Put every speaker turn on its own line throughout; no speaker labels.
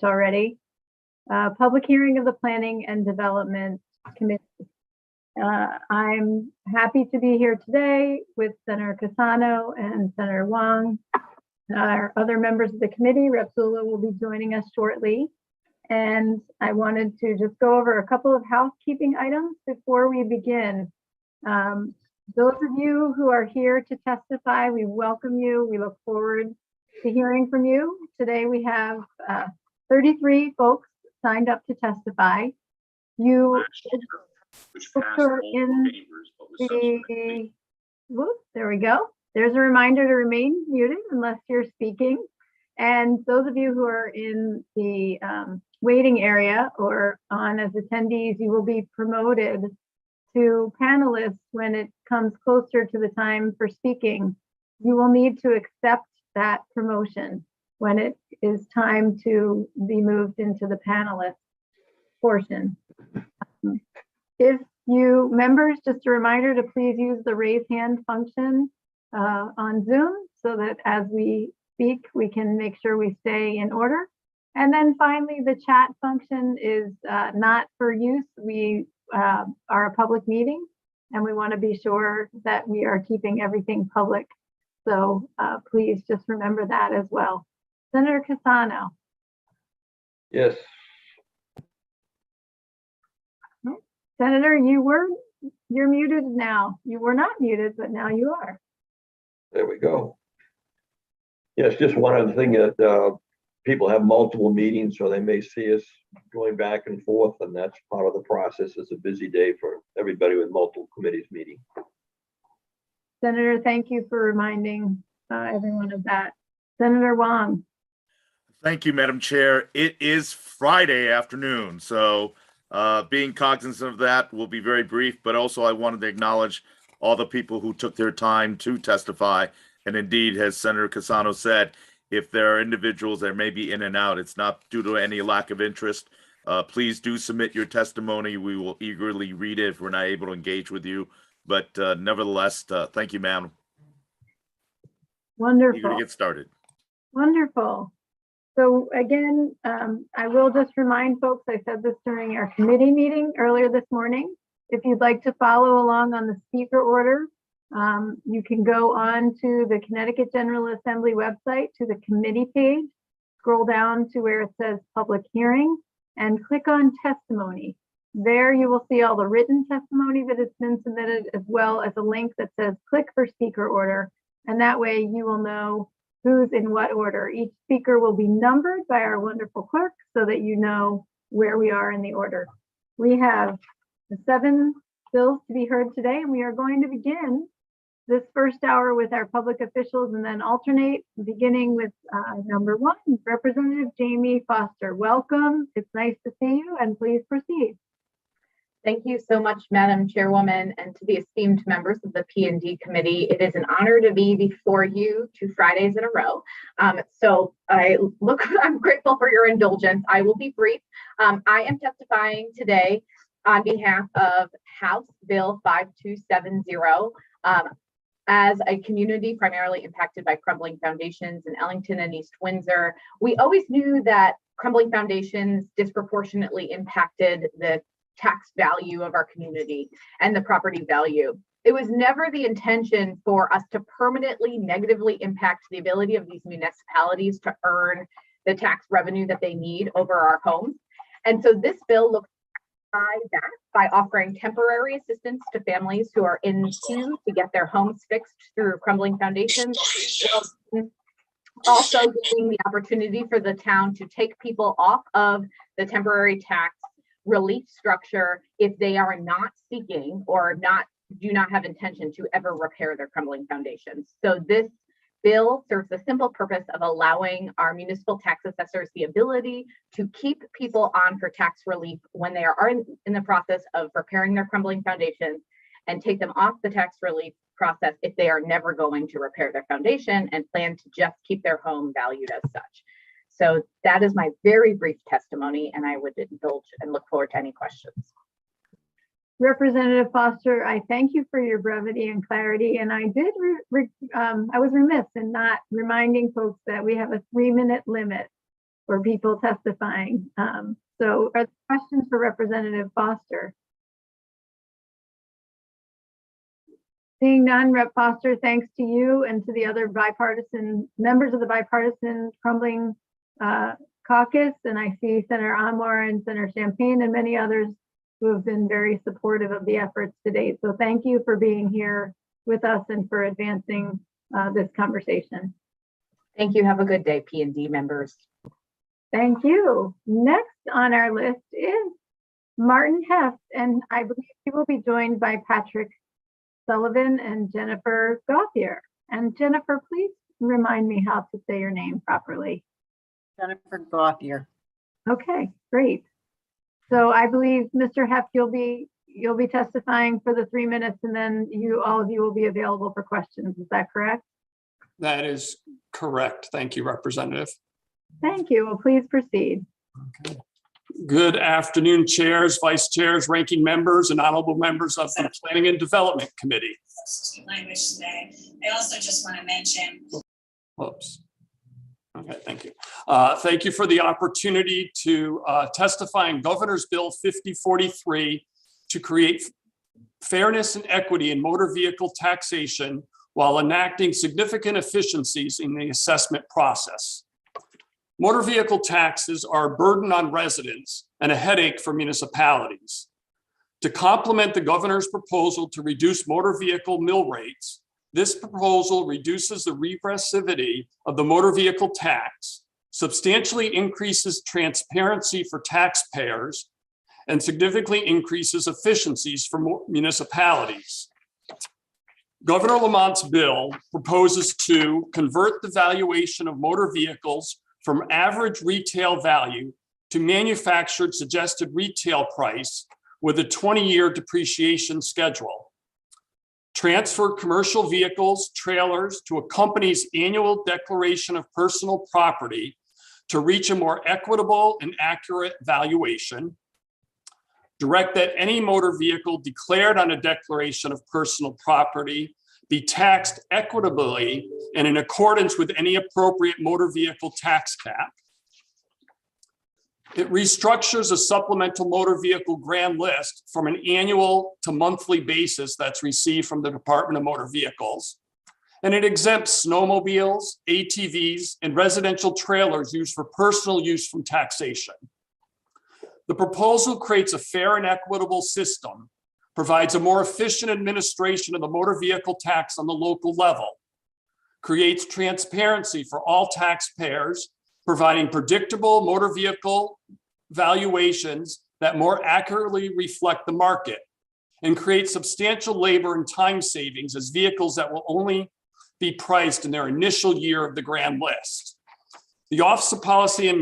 Storch already. Public hearing of the Planning and Development Committee. I'm happy to be here today with Senator Cassano and Senator Wong. Our other members of the committee, Rep. Zula, will be joining us shortly. And I wanted to just go over a couple of housekeeping items before we begin. Those of you who are here to testify, we welcome you. We look forward to hearing from you. Today we have 33 folks signed up to testify. You are in the, whoop, there we go. There's a reminder to remain muted unless you're speaking. And those of you who are in the waiting area or on as attendees, you will be promoted to panelists when it comes closer to the time for speaking. You will need to accept that promotion when it is time to be moved into the panelist portion. If you members, just a reminder to please use the raise hand function on Zoom so that as we speak, we can make sure we stay in order. And then finally, the chat function is not for use. We are a public meeting and we want to be sure that we are keeping everything public. So please just remember that as well. Senator Cassano.
Yes.
Senator, you're muted now. You were not muted, but now you are.
There we go. Yes, just one other thing that people have multiple meetings, so they may see us going back and forth, and that's part of the process. It's a busy day for everybody with multiple committees meeting.
Senator, thank you for reminding everyone of that. Senator Wong.
Thank you, Madam Chair. It is Friday afternoon, so being cognizant of that, we'll be very brief, but also I wanted to acknowledge all the people who took their time to testify. And indeed, as Senator Cassano said, if there are individuals that may be in and out, it's not due to any lack of interest. Please do submit your testimony. We will eagerly read it if we're not able to engage with you. But nevertheless, thank you, ma'am.
Wonderful.
Eager to get started.
Wonderful. So again, I will just remind folks, I said this during our committee meeting earlier this morning. If you'd like to follow along on the speaker order, you can go on to the Connecticut General Assembly website to the committee page, scroll down to where it says public hearing and click on testimony. There you will see all the written testimony that has been submitted, as well as a link that says click for speaker order. And that way you will know who's in what order. Each speaker will be numbered by our wonderful clerk so that you know where we are in the order. We have 7 bills to be heard today, and we are going to begin this first hour with our public officials and then alternate, beginning with number 1, Representative Jamie Foster. Welcome. It's nice to see you, and please proceed.
Thank you so much, Madam Chairwoman, and to the esteemed members of the P&D Committee. It is an honor to be before you 2 Fridays in a row. I'm grateful for your indulgence. I will be brief. I am testifying today on behalf of House Bill 5270. As a community primarily impacted by crumbling foundations in Ellington and East Windsor, we always knew that crumbling foundations disproportionately impacted the tax value of our community and the property value. It was never the intention for us to permanently negatively impact the ability of these municipalities to earn the tax revenue that they need over our homes. And so this bill looks by offering temporary assistance to families who are in queue to get their homes fixed through crumbling foundations. Also giving the opportunity for the town to take people off of the temporary tax relief structure if they are not seeking or do not have intention to ever repair their crumbling foundations. So this bill serves the simple purpose of allowing our municipal tax assessors the ability to keep people on for tax relief when they are in the process of repairing their crumbling foundations, and take them off the tax relief process if they are never going to repair their foundation and plan to just keep their home valued as such. So that is my very brief testimony, and I would indulge and look forward to any questions.
Representative Foster, I thank you for your brevity and clarity, and I did I was remiss in not reminding folks that we have a 3-minute limit for people testifying. So are there questions for Representative Foster? Seeing none, Rep. Foster, thanks to you and to the other bipartisan members of the bipartisan Crumbling caucus. And I see Senator Amor and Senator Champagne and many others who have been very supportive of the efforts to date. So thank you for being here with us and for advancing this conversation.
Thank you. Have a good day, P&D members.
Thank you. Next on our list is Martin Heff, and I believe he will be joined by Patrick Sullivan and Jennifer Gauthier. And Jennifer, please remind me how to say your name properly.
Jennifer Gauthier.
Okay, great. So I believe Mr. Heff, you'll be testifying for the 3 minutes, and then all of you will be available for questions. Is that correct?
That is correct. Thank you, Representative.
Thank you. Well, please proceed.
Okay. Good afternoon, chairs, vice chairs, ranking members, and honorable members of the Planning and Development Committee.
Substitute language today. I also just want to mention.
Whoops. Okay, thank you. Thank you for the opportunity to testify in Governor's Bill 5043 to create fairness and equity in motor vehicle taxation while enacting significant efficiencies in the assessment process. Motor vehicle taxes are a burden on residents and a headache for municipalities. To complement the governor's proposal to reduce motor vehicle mill rates, this proposal reduces the regressivity of the motor vehicle tax, substantially increases transparency for taxpayers, and significantly increases efficiencies for municipalities. Governor Lamont's bill proposes to convert the valuation of motor vehicles from average retail value to manufactured suggested retail price with a 20-year depreciation schedule. Transfer commercial vehicles, trailers to a company's annual declaration of personal property to reach a more equitable and accurate valuation. Direct that any motor vehicle declared on a declaration of personal property be taxed equitably and in accordance with any appropriate motor vehicle tax cap. It restructures a supplemental motor vehicle grand list from an annual to monthly basis that's received from the Department of Motor Vehicles. And it exempts snowmobiles, ATVs, and residential trailers used for personal use from taxation. The proposal creates a fair and equitable system, provides a more efficient administration of the motor vehicle tax on the local level, creates transparency for all taxpayers, providing predictable motor vehicle valuations that more accurately reflect the market, and creates substantial labor and time savings as vehicles that will only be priced in their initial year of the grand list. The Office of Policy and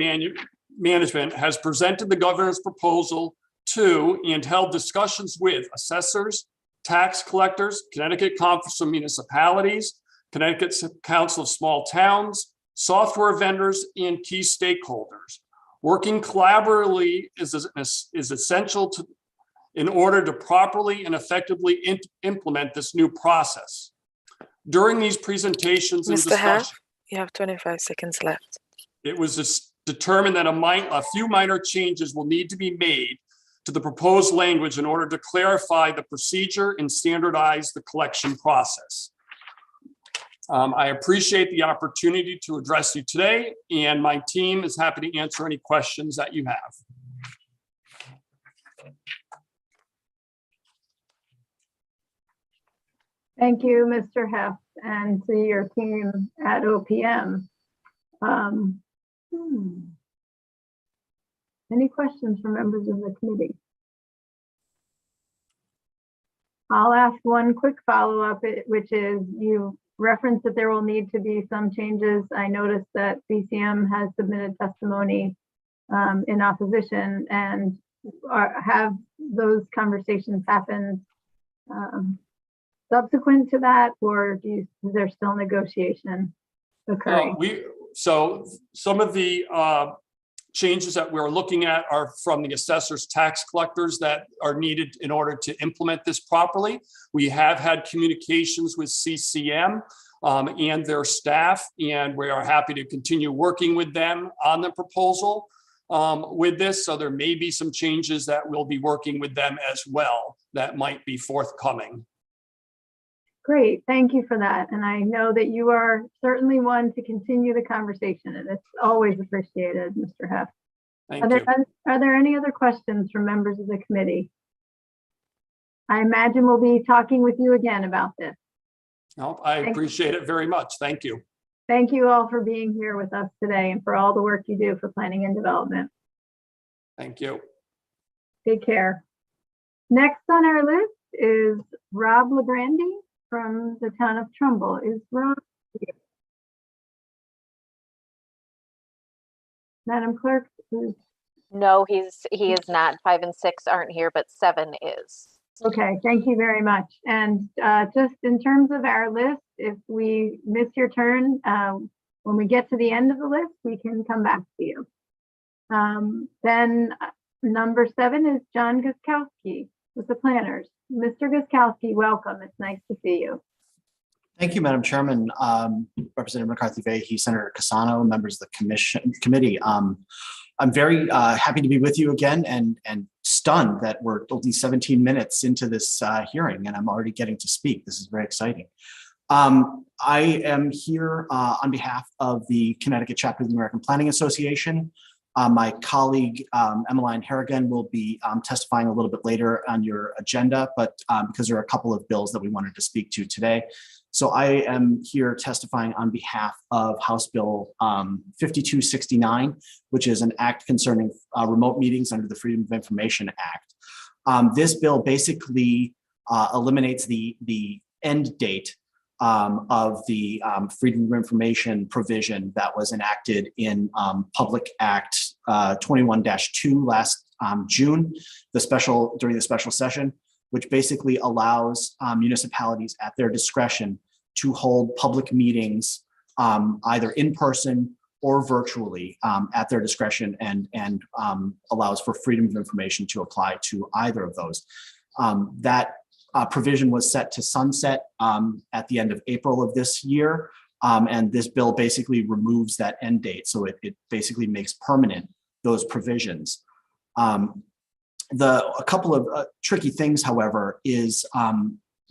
Management has presented the governor's proposal to and held discussions with assessors, tax collectors, Connecticut Conference of Municipalities, Connecticut Council of Small Towns, software vendors, and key stakeholders. Working collaboratively is essential in order to properly and effectively implement this new process. During these presentations and
Mr. Heff,
discussions,
you have 25 seconds left.
it was determined that a few minor changes will need to be made to the proposed language in order to clarify the procedure and standardize the collection process. I appreciate the opportunity to address you today, and my team is happy to answer any questions that you have.
Thank you, Mr. Heff, and to your team at OPM. Any questions from members of the committee? I'll ask one quick follow-up, which is you referenced that there will need to be some changes. I noticed that BCM has submitted testimony in opposition, and have those conversations happened subsequent to that, or is there still negotiation occurring?
So some of the changes that we're looking at are from the assessors, tax collectors that are needed in order to implement this properly. We have had communications with CCM. and their staff, and we are happy to continue working with them on the proposal with this. So there may be some changes that we'll be working with them as well that might be forthcoming.
Great, thank you for that. And I know that you are certainly one to continue the conversation, and it's always appreciated, Mr. Heff.
Thank
Are
you.
there any other questions from members of the committee? I imagine we'll be talking with you again about this.
No, I appreciate it very much. Thank you.
Thank you all for being here with us today and for all the work you do for planning and development.
Thank you.
Take care. Next on our list is Rob Lebrandy from the town of Trumbull. Is Rob here? Madam Clerk?
No, he is not. 5 and 6 aren't here, but 7 is.
Okay, thank you very much. And just in terms of our list, if we miss your turn, when we get to the end of the list, we can come back to you. Then number 7 is John Guskowski with the planners. Mr. Guskowski, welcome. It's nice to see you.
Thank you, Madam Chairman, Representative McCarthy-Vahey, Senator Cassano, members of the committee. I'm very happy to be with you again and stunned that we're only 17 minutes into this hearing and I'm already getting to speak. This is very exciting. I am here on behalf of the Connecticut chapter of the American Planning Association. My colleague, Emmeline Harrigan, will be testifying a little bit later on your agenda, but because there are a couple of bills that we wanted to speak to today. So I am here testifying on behalf of House Bill 5269, which is an act concerning remote meetings under the Freedom of Information Act. This bill basically eliminates the end date of the Freedom of Information provision that was enacted in Public Act 21-2 last June, during the special session, which basically allows municipalities at their discretion to hold public meetings either in person or virtually at their discretion and allows for freedom of information to apply to either of those. That provision was set to sunset at the end of April of this year. And this bill basically removes that end date. So it basically makes permanent those provisions. A couple of tricky things, however, is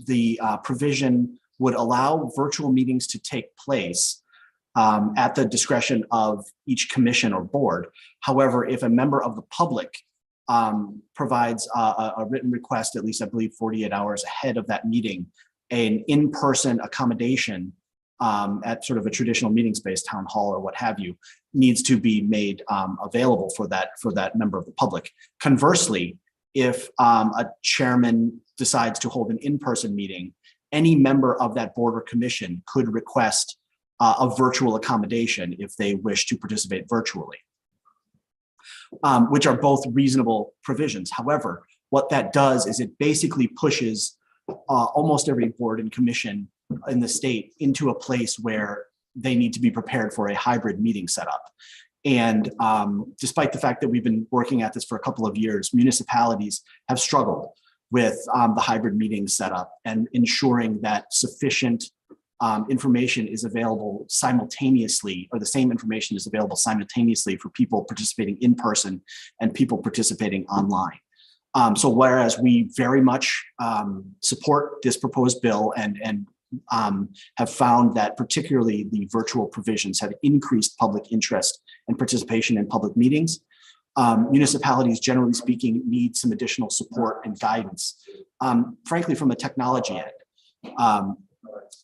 the provision would allow virtual meetings to take place at the discretion of each commission or board. However, if a member of the public provides a written request, at least I believe 48 hours ahead of that meeting, an in-person accommodation at sort of a traditional meeting space, town hall or what have you, needs to be made available for that member of the public. Conversely, if a chairman decides to hold an in-person meeting, any member of that board or commission could request a virtual accommodation if they wish to participate virtually, which are both reasonable provisions. However, what that does is it basically pushes almost every board and commission in the state into a place where they need to be prepared for a hybrid meeting setup. And despite the fact that we've been working at this for a couple of years, municipalities have struggled with the hybrid meeting setup and ensuring that sufficient information is available simultaneously, or the same information is available simultaneously for people participating in person and people participating online. So whereas we very much support this proposed bill and have found that particularly the virtual provisions have increased public interest and participation in public meetings, municipalities, generally speaking, need some additional support and guidance, frankly, from a technology end.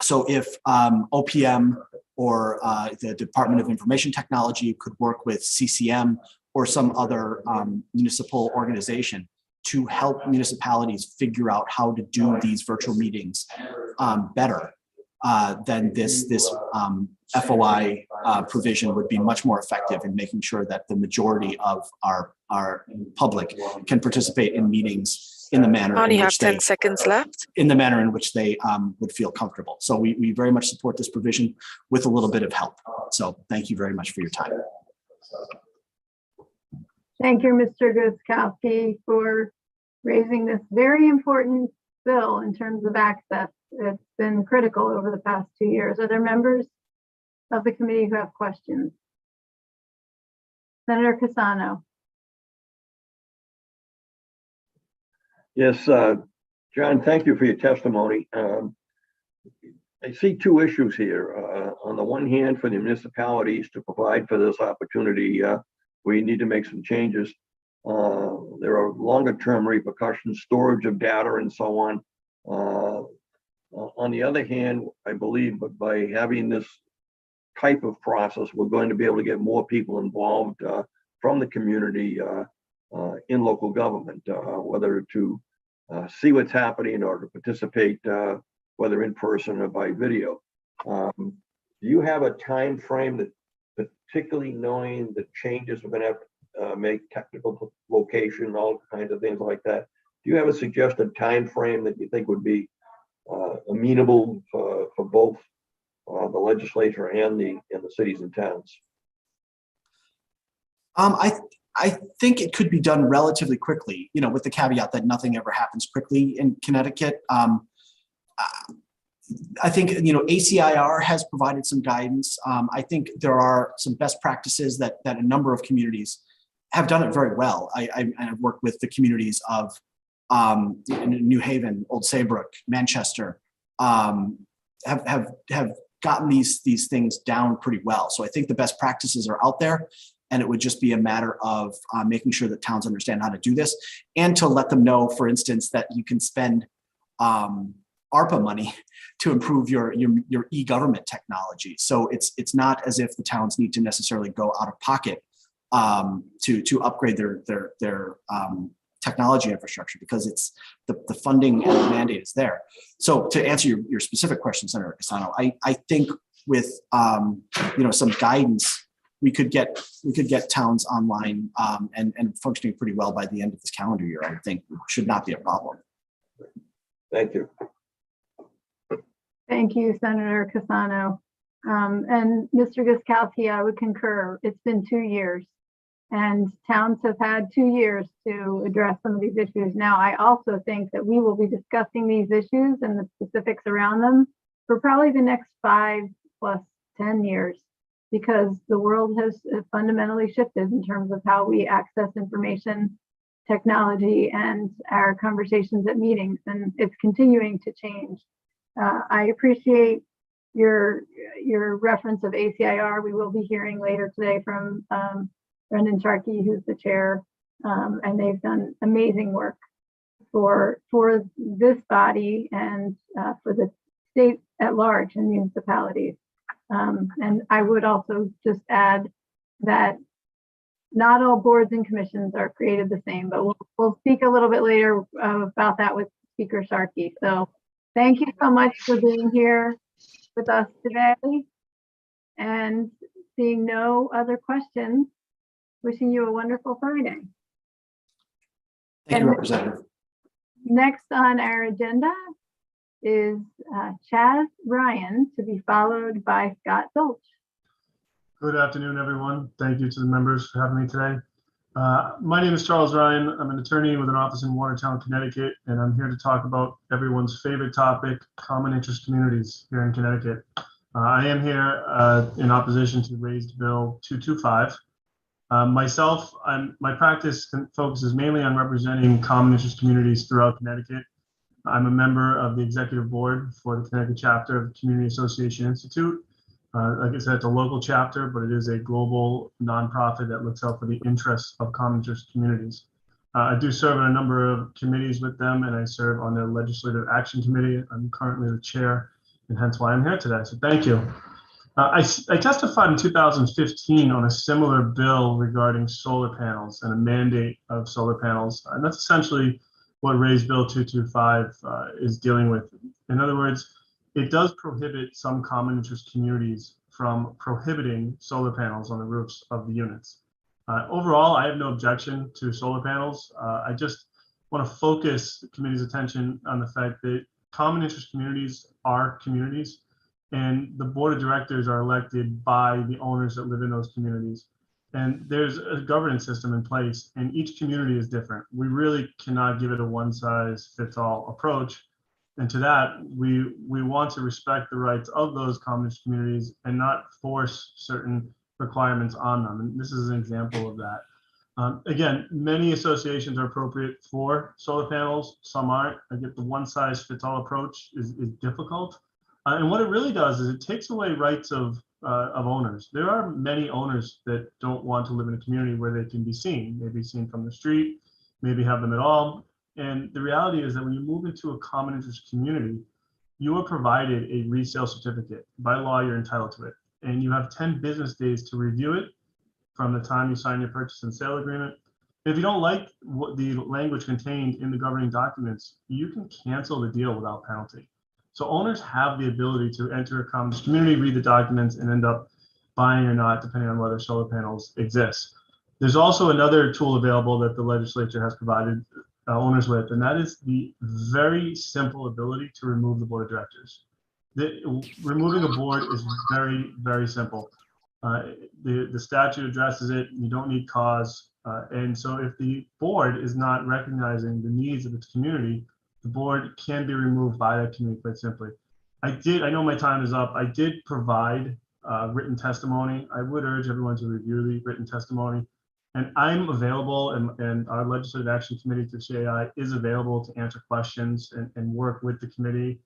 So if OPM or the Department of Information Technology could work with CCM or some other municipal organization to help municipalities figure out how to do these virtual meetings better, then this FOI provision would be much more effective in making sure that the majority of our public can participate in meetings in the manner
Only
in
have
which
10 seconds left.
in the manner in which they would feel comfortable. So we very much support this provision with a little bit of help. So thank you very much for your time.
Thank you, Mr. Guskowski, for raising this very important bill in terms of access It's been critical over the past 2 years. Are there members of the committee who have questions? Senator Cassano.
Yes, John, thank you for your testimony. I see two issues here. On the one hand, for the municipalities to provide for this opportunity, we need to make some changes. There are longer term repercussions, storage of data and so on. On the other hand, I believe by having this type of process, we're going to be able to get more people involved from the community in local government, whether to see what's happening or to participate, whether in person or by video. Do you have a time frame that, particularly knowing the changes we're going to have to make, technical location, all kinds of things like that? Do you have a suggested time frame that you think would be amenable for both the legislature and the cities and towns?
I think it could be done relatively quickly, you know, with the caveat that nothing ever happens quickly in Connecticut. I think, you know, ACIR has provided some guidance. I think there are some best practices that a number of communities have done it very well. I've worked with the communities of New Haven, Old Saybrook, Manchester, have gotten these things down pretty well. So I think the best practices are out there, and it would just be a matter of making sure that towns understand how to do this, and to let them know, for instance, that you can spend ARPA money to improve your e-government technology. So it's not as if the towns need to necessarily go out of pocket to upgrade their technology infrastructure, because it's the funding and the mandate is there. So to answer your specific question, Senator Cassano, I think with you know, some guidance, we could get towns online and functioning pretty well by the end of this calendar year. I think should not be a problem.
Thank you.
Thank you, Senator Cassano. And Mr. Guskowski, I would concur. It's been 2 years, and towns have had 2 years to address some of these issues. Now, I also think that we will be discussing these issues and the specifics around them for probably the next 5 plus 10 years, because the world has fundamentally shifted in terms of how we access information technology and our conversations at meetings, and it's continuing to change. I appreciate your reference of ACIR. We will be hearing later today from Brendan Sharkey, who's the chair, and they've done amazing work for this body and for the state at large and municipalities. And I would also just add that not all boards and commissions are created the same, but we'll speak a little bit later about that with Speaker Sharkey. So thank you so much for being here with us today. And seeing no other questions, wishing you a wonderful Friday.
Thank you, Representative.
Next on our agenda is Chaz Ryan, to be followed by Scott Storch.
Good afternoon, everyone. Thank you to the members for having me today. My name is Charles Ryan. I'm an attorney with an office in Watertown, Connecticut, and I'm here to talk about everyone's favorite topic, common interest communities here in Connecticut. I am here in opposition to raised bill 225. My practice focuses mainly on representing common interest communities throughout Connecticut. I'm a member of the executive board for the Connecticut chapter of the Community Association Institute. Like I said, it's a local chapter, but it is a global nonprofit that looks out for the interests of common interest communities. I do serve on a number of committees with them, and I serve on their legislative action committee. I'm currently the chair, and hence why I'm here today. So thank you. I testified in 2015 on a similar bill regarding solar panels and a mandate of solar panels, and that's essentially what raised bill 225 is dealing with. In other words, it does prohibit some common interest communities from prohibiting solar panels on the roofs of the units. Overall, I have no objection to solar panels. I just want to focus the committee's attention on the fact that common interest communities are communities, and the board of directors are elected by the owners that live in those communities. And there's a governance system in place, and each community is different. We really cannot give it a one-size-fits-all approach. And to that, we want to respect the rights of those common interest communities and not force certain requirements on them. And this is an example of that. Again, many associations are appropriate for solar panels, some aren't. I get the one size fits all approach is difficult. And what it really does is it takes away rights of owners. There are many owners that don't want to live in a community where they can be seen, maybe seen from the street, maybe have them at all. And the reality is that when you move into a common interest community, you are provided a resale certificate. By law, you're entitled to it. And you have 10 business days to review it from the time you sign your purchase and sale agreement. If you don't like what the language contained in the governing documents, you can cancel the deal without penalty. So owners have the ability to enter a common community, read the documents, and end up buying or not, depending on whether solar panels exist. There's also another tool available that the legislature has provided owners with, and that is the very simple ability to remove the board of directors. Removing a board is very, very simple. The statute addresses it. You don't need cause. And so if the board is not recognizing the needs of its community, the board can be removed by that community quite simply. I know my time is up. I did provide written testimony. I would urge everyone to review the written testimony. And I'm available, and our Legislative Action Committee through CAI is available to answer questions and work with the committee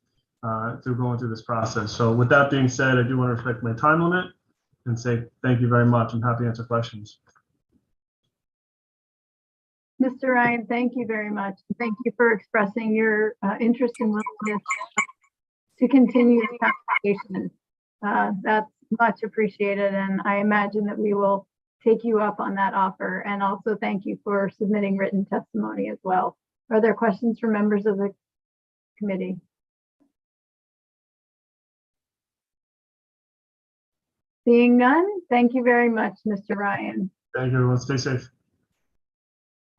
through going through this process. So with that being said, I do want to respect my time limit and say thank you very much. I'm happy to answer questions.
Mr. Ryan, thank you very much. Thank you for expressing your interest and willingness to continue this conversation. That's much appreciated, and I imagine that we will take you up on that offer. And also thank you for submitting written testimony as well. Are there questions from members of the committee? Seeing none, thank you very much, Mr. Ryan.
Thank you, everyone. Stay safe.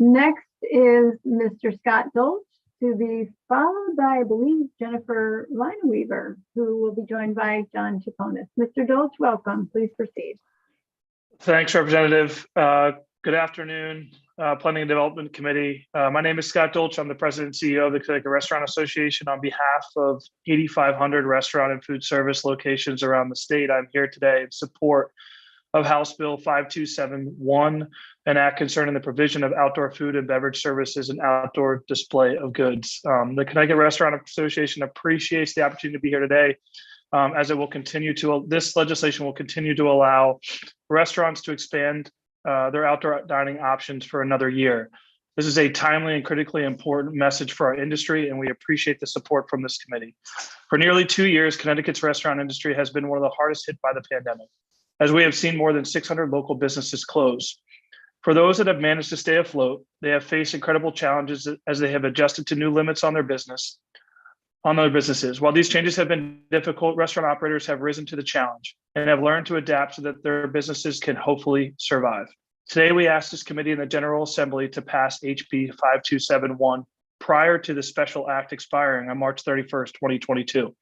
Next is Mr. Scott Dolch, to be followed by, I believe, Jennifer Lineweaver, who will be joined by John Chaponis. Mr. Dolch, welcome. Please proceed.
Thanks, Representative. Good afternoon, Planning and Development Committee. My name is Scott Dolch. I'm the President and CEO of the Connecticut Restaurant Association. On behalf of 8,500 restaurant and food service locations around the state, I'm here today in support of House Bill 5271, an act concerning the provision of outdoor food and beverage services and outdoor display of goods. The Connecticut Restaurant Association appreciates the opportunity to be here today, as it will continue to, this legislation will continue to allow restaurants to expand their outdoor dining options for another year. This is a timely and critically important message for our industry, and we appreciate the support from this committee. For nearly 2 years, Connecticut's restaurant industry has been one of the hardest hit by the pandemic, as we have seen more than 600 local businesses close. For those that have managed to stay afloat, they have faced incredible challenges as they have adjusted to new limits on their businesses. While these changes have been difficult, restaurant operators have risen to the challenge and have learned to adapt so that their businesses can hopefully survive. Today, we ask this committee and the General Assembly to pass HB 5271 prior to the special act expiring on March 31st, 2022.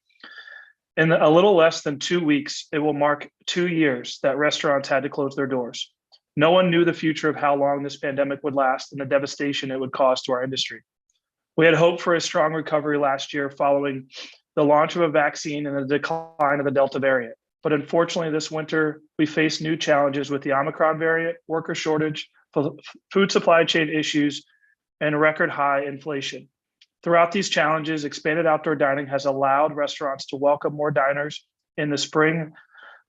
In a little less than 2 weeks, it will mark 2 years that restaurants had to close their doors. No one knew the future of how long this pandemic would last and the devastation it would cause to our industry. We had hoped for a strong recovery last year following the launch of a vaccine and the decline of the Delta variant. But unfortunately, this winter, we faced new challenges with the Omicron variant, worker shortage, food supply chain issues, and record high inflation. Throughout these challenges, expanded outdoor dining has allowed restaurants to welcome more diners in the spring,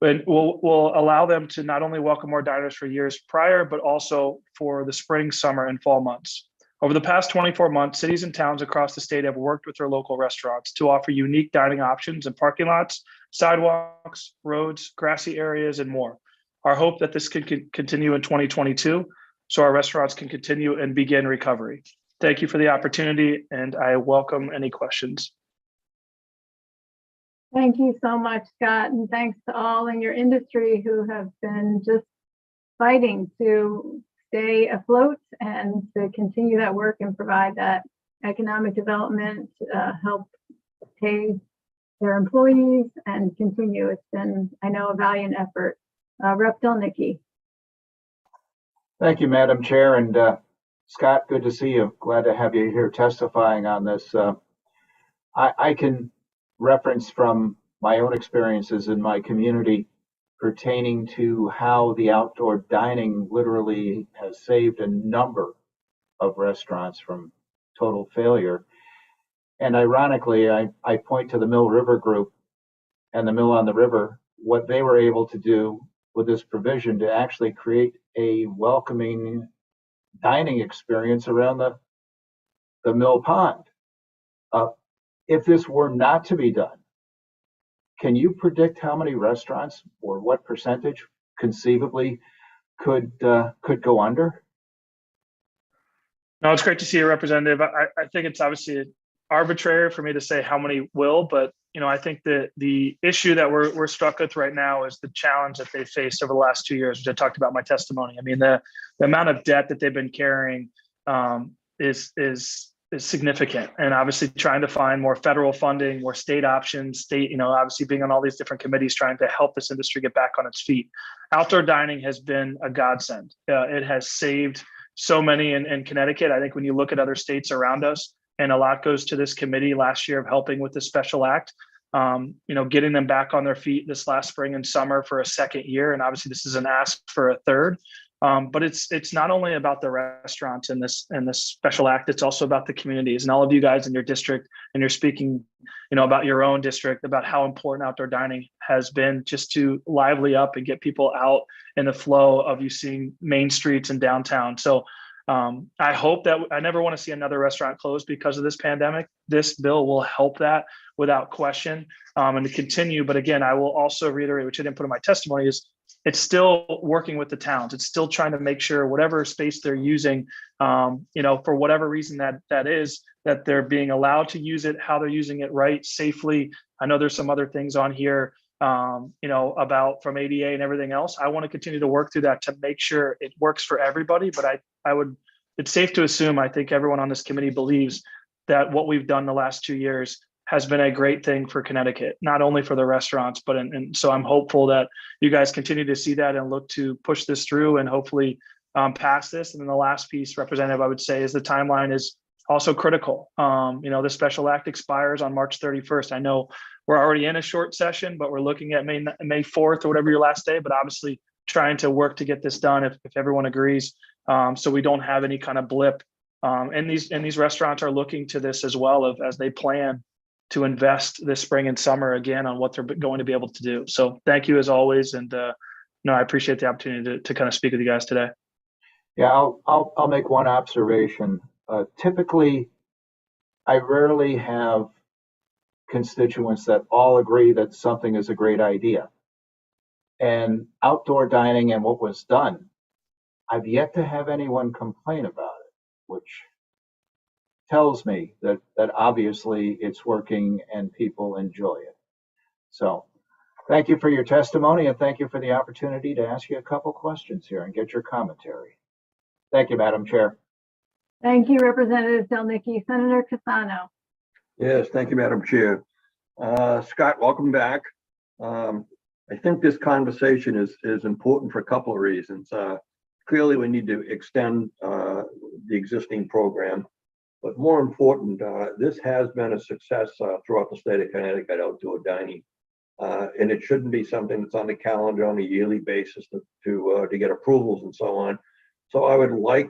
and will allow them to not only welcome more diners for years prior, but also for the spring, summer, and fall months. Over the past 24 months, cities and towns across the state have worked with their local restaurants to offer unique dining options in parking lots, sidewalks, roads, grassy areas, and more. Our hope that this can continue in 2022, so our restaurants can continue and begin recovery. Thank you for the opportunity, and I welcome any questions.
Thank you so much, Scott, and thanks to all in your industry who have been just fighting to stay afloat and to continue that work and provide that economic development, help pay their employees and continue. It's been, I know, a valiant effort. Rep. Delnicki.
Thank you, Madam Chair. And Scott, good to see you. Glad to have you here testifying on this I can reference from my own experiences in my community pertaining to how the outdoor dining literally has saved a number of restaurants from total failure. And ironically, I point to the Mill River Group and the Mill on the River, what they were able to do with this provision to actually create a welcoming dining experience around the Mill Pond. If this were not to be done, can you predict how many restaurants or what percentage conceivably could go under?
No, it's great to see you, Representative. I think it's obviously arbitrary for me to say how many will, but I think that the issue that we're stuck with right now is the challenge that they faced over the last 2 years, which I talked about in my testimony. I mean, the amount of debt that they've been carrying is significant, and obviously trying to find more federal funding, more state options, obviously being on all these different committees trying to help this industry get back on its feet. Outdoor dining has been a godsend. It has saved so many in Connecticut. I think when you look at other states around us, and a lot goes to this committee last year of helping with the special act, getting them back on their feet this last spring and summer for a second year. And obviously this is an ask for a third. But it's not only about the restaurants in this special act, it's also about the communities and all of you guys in your district, and you're speaking, about your own district, about how important outdoor dining has been just to lively up and get people out in the flow of you seeing main streets and downtown. So I hope that I never want to see another restaurant close because of this pandemic. This bill will help that without question, and to continue. But again, I will also reiterate, which I didn't put in my testimony, is it's still working with the towns. It's still trying to make sure whatever space they're using, for whatever reason that is, that they're being allowed to use it, how they're using it right, safely. I know there's some other things on here, about from ADA and everything else. I want to continue to work through that to make sure it works for everybody. But it's safe to assume, I think everyone on this committee believes that what we've done the last 2 years has been a great thing for Connecticut, not only for the restaurants, but and so I'm hopeful that you guys continue to see that and look to push this through and hopefully pass this. And then the last piece, Representative, I would say, is the timeline is also critical. The special act expires on March 31st. I know we're already in a short session, but we're looking at May 4th or whatever your last day, but obviously trying to work to get this done if everyone agrees, so we don't have any kind of blip. And these restaurants are looking to this as well as they plan to invest this spring and summer again on what they're going to be able to do. So thank you as always. And I appreciate the opportunity to kind of speak with you guys today.
Yeah, I'll make one observation. Typically, I rarely have constituents that all agree that something is a great idea. And outdoor dining and what was done, I've yet to have anyone complain about it, which tells me that obviously it's working and people enjoy it. So thank you for your testimony, and thank you for the opportunity to ask you a couple questions here and get your commentary. Thank you, Madam Chair.
Thank you, Representative Delnicki. Senator Cassano.
Yes, thank you, Madam Chair. Scott, welcome back. I think this conversation is important for a couple of reasons. Clearly, we need to extend the existing program. But more important, this has been a success throughout the state of Connecticut, outdoor dining. And it shouldn't be something that's on the calendar on a yearly basis to get approvals and so on. So I would like,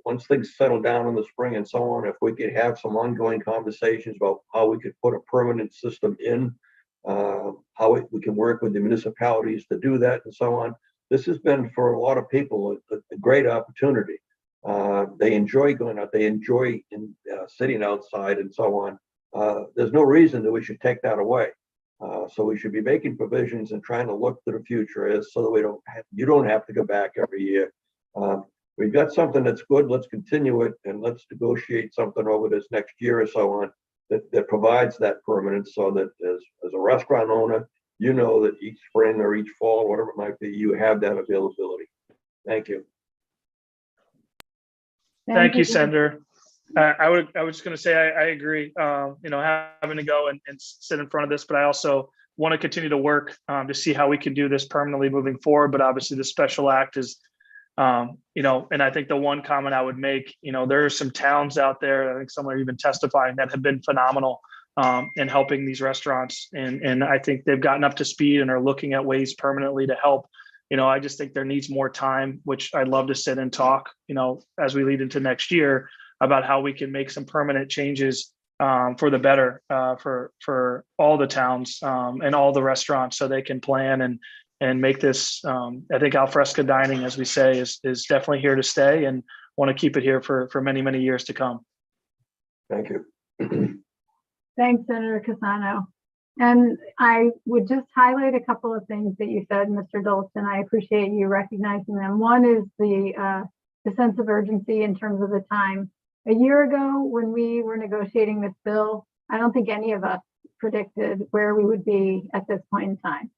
once things settle down in the spring and so on, if we could have some ongoing conversations about how we could put a permanent system in, how we can work with the municipalities to do that and so on. This has been, for a lot of people, a great opportunity. They enjoy going out, they enjoy sitting outside and so on. There's no reason that we should take that away. So we should be making provisions and trying to look to the future so that you don't have to go back every year. We've got something that's good, let's continue it, and let's negotiate something over this next year or so on that provides that permanence, so that as a restaurant owner, you know that each spring or each fall, whatever it might be, you have that availability. Thank you.
Thank you, Senator. I was just going to say I agree. Having to go and sit in front of this, but I also want to continue to work to see how we can do this permanently moving forward. But obviously, the special act is, and I think the one comment I would make, there are some towns out there, I think some are even testifying, that have been phenomenal in helping these restaurants. And I think they've gotten up to speed and are looking at ways permanently to help. I just think there needs more time, which I'd love to sit and talk, as we lead into next year about how we can make some permanent changes for the better for all the towns and all the restaurants so they can plan and make this. I think alfresco dining, as we say, is definitely here to stay, and want to keep it here for many, many years to come.
Thank you.
Thanks, Senator Cassano. And I would just highlight a couple of things that you said, Mr. Dolch, and I appreciate you recognizing them. One is the sense of urgency in terms of the time. A year ago, when we were negotiating this bill, I don't think any of us predicted where we would be at this point in time.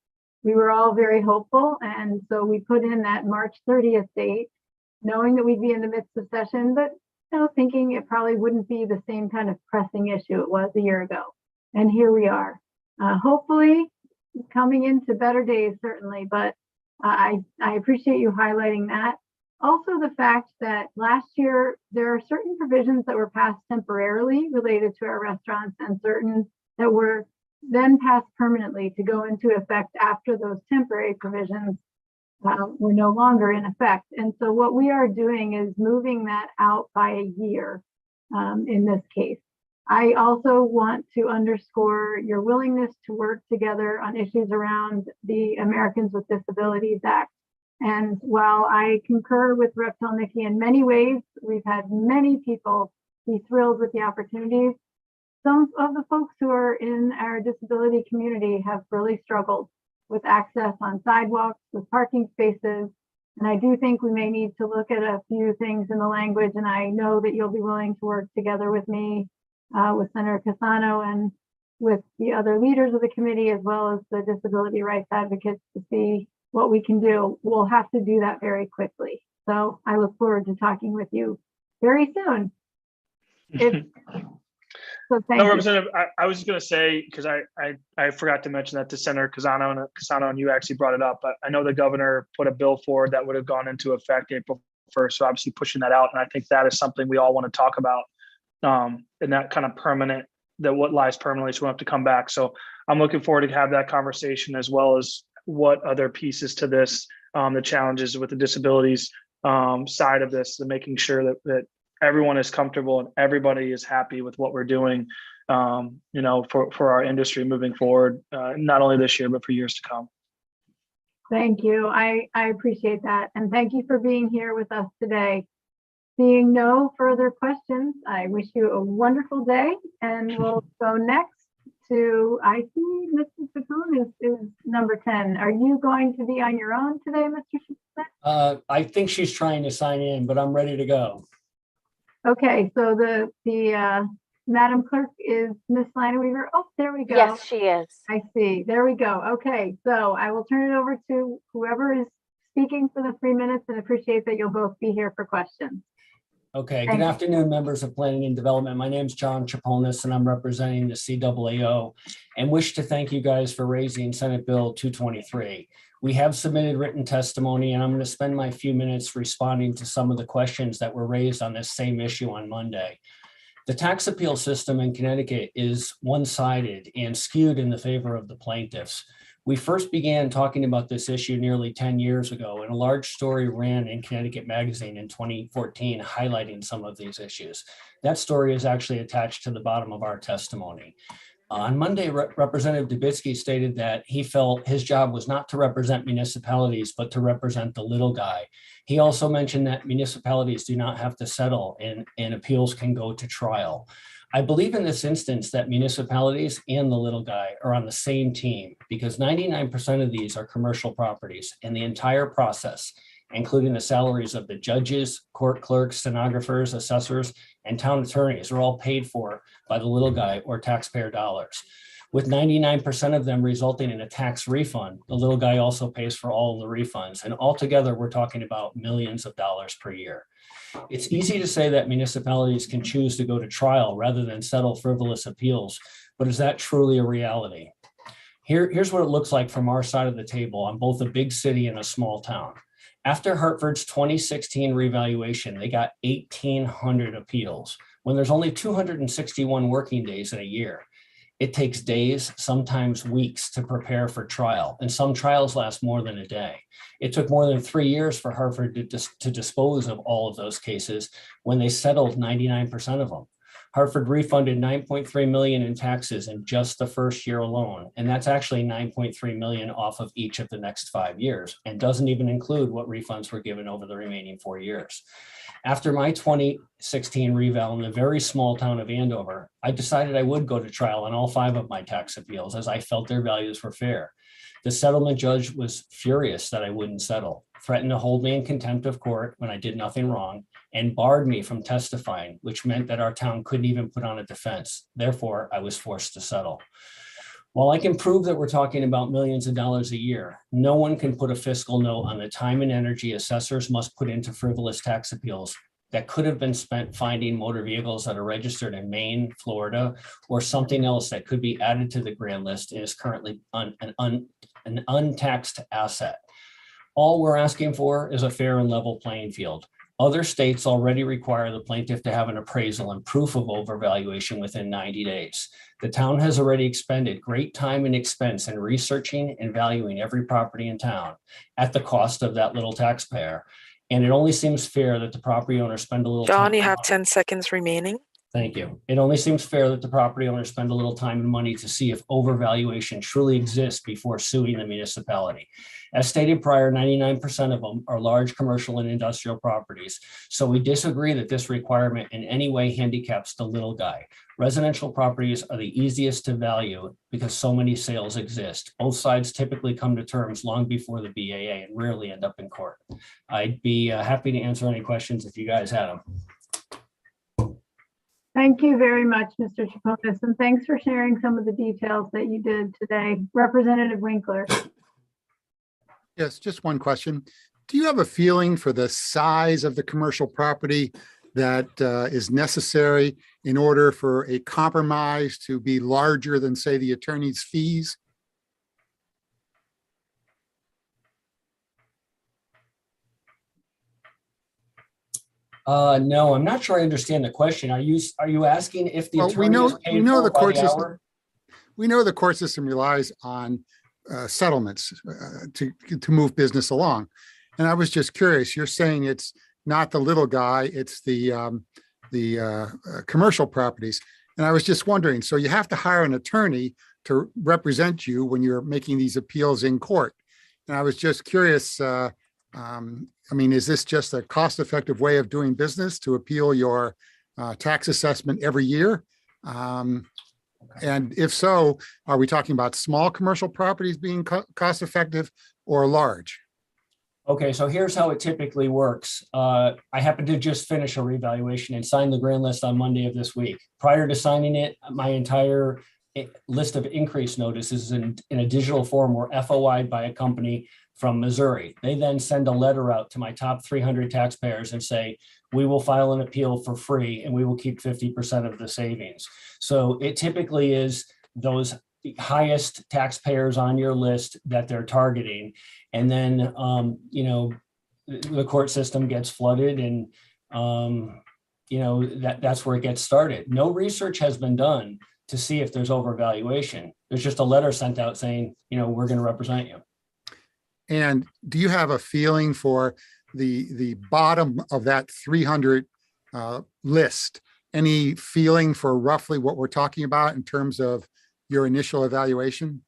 We were all very hopeful, and so we put in that March 30th date, knowing that we'd be in the midst of session, but thinking it probably wouldn't be the same kind of pressing issue it was a year ago. And here we are. Hopefully coming into better days, certainly, but I appreciate you highlighting that. Also, the fact that last year there are certain provisions that were passed temporarily related to our restaurants and certain that were then passed permanently to go into effect after those temporary provisions were no longer in effect. And so what we are doing is moving that out by a year in this case. I also want to underscore your willingness to work together on issues around the Americans with Disabilities Act. And while I concur with Rep. Telnicki in many ways, we've had many people be thrilled with the opportunities. Some of the folks who are in our disability community have really struggled with access on sidewalks, with parking spaces. And I do think we may need to look at a few things in the language. And I know that you'll be willing to work together with me, with Senator Cassano and with the other leaders of the committee, as well as the disability rights advocates, to see what we can do. We'll have to do that very quickly. So I look forward to talking with you very soon. So thank you.
Representative, I was just going to say, because I forgot to mention that to Senator Cassano, and you actually brought it up, but I know the governor put a bill forward that would have gone into effect April 1st. So obviously pushing that out. And I think that is something we all want to talk about, and that kind of permanent, that what lies permanently, so we have to come back. So I'm looking forward to have that conversation, as well as what other pieces to this, the challenges with the disabilities side of this, and making sure that everyone is comfortable and everybody is happy with what we're doing, for our industry moving forward, not only this year, but for years to come.
Thank you. I appreciate that. And thank you for being here with us today. Seeing no further questions, I wish you a wonderful day, and we'll go next to, I see Mr. Chacon is number 10. Are you going to be on your own today, Mr. Chacon?
I think she's trying to sign in, but I'm ready to go.
Okay, so the Madam Clerk is Miss Lina Weaver. Oh, there we go.
Yes, she is.
I see. There we go. Okay, so I will turn it over to whoever is speaking for the 3 minutes, and appreciate that you'll both be here for questions.
Okay, good afternoon, members of Planning and Development. My name is John Chaponis, and I'm representing the CAAO, and wish to thank you guys for raising Senate Bill 223. We have submitted written testimony, and I'm going to spend my few minutes responding to some of the questions that were raised on this same issue on Monday. The tax appeal system in Connecticut is one-sided and skewed in the favor of the plaintiffs. We first began talking about this issue nearly 10 years ago, and a large story ran in Connecticut Magazine in 2014 highlighting some of these issues. That story is actually attached to the bottom of our testimony. On Monday, Representative Dubitsky stated that he felt his job was not to represent municipalities, but to represent the little guy. He also mentioned that municipalities do not have to settle and appeals can go to trial. I believe in this instance that municipalities and the little guy are on the same team, because 99% of these are commercial properties, and the entire process, including the salaries of the judges, court clerks, stenographers, assessors, and town attorneys, are all paid for by the little guy or taxpayer dollars. With 99% of them resulting in a tax refund, the little guy also pays for all of the refunds. And altogether, we're talking about millions of dollars per year. It's easy to say that municipalities can choose to go to trial rather than settle frivolous appeals, but is that truly a reality? Here's what it looks like from our side of the table on both a big city and a small town. After Hartford's 2016 revaluation, they got 1,800 appeals when there's only 261 working days in a year. It takes days, sometimes weeks to prepare for trial, and some trials last more than a day. It took more than 3 years for Hartford to dispose of all of those cases when they settled 99% of them. Hartford refunded $9.3 million in taxes in just the first year alone, and that's actually $9.3 million off of each of the next 5 years, and doesn't even include what refunds were given over the remaining 4 years. After my 2016 reval in the very small town of Andover, I decided I would go to trial on all 5 of my tax appeals as I felt their values were fair. The settlement judge was furious that I wouldn't settle, threatened to hold me in contempt of court when I did nothing wrong, and barred me from testifying, which meant that our town couldn't even put on a defense. Therefore, I was forced to settle. While I can prove that we're talking about millions of dollars a year, no one can put a fiscal note on the time and energy assessors must put into frivolous tax appeals that could have been spent finding motor vehicles that are registered in Maine, Florida, or something else that could be added to the grand list and is currently an untaxed asset. All we're asking for is a fair and level playing field. Other states already require the plaintiff to have an appraisal and proof of overvaluation within 90 days. The town has already expended great time and expense in researching and valuing every property in town at the cost of that little taxpayer. And it only seems fair that the property owner spend a little
John,
time.
you have 10 seconds remaining.
Thank you. It only seems fair that the property owner spend a little time and money to see if overvaluation truly exists before suing the municipality. As stated prior, 99% of them are large commercial and industrial properties. So we disagree that this requirement in any way handicaps the little guy. Residential properties are the easiest to value because so many sales exist. Both sides typically come to terms long before the BAA and rarely end up in court. I'd be happy to answer any questions if you guys had them.
Thank you very much, Mr. Chaponis, and thanks for sharing some of the details that you did today. Representative Winkler.
Yes, just one question. Do you have a feeling for the size of the commercial property that is necessary in order for a compromise to be larger than, say, the attorney's fees?
No, I'm not sure I understand the question. Are you asking if the
Well,
attorney is paid for
the
by
court
the
system.
hour?
We know the court system relies on settlements to move business along. And I was just curious, you're saying it's not the little guy, it's the commercial properties. And I was just wondering, so you have to hire an attorney to represent you when you're making these appeals in court. And I was just curious, I mean, is this just a cost-effective way of doing business to appeal your tax assessment every year? And if so, are we talking about small commercial properties being cost-effective or large?
Okay, so here's how it typically works. I happened to just finish a revaluation and sign the grand list on Monday of this week. Prior to signing it, my entire list of increase notices in a digital form were FOI'd by a company from Missouri. They then send a letter out to my top 300 taxpayers and say, we will file an appeal for free and we will keep 50% of the savings. So it typically is those highest taxpayers on your list that they're targeting. And then, the court system gets flooded and, that's where it gets started. No research has been done to see if there's overvaluation. There's just a letter sent out saying, we're going to represent you.
And do you have a feeling for the bottom of that 300 list? Any feeling for roughly what we're talking about in terms of your initial evaluation?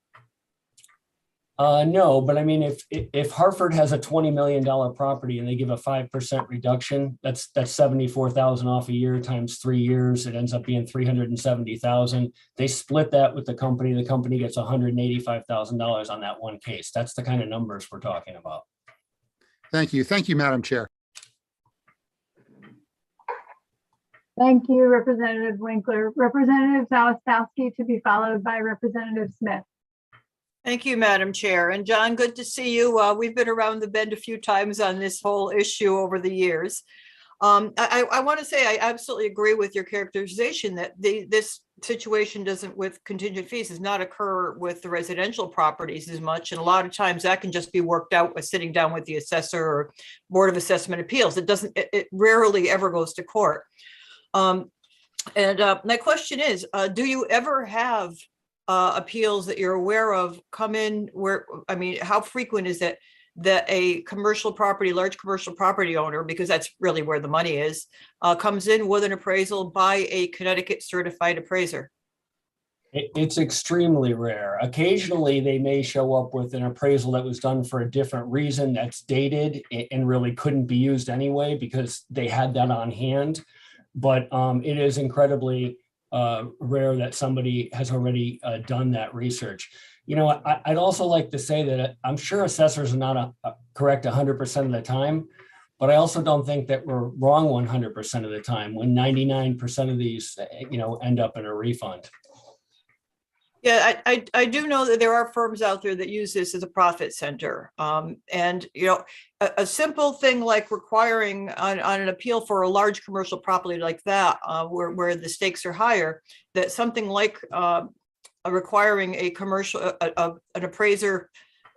No, but I mean, if Hartford has a $20 million property and they give a 5% reduction, that's 74,000 off a year times 3 years. It ends up being 370,000. They split that with the company. The company gets $185,000 on that one case. That's the kind of numbers we're talking about.
Thank you. Thank you, Madam Chair.
Thank you, Representative Winkler. Representative Zawistowski to be followed by Representative Smith.
Thank you, Madam Chair. And John, good to see you. We've been around the bend a few times on this whole issue over the years. I want to say I absolutely agree with your characterization that this situation doesn't, with contingent fees, does not occur with the residential properties as much. And a lot of times that can just be worked out with sitting down with the assessor or Board of Assessment Appeals. It rarely ever goes to court. My question is, do you ever have appeals that you're aware of come in where, I mean, how frequent is it that a commercial property, large commercial property owner, because that's really where the money is, comes in with an appraisal by a Connecticut certified appraiser?
It's extremely rare. Occasionally, they may show up with an appraisal that was done for a different reason that's dated and really couldn't be used anyway because they had that on hand. But it is incredibly rare that somebody has already done that research. You know, I'd also like to say that I'm sure assessors are not correct 100% of the time, but I also don't think that we're wrong 100% of the time when 99% of these, end up in a refund.
Yeah, I do know that there are firms out there that use this as a profit center. And, a simple thing like requiring on an appeal for a large commercial property like that, where the stakes are higher, that something like requiring a commercial, an appraiser,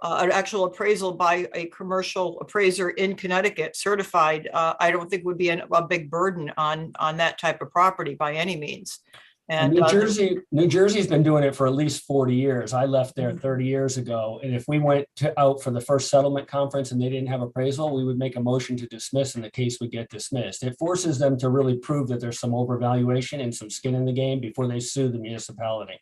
an actual appraisal by a commercial appraiser in Connecticut certified, I don't think would be a big burden on that type of property by any means. And
New Jersey's been doing it for at least 40 years. I left there 30 years ago. And if we went out for the first settlement conference and they didn't have appraisal, we would make a motion to dismiss and the case would get dismissed. It forces them to really prove that there's some overvaluation and some skin in the game before they sue the municipality.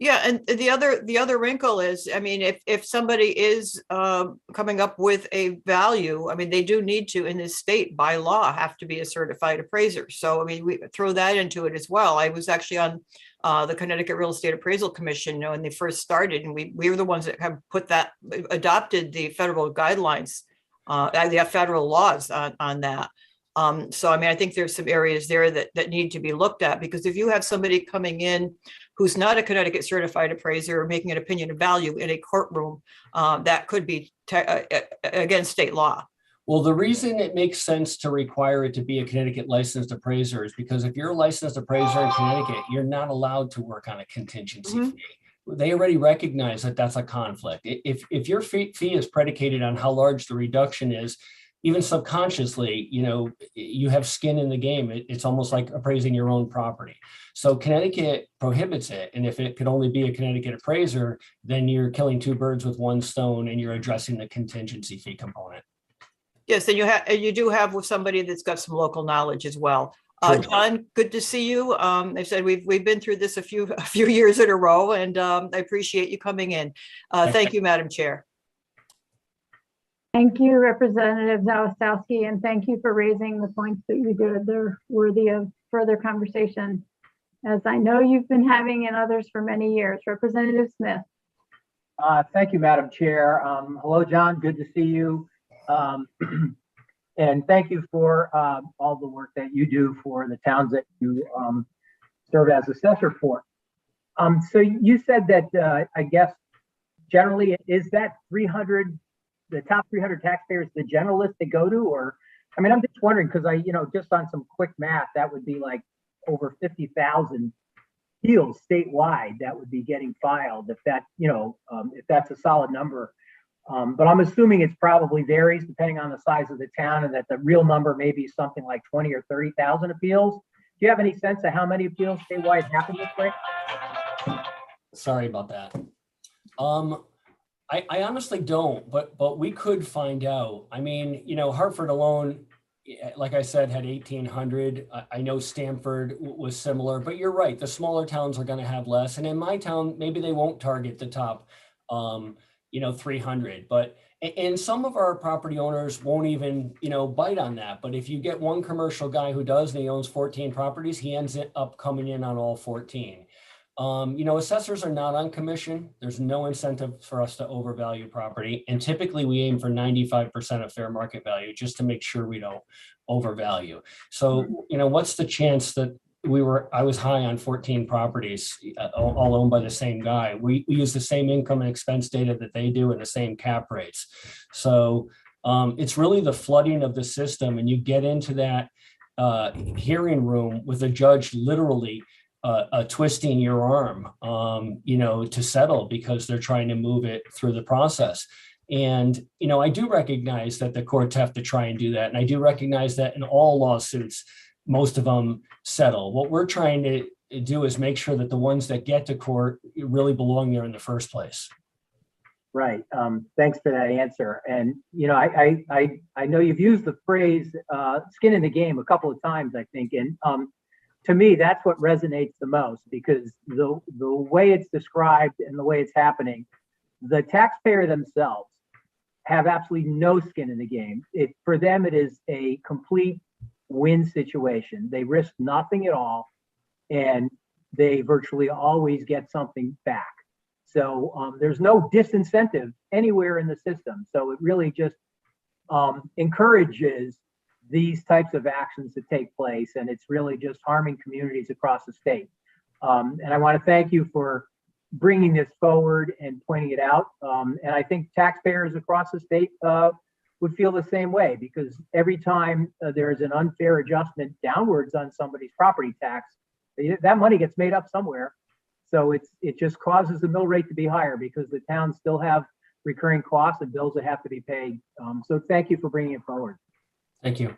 Yeah, and the other wrinkle is, I mean, if somebody is coming up with a value, I mean, they do need to, in this state by law, have to be a certified appraiser. So, I mean, we throw that into it as well. I was actually on the Connecticut Real Estate Appraisal Commission, when they first started, and we were the ones that have adopted the federal guidelines, the federal laws on that. So, I mean, I think there's some areas there that need to be looked at, because if you have somebody coming in who's not a Connecticut certified appraiser making an opinion of value in a courtroom, that could be against state law.
Well, the reason it makes sense to require it to be a Connecticut licensed appraiser is because if you're a licensed appraiser in Connecticut, you're not allowed to work on a contingency fee. They already recognize that that's a conflict. If your fee is predicated on how large the reduction is, even subconsciously, you have skin in the game. It's almost like appraising your own property. So Connecticut prohibits it. And if it could only be a Connecticut appraiser, then you're killing two birds with one stone and you're addressing the contingency fee component.
Yes, and you do have with somebody that's got some local knowledge as well. John, good to see you. I said we've been through this a few years in a row, and I appreciate you coming in. Thank you, Madam Chair.
Thank you, Representative Zawistowski, and thank you for raising the points that you did. They're worthy of further conversation, as I know you've been having in others for many years. Representative Smith.
Thank you, Madam Chair. Hello, John. Good to see you. And thank you for all the work that you do for the towns that you serve as assessor for. So you said that, I guess, generally, is that 300, the top 300 taxpayers, the general list they go to? Or, I mean, I'm just wondering, because just on some quick math, that would be like over 50,000 appeals statewide that would be getting filed, if that, if that's a solid number. But I'm assuming it's probably varies depending on the size of the town, and that the real number may be something like 20 or 30,000 appeals. Do you have any sense of how many appeals statewide happen this way?
Sorry about that. I honestly don't, but we could find out. I mean, Hartford alone, like I said, had 1,800. I know Stamford was similar, but you're right. The smaller towns are going to have less. And in my town, maybe they won't target the top 300, and some of our property owners won't even, bite on that. But if you get one commercial guy who does, and he owns 14 properties, he ends up coming in on all 14. Assessors are not on commission. There's no incentive for us to overvalue property. And typically we aim for 95% of fair market value just to make sure we don't overvalue. So, what's the chance that I was high on 14 properties, all owned by the same guy. We use the same income and expense data that they do and the same cap rates. So it's really the flooding of the system, and you get into that hearing room with a judge literally twisting your arm, to settle because they're trying to move it through the process. And, I do recognize that the courts have to try and do that. And I do recognize that in all lawsuits, most of them settle. What we're trying to do is make sure that the ones that get to court really belong there in the first place.
Right. Thanks for that answer. And, you know, I know you've used the phrase skin in the game a couple of times, I think. And to me, that's what resonates the most, because the way it's described and the way it's happening, the taxpayer themselves have absolutely no skin in the game. For them, it is a complete win situation. They risk nothing at all, and they virtually always get something back. So there's no disincentive anywhere in the system. So it really just encourages these types of actions to take place, and it's really just harming communities across the state. And I want to thank you for bringing this forward and pointing it out. And I think taxpayers across the state would feel the same way, because every time there's an unfair adjustment downwards on somebody's property tax, that money gets made up somewhere. So it just causes the mill rate to be higher, because the towns still have recurring costs and bills that have to be paid. So thank you for bringing it forward.
Thank you.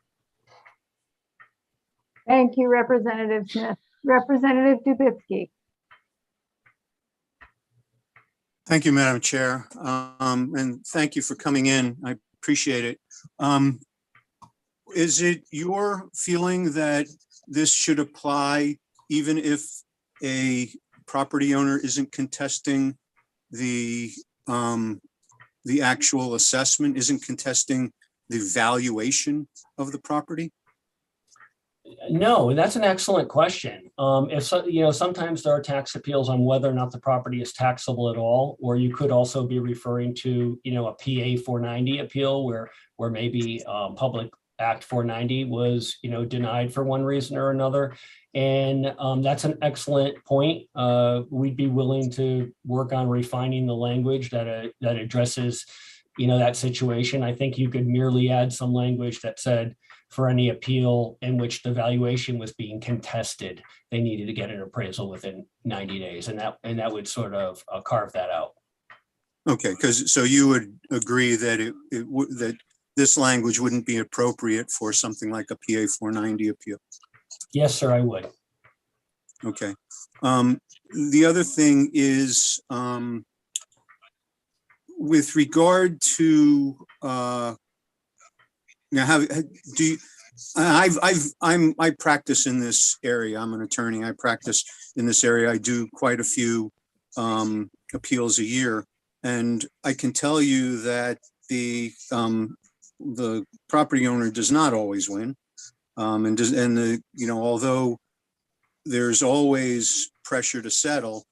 Thank you, Representative Smith. Representative Dubitsky.
Thank you, Madam Chair. And thank you for coming in. I appreciate it. Is it your feeling that this should apply even if a property owner isn't contesting the actual assessment, isn't contesting the valuation of the property?
No, and that's an excellent question. Sometimes there are tax appeals on whether or not the property is taxable at all, or you could also be referring to, a PA 490 appeal where maybe Public Act 490 was, denied for one reason or another. And that's an excellent point. We'd be willing to work on refining the language that addresses, that situation. I think you could merely add some language that said, for any appeal in which the valuation was being contested, they needed to get an appraisal within 90 days, and that would sort of carve that out.
Okay, so you would agree that that this language wouldn't be appropriate for something like a PA 490 appeal?
Yes, sir, I would.
Okay. The other thing is with regard to now, I practice in this area. I'm an attorney. I practice in this area. I do quite a few appeals a year, and I can tell you that the property owner does not always win, although there's always pressure to settle,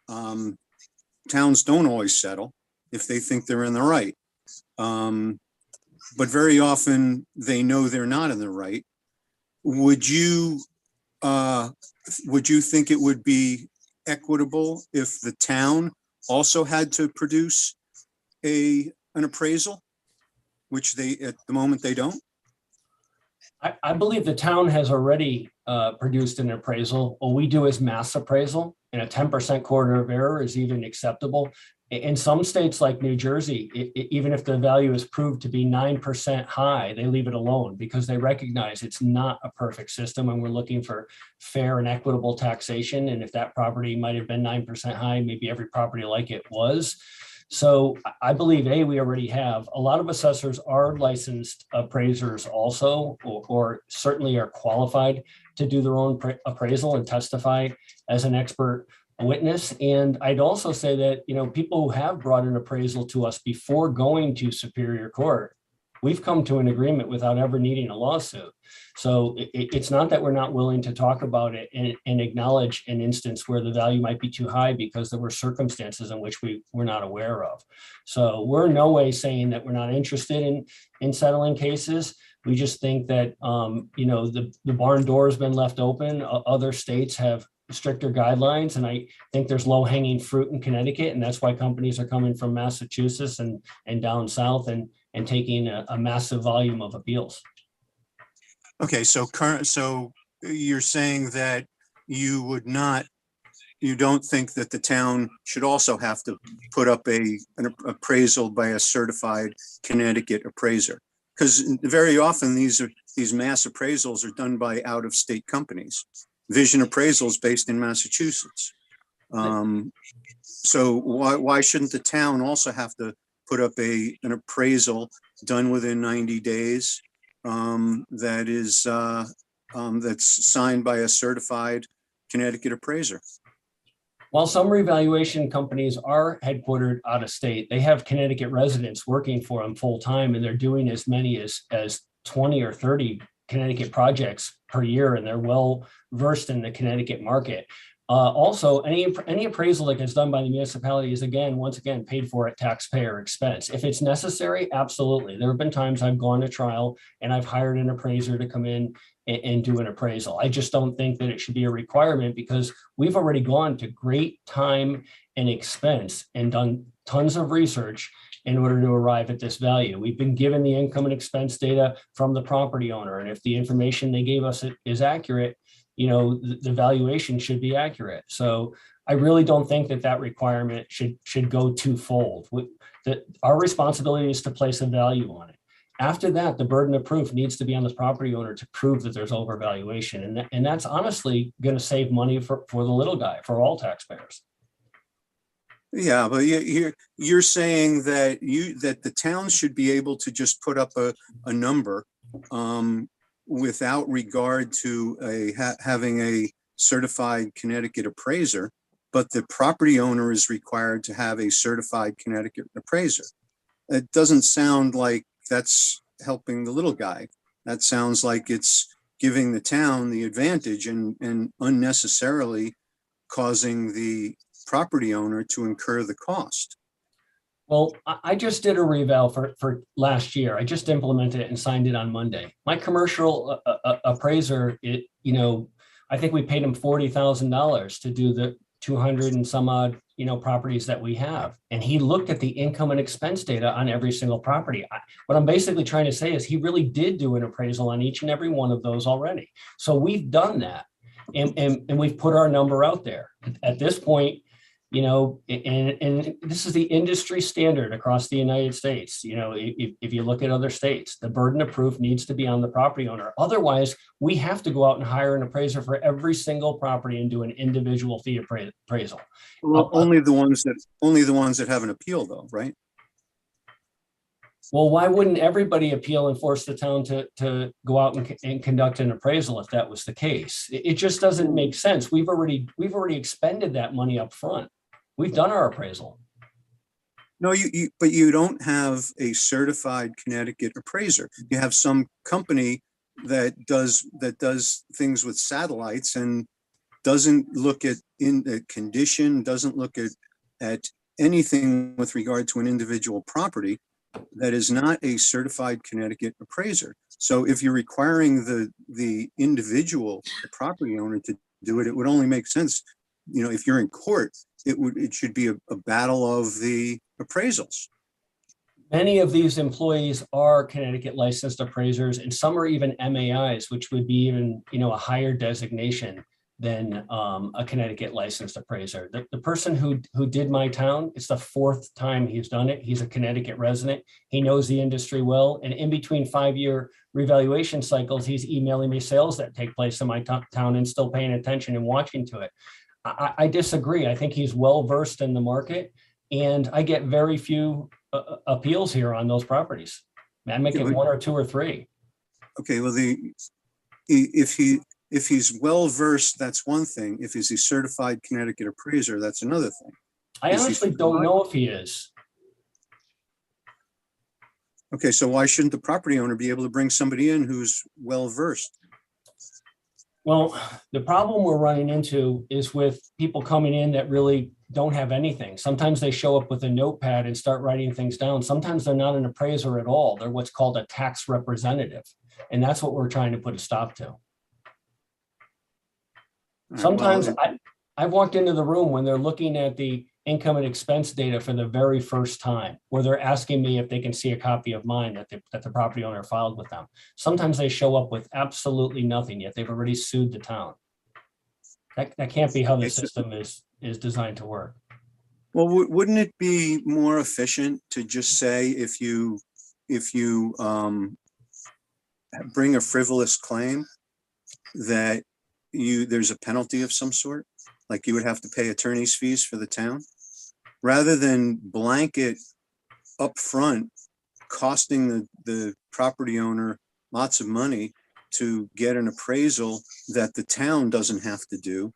towns don't always settle if they think they're in the right. But very often they know they're not in the right. Would you think it would be equitable if the town also had to produce an appraisal, which they, at the moment, they don't?
I believe the town has already produced an appraisal. What we do is mass appraisal, and a 10% corridor of error is even acceptable. In some states like New Jersey, even if the value is proved to be 9% high, they leave it alone because they recognize it's not a perfect system, and we're looking for fair and equitable taxation. And if that property might have been 9% high, maybe every property like it was. So I believe, we already have. A lot of assessors are licensed appraisers also, or certainly are qualified to do their own appraisal and testify as an expert witness. And I'd also say that, people who have brought an appraisal to us before going to Superior Court, we've come to an agreement without ever needing a lawsuit. So it's not that we're not willing to talk about it and acknowledge an instance where the value might be too high because there were circumstances in which we were not aware of. So we're in no way saying that we're not interested in settling cases. We just think that, the barn door has been left open. Other states have stricter guidelines, and I think there's low-hanging fruit in Connecticut, and that's why companies are coming from Massachusetts and down south and taking a massive volume of appeals.
Okay, so you're saying that you don't think that the town should also have to put up an appraisal by a certified Connecticut appraiser? Because very often these mass appraisals are done by out-of-state companies. vision appraisals based in Massachusetts. So why shouldn't the town also have to put up an appraisal done within 90 days that is that's signed by a certified Connecticut appraiser?
While some revaluation companies are headquartered out of state, they have Connecticut residents working for them full time, and they're doing as many as 20 or 30 Connecticut projects per year, and they're well versed in the Connecticut market. Also, any appraisal that gets done by the municipality is once again paid for at taxpayer expense. If it's necessary, absolutely. There have been times I've gone to trial and I've hired an appraiser to come in and do an appraisal. I just don't think that it should be a requirement, because we've already gone to great time and expense and done tons of research in order to arrive at this value. We've been given the income and expense data from the property owner, and if the information they gave us is accurate, the valuation should be accurate. So I really don't think that requirement should go twofold. Our responsibility is to place a value on it. After that, the burden of proof needs to be on the property owner to prove that there's overvaluation. And that's honestly going to save money for the little guy, for all taxpayers.
Yeah, but you're saying that the town should be able to just put up a number without regard to having a certified Connecticut appraiser, but the property owner is required to have a certified Connecticut appraiser. It doesn't sound like that's helping the little guy. That sounds like it's giving the town the advantage and unnecessarily causing the property owner to incur the cost.
Well, I just did a reval for last year. I just implemented it and signed it on Monday. My commercial appraiser, I think we paid him $40,000 to do the 200 and some odd, properties that we have. And he looked at the income and expense data on every single property. What I'm basically trying to say is he really did do an appraisal on each and every one of those already. So we've done that, and we've put our number out there. At this point, and this is the industry standard across the United States. If you look at other states, the burden of proof needs to be on the property owner. Otherwise, we have to go out and hire an appraiser for every single property and do an individual fee appraisal.
Well, only the ones that have an appeal, though, right?
Well, why wouldn't everybody appeal and force the town to go out and conduct an appraisal if that was the case? It just doesn't make sense. We've already expended that money up front. We've done our appraisal.
No, but you don't have a certified Connecticut appraiser. You have some company that does things with satellites and doesn't look at condition, doesn't look at anything with regard to an individual property. That is not a certified Connecticut appraiser. So if you're requiring the individual property owner to do it, it would only make sense. If you're in court, it should be a battle of the appraisals.
Many of these employees are Connecticut licensed appraisers, and some are even MAIs, which would be even, a higher designation than a Connecticut licensed appraiser. The person who did my town, it's the 4th time he's done it. He's a Connecticut resident. He knows the industry well. And in between 5-year revaluation cycles, he's emailing me sales that take place in my town and still paying attention and watching to it. I disagree. I think he's well versed in the market, and I get very few appeals here on those properties. I make it 1 or 2 or 3.
Okay, well, if he's well versed, that's one thing. If he's a certified Connecticut appraiser, that's another thing.
I honestly don't know if he is.
Okay, so why shouldn't the property owner be able to bring somebody in who's well versed?
Well, the problem we're running into is with people coming in that really don't have anything. Sometimes they show up with a notepad and start writing things down. Sometimes they're not an appraiser at all. They're what's called a tax representative. And that's what we're trying to put a stop to. Sometimes I've walked into the room when they're looking at the income and expense data for the very first time, where they're asking me if they can see a copy of mine that the property owner filed with them. Sometimes they show up with absolutely nothing, yet they've already sued the town. That can't be how the system is designed to work.
Well, wouldn't it be more efficient to just say if you bring a frivolous claim that there's a penalty of some sort, like you would have to pay attorney's fees for the town, rather than blanket upfront costing the property owner lots of money to get an appraisal that the town doesn't have to do.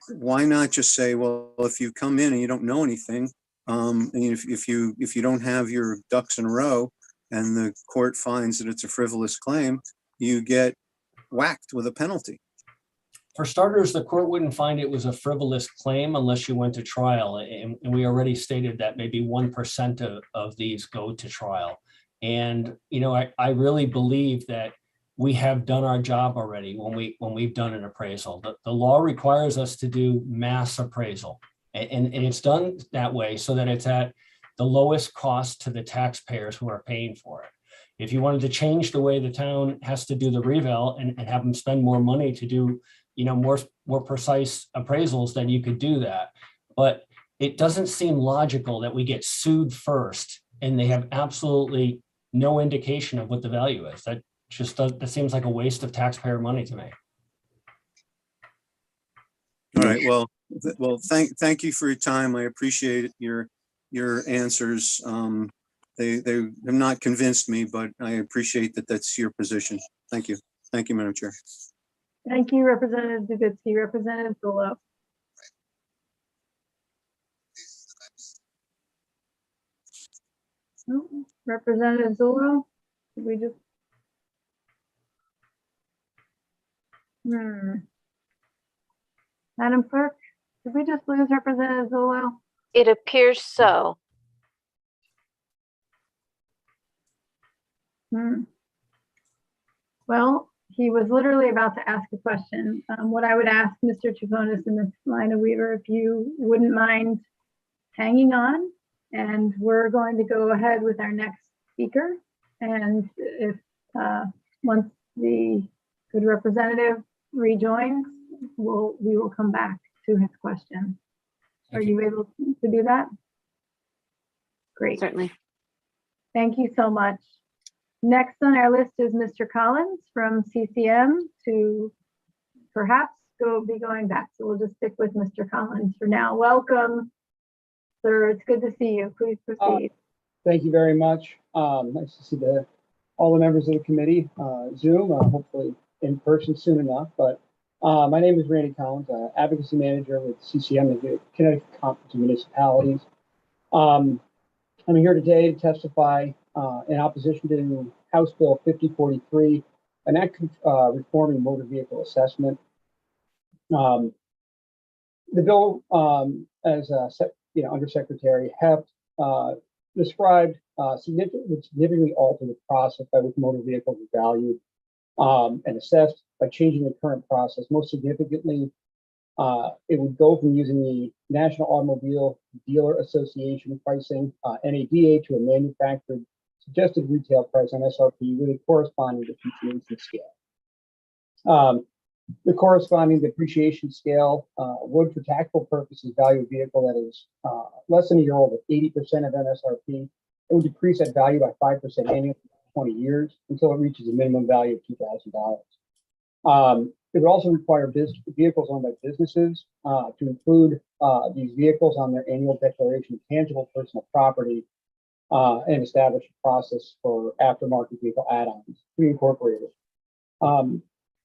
Why not just say, well, if you come in and you don't know anything, and if you don't have your ducks in a row and the court finds that it's a frivolous claim, you get whacked with a penalty.
For starters, the court wouldn't find it was a frivolous claim unless you went to trial. And we already stated that maybe 1% of these go to trial. And, I really believe that we have done our job already when we've done an appraisal. The law requires us to do mass appraisal. And it's done that way so that it's at the lowest cost to the taxpayers who are paying for it. If you wanted to change the way the town has to do the reval and have them spend more money to do more precise appraisals, then you could do that. But it doesn't seem logical that we get sued first and they have absolutely no indication of what the value is. That seems like a waste of taxpayer money to me.
All right. Well, thank you for your time. I appreciate your answers. They have not convinced me, but I appreciate that that's your position. Thank you. Thank you, Madam Chair.
Thank you, Representative Dubitsky. Representative Zullo. Representative Zullo, did we just? Madam Clerk, did we just lose Representative Zullo?
It appears so.
Well, he was literally about to ask a question. What I would ask Mr. Chaponis and Ms. Lina Weaver, if you wouldn't mind hanging on, and we're going to go ahead with our next speaker. And if once the good representative rejoins, we will come back to his question. Are you able to do that? Great.
Certainly.
Thank you so much. Next on our list is Mr. Collins from CCM to perhaps be going back. So we'll just stick with Mr. Collins for now. Welcome, sir. It's good to see you. Please proceed.
Thank you very much. Nice to see all the members of the committee, Zoom, hopefully in person soon enough. But my name is Randy Collins, Advocacy Manager with CCM, the Connecticut Conference of Municipalities. I'm here today to testify in opposition to House Bill 5043, an act reforming motor vehicle assessment. The bill, as Undersecretary Heff described, significantly alter the process by which motor vehicles are valued and assessed by changing the current process. Most significantly, it would go from using the National Automobile Dealer Association pricing, NADA, to a manufactured suggested retail price on SRP with a corresponding depreciation scale. The corresponding depreciation scale would, for taxable purposes, value a vehicle that is less than a year old at 80% of MSRP. It would decrease that value by 5% annually for 20 years until it reaches a minimum value of $2,000. It would also require vehicles owned by businesses to include these vehicles on their annual declaration of tangible personal property and establish a process for aftermarket vehicle add-ons to be incorporated.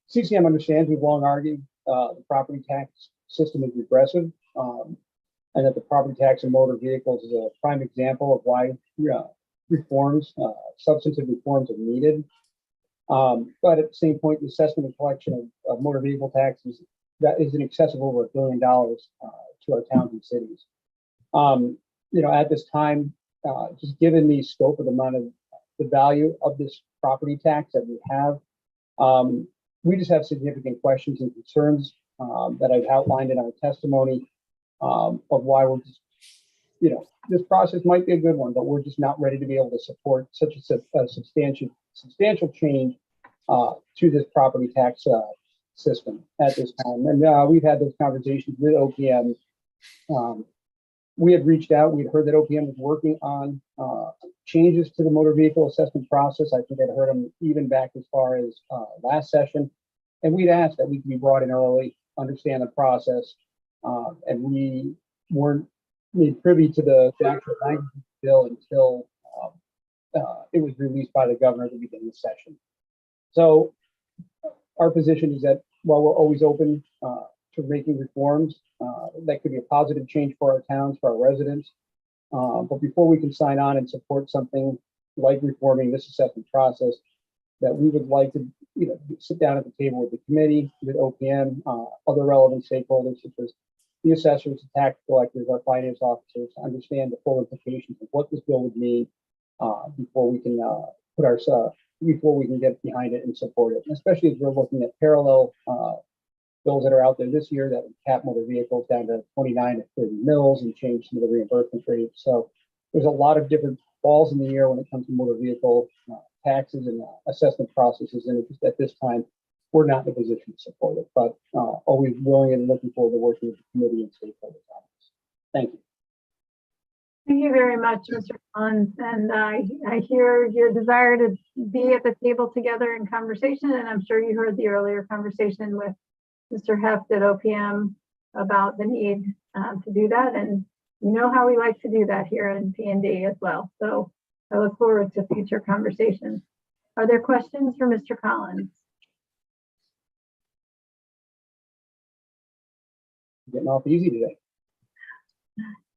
CCM understands, we've long argued the property tax system is regressive and that the property tax on motor vehicles is a prime example of why substantive reforms are needed. But at the same point, the assessment and collection of motor vehicle taxes that is in excess of over $1 billion to our towns and cities. At this time, just given the scope of the value of this property tax that we have, we just have significant questions and concerns that I've outlined in our testimony of why we're just, this process might be a good one, but we're just not ready to be able to support such a substantial change to this property tax system at this time. And we've had those conversations with OPM. We had reached out. We'd heard that OPM was working on changes to the motor vehicle assessment process. I think I'd heard them even back as far as last session. And we'd asked that we could be brought in early, understand the process, and we weren't made privy to the actual language of the bill until it was released by the governor at the beginning of the session. So our position is that while we're always open to making reforms, that could be a positive change for our towns, for our residents. But before we can sign on and support something like reforming this assessment process, that we would like to, sit down at the table with the committee, with OPM, other relevant stakeholders such as the assessors, the tax collectors, our finance officers, to understand the full implications of what this bill would mean before we can before we can get behind it and support it. And especially as we're looking at parallel bills that are out there this year that would cap motor vehicles down to 29 to 30 mils and change some of the reimbursement rates. So there's a lot of different balls in the air when it comes to motor vehicle taxes and assessment processes. And just at this time, we're not in a position to support it, but always willing and looking forward to working with the committee and stakeholders on this. Thank you.
Thank you very much, Mr. Collins. And I hear your desire to be at the table together in conversation. And I'm sure you heard the earlier conversation with Mr. Heff at OPM about the need to do that. And you know how we like to do that here in P&D as well. So I look forward to future conversations. Are there questions for Mr. Collins?
Getting off easy today.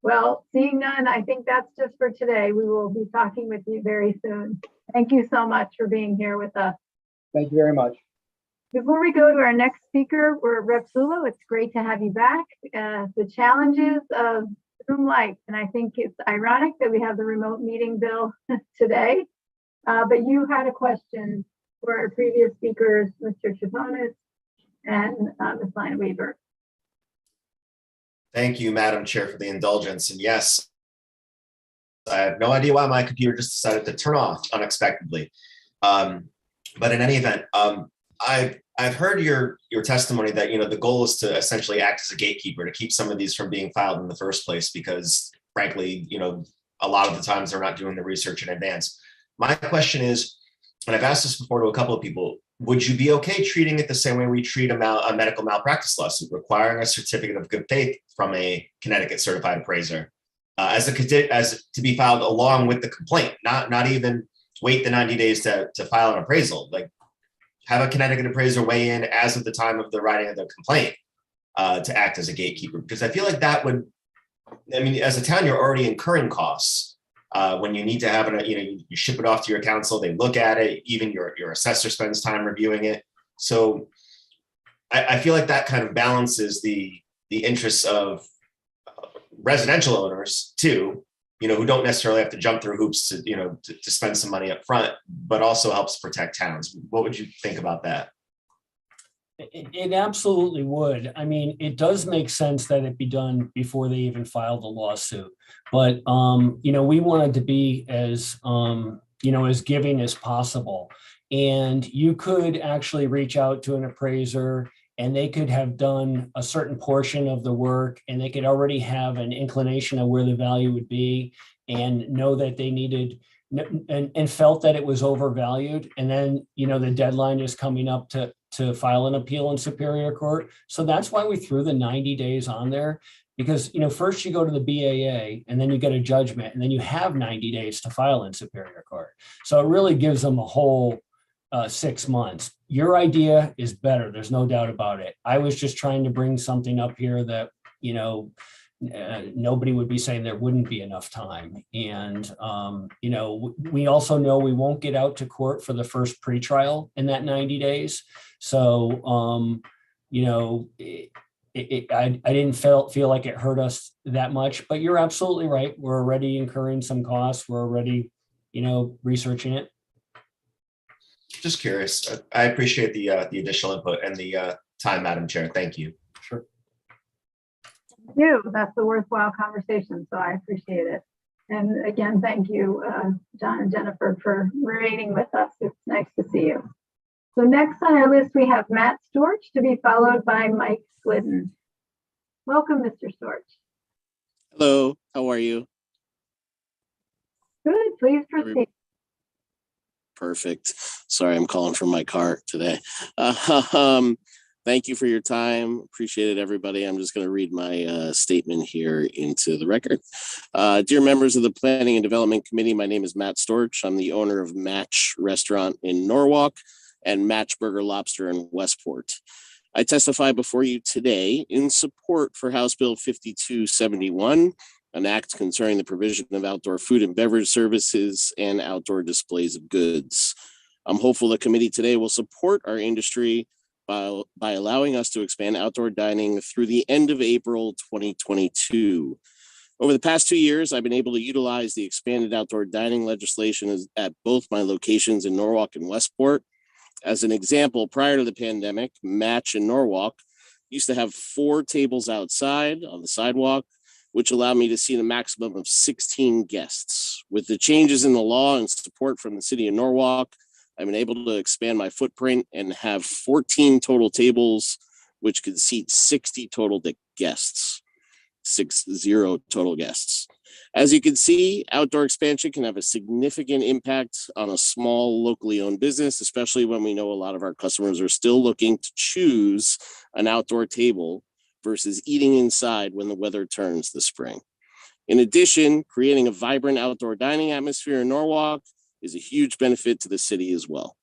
Well, seeing none, I think that's just for today. We will be talking with you very soon. Thank you so much for being here with us.
Thank you very much.
Before we go to our next speaker, Rep. Zulo, it's great to have you back. The challenges of Zoom Life, and I think it's ironic that we have the remote meeting bill today, but you had a question for our previous speakers, Mr. Chaponis and Ms. Lina Weaver.
Thank you, Madam Chair, for the indulgence. And yes, I have no idea why my computer just decided to turn off unexpectedly. But in any event, I've heard your testimony that the goal is to essentially act as a gatekeeper to keep some of these from being filed in the first place, because frankly, a lot of the times they're not doing the research in advance. My question is, and I've asked this before to a couple of people, would you be okay treating it the same way we treat a medical malpractice lawsuit, requiring a certificate of good faith from a Connecticut certified appraiser as to be filed along with the complaint, not even wait the 90 days to file an appraisal, like have a Connecticut appraiser weigh in as of the time of the writing of the complaint to act as a gatekeeper? Because I feel like that would, as a town, you're already incurring costs when you need to have you ship it off to your council, they look at it, even your assessor spends time reviewing it. So I feel like that kind of balances the interests of residential owners too, who don't necessarily have to jump through hoops to spend some money up front, but also helps protect towns. What would you think about that?
It absolutely would. It does make sense that it be done before they even file the lawsuit. But, we wanted to be as giving as possible. And you could actually reach out to an appraiser and they could have done a certain portion of the work and they could already have an inclination of where the value would be and know that they needed and felt that it was overvalued. And then, the deadline is coming up to file an appeal in Superior Court. So that's why we threw the 90 days on there, because, first you go to the BAA and then you get a judgment and then you have 90 days to file in Superior Court. So it really gives them a whole 6 months. Your idea is better. There's no doubt about it. I was just trying to bring something up here that, nobody would be saying there wouldn't be enough time. And, we also know we won't get out to court for the first pretrial in that 90 days. So, I didn't feel like it hurt us that much, but you're absolutely right. We're already incurring some costs. We're already, researching it.
Just curious. I appreciate the additional input and the time, Madam Chair. Thank you.
Sure.
Thank you. That's a worthwhile conversation, so I appreciate it. And again, thank you, John and Jennifer, for remaining with us. It's nice to see you. So next on our list, we have Matt Storch, to be followed by Mike Glidden. Welcome, Mr. Storch.
Hello, how are you?
Good, please proceed.
Perfect. Sorry, I'm calling from my car today. Thank you for your time. Appreciate it, everybody. I'm just going to read my statement here into the record. Dear members of the Planning and Development Committee, my name is Matt Storch. I'm the owner of Match Restaurant in Norwalk and Match Burger Lobster in Westport. I testify before you today in support for House Bill 5271, an act concerning the provision of outdoor food and beverage services and outdoor displays of goods. I'm hopeful the committee today will support our industry by allowing us to expand outdoor dining through the end of April 2022. Over the past 2 years, I've been able to utilize the expanded outdoor dining legislation at both my locations in Norwalk and Westport. As an example, prior to the pandemic, Match in Norwalk used to have 4 tables outside on the sidewalk, which allowed me to seat a maximum of 16 guests. With the changes in the law and support from the city of Norwalk, I've been able to expand my footprint and have 14 total tables, which could seat 60 total guests. 60 total guests. As you can see, outdoor expansion can have a significant impact on a small locally owned business, especially when we know a lot of our customers are still looking to choose an outdoor table versus eating inside when the weather turns this spring. In addition, creating a vibrant outdoor dining atmosphere in Norwalk is a huge benefit to the city as well.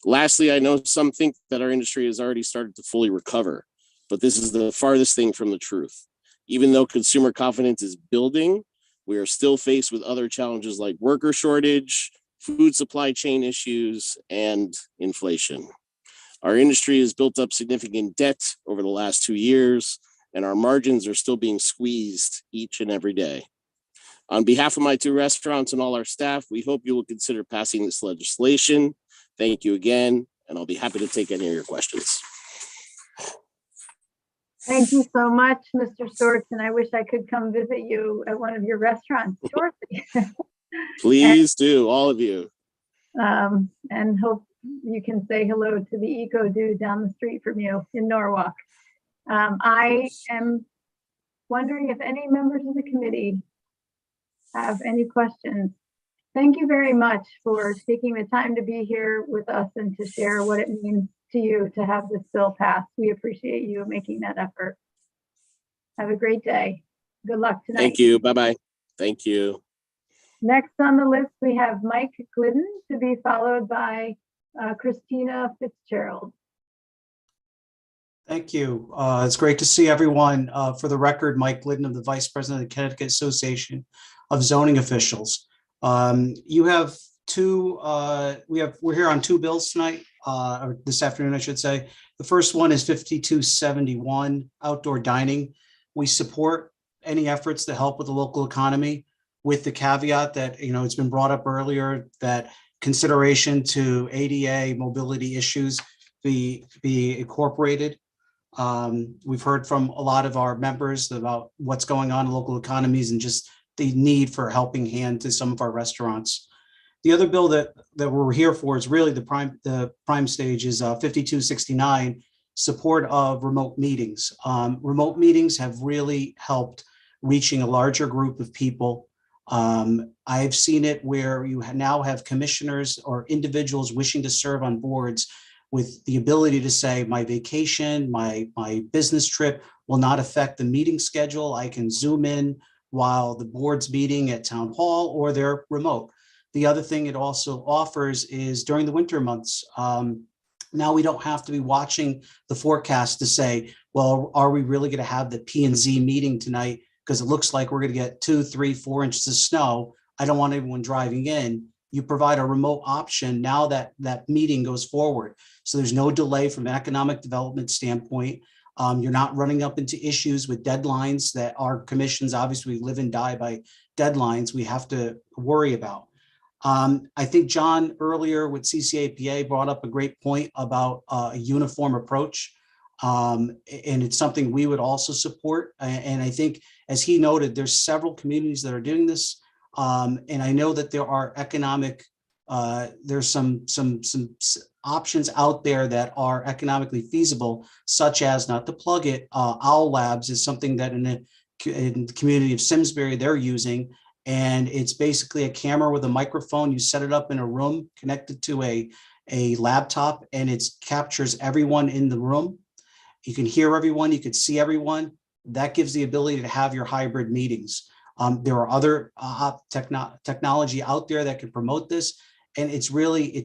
Lastly, I know some think that our industry has already started to fully recover, but this is the farthest thing from the truth. Even though consumer confidence is building, we are still faced with other challenges like worker shortage, food supply chain issues, and inflation. Our industry has built up significant debt over the last 2 years, and our margins are still being squeezed each and every day. On behalf of my 2 restaurants and all our staff, we hope you will consider passing this legislation. Thank you again, and I'll be happy to take any of your questions.
Thank you so much, Mr. Storch, and I wish I could come visit you at one of your restaurants shortly.
Please do, all of you.
And hope you can say hello to the Eco Dude down the street from you in Norwalk. I am wondering if any members of the committee have any questions. Thank you very much for taking the time to be here with us and to share what it means to you to have this bill passed. We appreciate you making that effort. Have a great day. Good luck tonight.
Thank you. Bye-bye. Thank you.
Next on the list, we have Mike Glidden to be followed by Christina Fitzgerald.
Thank you. It's great to see everyone. For the record, Mike Glidden, of the Vice President of the Connecticut Association of Zoning Officials. You have 2, we're here on 2 bills tonight, or this afternoon, I should say. The first one is 5271, outdoor dining. We support any efforts to help with the local economy, with the caveat that, you know, it's been brought up earlier that consideration to ADA mobility issues be incorporated. We've heard from a lot of our members about what's going on in local economies and just the need for a helping hand to some of our restaurants. The other bill that we're here for is really the prime stage is 5269, support of remote meetings. Remote meetings have really helped reaching a larger group of people. I've seen it where you now have commissioners or individuals wishing to serve on boards with the ability to say, my vacation, my business trip will not affect the meeting schedule. I can Zoom in while the board's meeting at town hall, or they're remote. The other thing it also offers is during the winter months, now we don't have to be watching the forecast to say, well, are we really going to have the P&Z meeting tonight? Because it looks like we're going to get 2, 3, 4 inches of snow. I don't want everyone driving in. You provide a remote option now that that meeting goes forward. So there's no delay from an economic development standpoint. You're not running up into issues with deadlines that our commissions, obviously, live and die by deadlines we have to worry about. I think John earlier with CCAPA brought up a great point about a uniform approach. And it's something we would also support. And I think, as he noted, there's several communities that are doing this. And I know that there are economic, there's some options out there that are economically feasible, such as, not to plug it, Owl Labs is something that in the community of Simsbury they're using. And it's basically a camera with a microphone. You set it up in a room connected to a a laptop and it captures everyone in the room. You can hear everyone, you can see everyone. That gives the ability to have your hybrid meetings. There are other technology out there that can promote this. And it's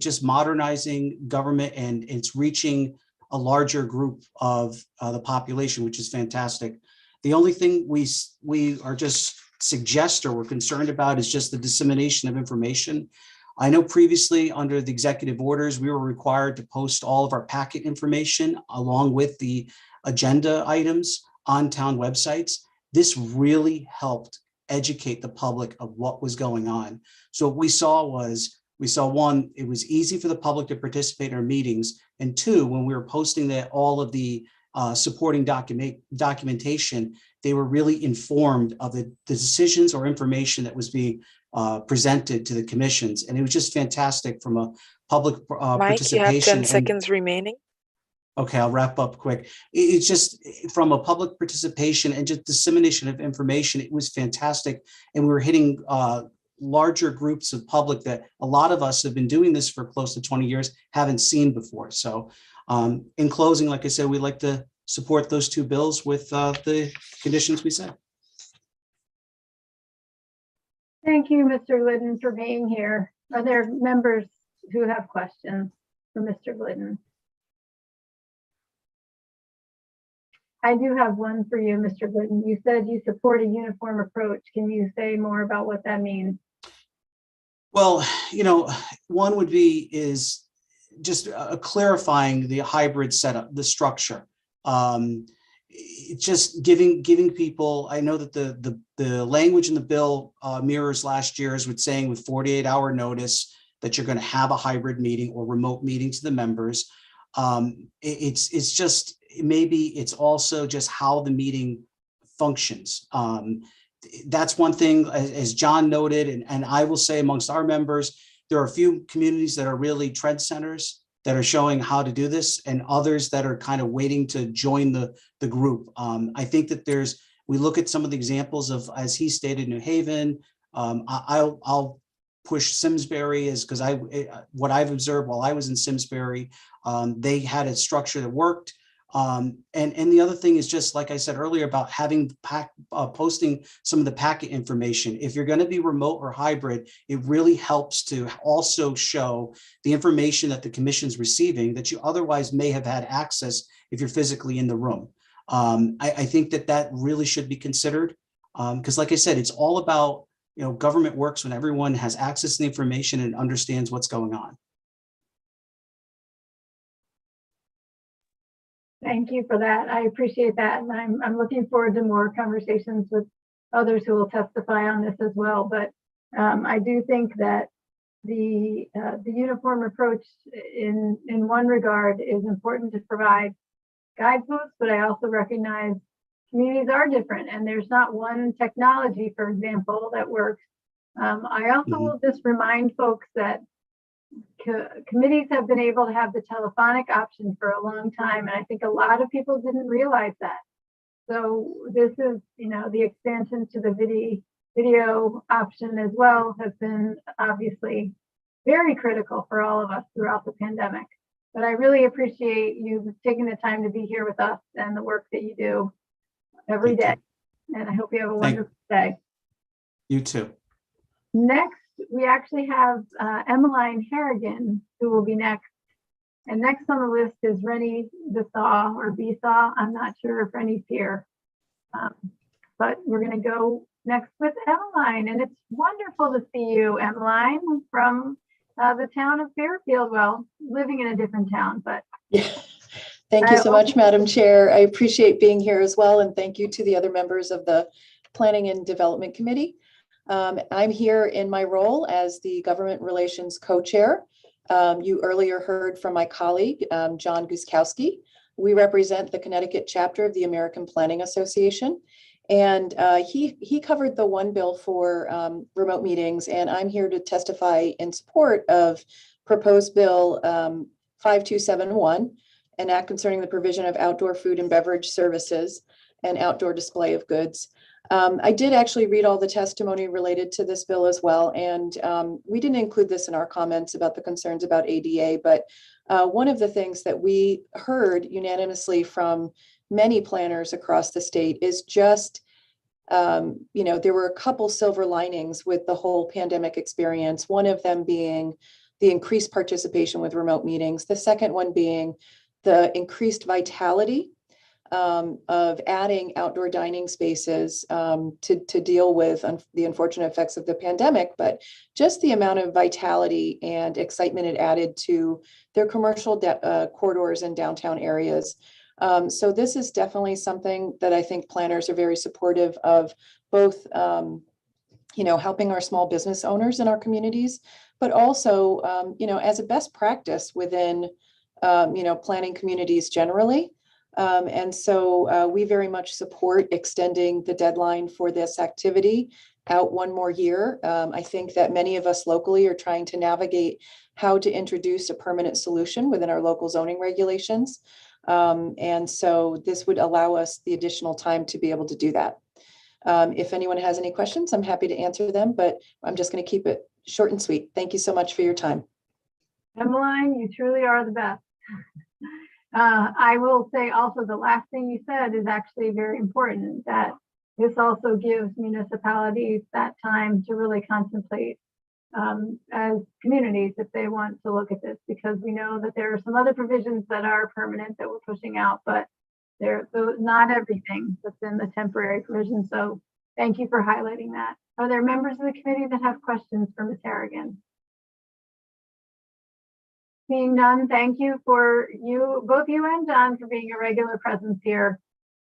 just modernizing government, and it's reaching a larger group of the population, which is fantastic. The only thing we are just suggest or we're concerned about is just the dissemination of information. I know previously under the executive orders, we were required to post all of our packet information along with the agenda items on town websites. This really helped educate the public of what was going on. So what we saw one, it was easy for the public to participate in our meetings. And two, when we were posting all of the supporting documentation, they were really informed of the decisions or information that was being presented to the commissions. And it was just fantastic from a public
Mike, you have
participation.
10 seconds remaining.
Okay, I'll wrap up quick. It's just from a public participation and just dissemination of information, it was fantastic. And we were hitting larger groups of public that a lot of us have been doing this for close to 20 years, haven't seen before. So in closing, like I said, we'd like to support those two bills with the conditions we said.
Thank you, Mr. Glidden, for being here. Are there members who have questions for Mr. Glidden? I do have one for you, Mr. Glidden. You said you support a uniform approach. Can you say more about what that means?
Well, one would be is just clarifying the hybrid setup, the structure. Just giving people, I know that the language in the bill mirrors last year's with saying with 48-hour notice that you're going to have a hybrid meeting or remote meeting to the members. It's just, maybe it's also just how the meeting functions. That's one thing, as John noted, and I will say amongst our members, there are a few communities that are really trend centers that are showing how to do this, and others that are kind of waiting to join the group. I think that we look at some of the examples of, as he stated, New Haven. I'll push Simsbury because what I've observed while I was in Simsbury, they had a structure that worked. And the other thing is just like I said earlier about having posting some of the packet information. If you're going to be remote or hybrid, it really helps to also show the information that the commission's receiving that you otherwise may have had access if you're physically in the room. I think that really should be considered because like I said, it's all about, government works when everyone has access to the information and understands what's going on.
Thank you for that. I appreciate that. And I'm looking forward to more conversations with others who will testify on this as well. But I do think that the uniform approach in one regard is important to provide guideposts, but I also recognize communities are different and there's not one technology, for example, that works. I also will just remind folks that committees have been able to have the telephonic option for a long time, and I think a lot of people didn't realize that. So this is, the expansion to the video option as well has been obviously very critical for all of us throughout the pandemic. But I really appreciate you taking the time to be here with us and the work that you do every day. And I hope you have a wonderful day.
You too.
Next, we actually have Emmeline Harrigan, who will be next. And next on the list is Rennie Besaw or Besaw. I'm not sure if Rennie's here. But we're going to go next with Emmeline. And it's wonderful to see you, Emmeline, from the town of Fairfield. Well, living in a different town, but.
Thank you so much, Madam Chair. I appreciate being here as well. And thank you to the other members of the Planning and Development Committee. I'm here in my role as the Government Relations Co-Chair. You earlier heard from my colleague, John Guskowski. We represent the Connecticut chapter of the American Planning Association. And he covered the one bill for remote meetings, and I'm here to testify in support of proposed bill 5271, an act concerning the provision of outdoor food and beverage services and outdoor display of goods. I did actually read all the testimony related to this bill as well, and we didn't include this in our comments about the concerns about ADA, but one of the things that we heard unanimously from many planners across the state is just, there were a couple silver linings with the whole pandemic experience, one of them being the increased participation with remote meetings, the second one being the increased vitality of adding outdoor dining spaces to deal with the unfortunate effects of the pandemic, but just the amount of vitality and excitement it added to their commercial corridors and downtown areas. So this is definitely something that I think planners are very supportive of, both helping our small business owners in our communities, but also as a best practice within planning communities generally. And so we very much support extending the deadline for this activity out one more year. I think that many of us locally are trying to navigate how to introduce a permanent solution within our local zoning regulations. And so this would allow us the additional time to be able to do that. If anyone has any questions, I'm happy to answer them, but I'm just going to keep it short and sweet. Thank you so much for your time.
Emmeline, you truly are the best. I will say also the last thing you said is actually very important, that this also gives municipalities that time to really contemplate as communities if they want to look at this, because we know that there are some other provisions that are permanent that we're pushing out, but they're not everything that's in the temporary provision. So thank you for highlighting that. Are there members of the committee that have questions for Ms. Harrigan? Seeing none, thank you for both you and John, for being a regular presence here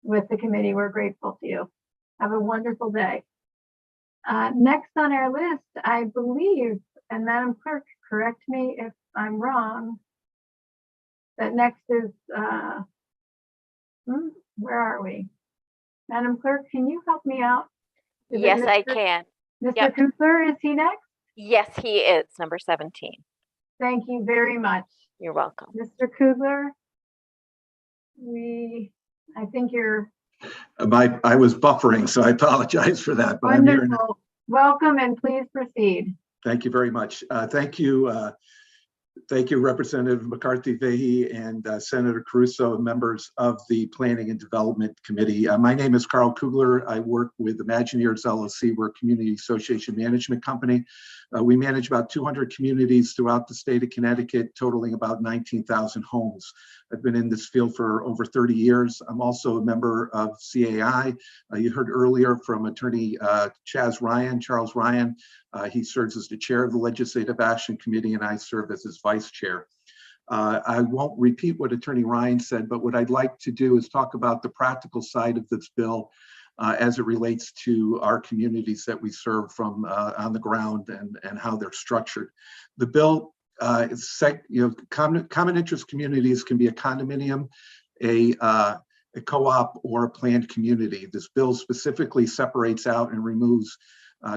with the committee. We're grateful to you. Have a wonderful day. Next on our list, I believe, and Madam Clerk, correct me if I'm wrong, that next is, where are we? Madam Clerk, can you help me out?
Yes, I can.
Mr. Coogler, is he next?
Yes, he is, number 17.
Thank you very much.
You're welcome.
Mr. Coogler, I think you're
I was buffering, so I apologize for that. But I'm here.
wonderful. Welcome, and please proceed.
Thank you very much. Thank you, Representative McCarthy-Vahey and Senator Caruso, members of the Planning and Development Committee. My name is Carl Coogler. I work with Imagineers LLC. We're a community association management company. We manage about 200 communities throughout the state of Connecticut, totaling about 19,000 homes. I've been in this field for over 30 years. I'm also a member of CAI. You heard earlier from Attorney Charles Ryan. He serves as the chair of the Legislative Action Committee, and I serve as his vice chair. I won't repeat what Attorney Ryan said, but what I'd like to do is talk about the practical side of this bill as it relates to our communities that we serve from on the ground and how they're structured. The bill is set, common interest communities can be a condominium, a co-op, or a planned community. This bill specifically separates out and removes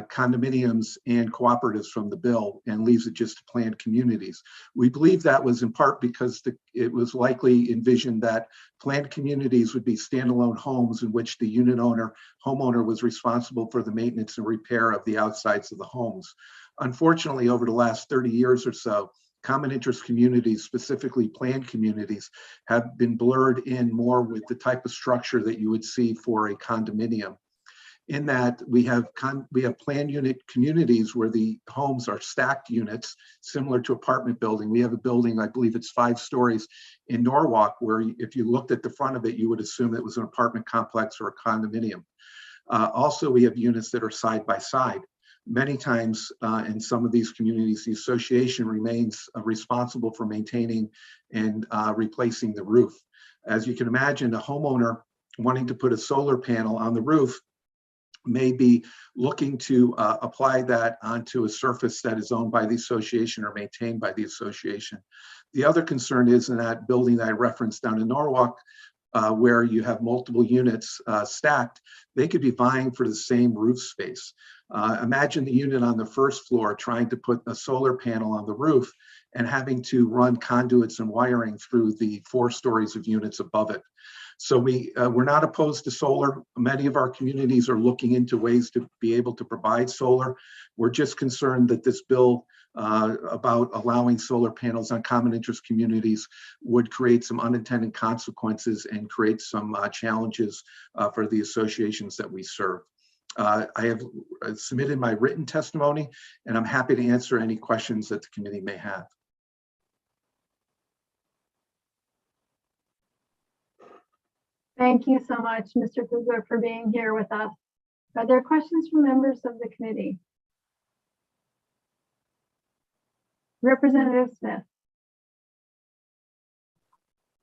condominiums and cooperatives from the bill and leaves it just to planned communities. We believe that was in part because it was likely envisioned that planned communities would be standalone homes in which the homeowner was responsible for the maintenance and repair of the outsides of the homes. Unfortunately, over the last 30 years or so, common interest communities, specifically planned communities, have been blurred in more with the type of structure that you would see for a condominium. In that we have planned unit communities where the homes are stacked units, similar to apartment building. We have a building, I believe it's 5 stories in Norwalk, where if you looked at the front of it, you would assume it was an apartment complex or a condominium. Also, we have units that are side by side. Many times in some of these communities, the association remains responsible for maintaining and replacing the roof. As you can imagine, a homeowner wanting to put a solar panel on the roof may be looking to apply that onto a surface that is owned by the association or maintained by the association. The other concern is in that building that I referenced down in Norwalk, where you have multiple units stacked, they could be vying for the same roof space. Imagine the unit on the first floor trying to put a solar panel on the roof and having to run conduits and wiring through the 4 stories of units above it. So we're not opposed to solar. Many of our communities are looking into ways to be able to provide solar. We're just concerned that this bill about allowing solar panels on common interest communities would create some unintended consequences and create some challenges for the associations that we serve. I have submitted my written testimony, and I'm happy to answer any questions that the committee may have.
Thank you so much, Mr. Coogler, for being here with us. Are there questions from members of the committee? Representative Smith.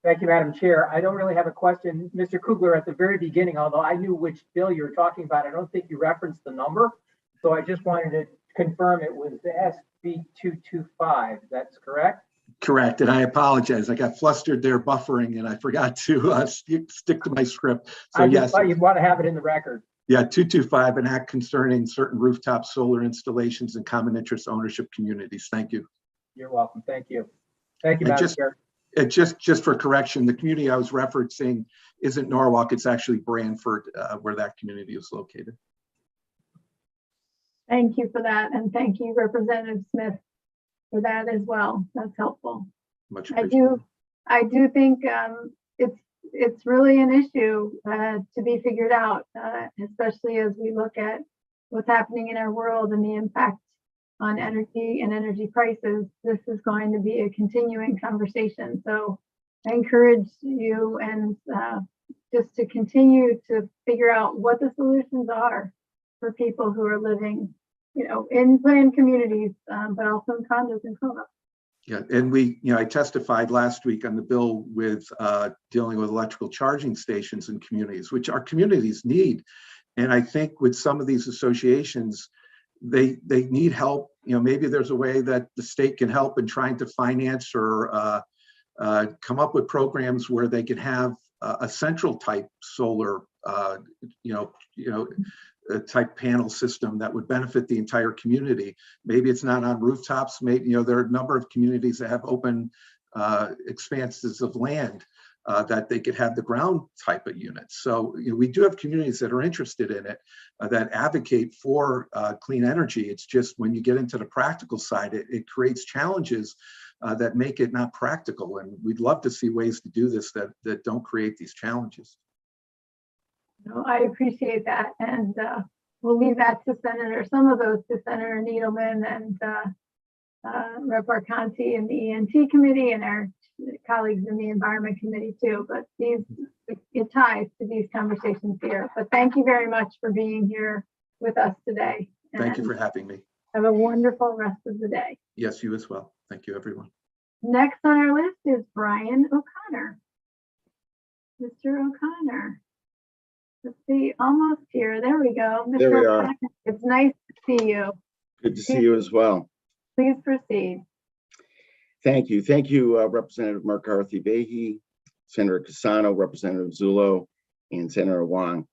Thank you, Madam Chair. I don't really have a question. Mr. Coogler, at the very beginning, although I knew which bill you were talking about, I don't think you referenced the number. So I just wanted to confirm it was the SB 225. That's correct?
Correct, and I apologize. I got flustered there buffering and I forgot to stick to my script. So yes.
You want to have it in the record.
Yeah, 225, an act concerning certain rooftop solar installations in common interest ownership communities. Thank you.
You're welcome. Thank you. Thank you, Madam Chair.
Just for correction, the community I was referencing isn't Norwalk, it's actually Branford, where that community is located.
Thank you for that, and thank you, Representative Smith, for that as well. That's helpful.
Much appreciated.
I do think it's really an issue to be figured out, especially as we look at what's happening in our world and the impact on energy and energy prices. This is going to be a continuing conversation. So I encourage you and just to continue to figure out what the solutions are for people who are living, in planned communities, but also in condos and co-ops.
Yeah, and I testified last week on the bill with dealing with electrical charging stations in communities, which our communities need. And I think with some of these associations, they need help. Maybe there's a way that the state can help in trying to finance or come up with programs where they could have a central type solar, type panel system that would benefit the entire community. Maybe it's not on rooftops. Maybe there are a number of communities that have open expanses of land that they could have the ground type of units. So we do have communities that are interested in it, that advocate for clean energy. It's just when you get into the practical side, it creates challenges that make it not practical. And we'd love to see ways to do this that don't create these challenges.
No, I appreciate that, and we'll leave that to some of those to Senator Needleman and Rep. Arconti in the ENT committee and our colleagues in the Environment Committee too. But it ties to these conversations here. But thank you very much for being here with us today.
Thank you for having me.
Have a wonderful rest of the day.
Yes, you as well. Thank you, everyone.
Next on our list is Brian O'Connor. Mr. O'Connor. Let's see, almost here. There we go. Mr.
There we are.
O'Connor, it's nice to see you.
Good to see you as well.
Please proceed.
Thank you. Thank you, Representative McCarthy-Vahey, Senator Cassano, Representative Zullo, and Senator Wong,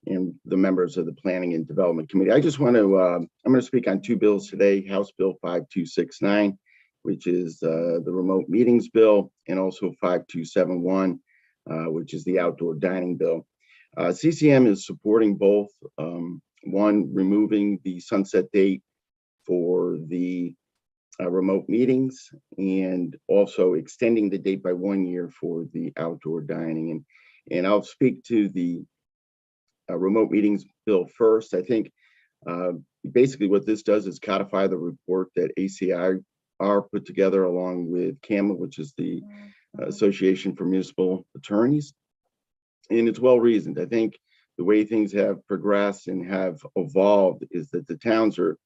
and the members of the Planning and Development Committee. I just want to, I'm going to speak on two bills today, House Bill 5269, which is the remote meetings bill, and also 5271, which is the outdoor dining bill. CCM is supporting both, one, removing the sunset date for the remote meetings, and also extending the date by 1 year for the outdoor dining. And I'll speak to the remote meetings bill first. I think basically what this does is codify the report that ACIR put together along with CAMA, which is the Association for Municipal Attorneys. And it's well reasoned. I think the way things have progressed and have evolved is that the towns are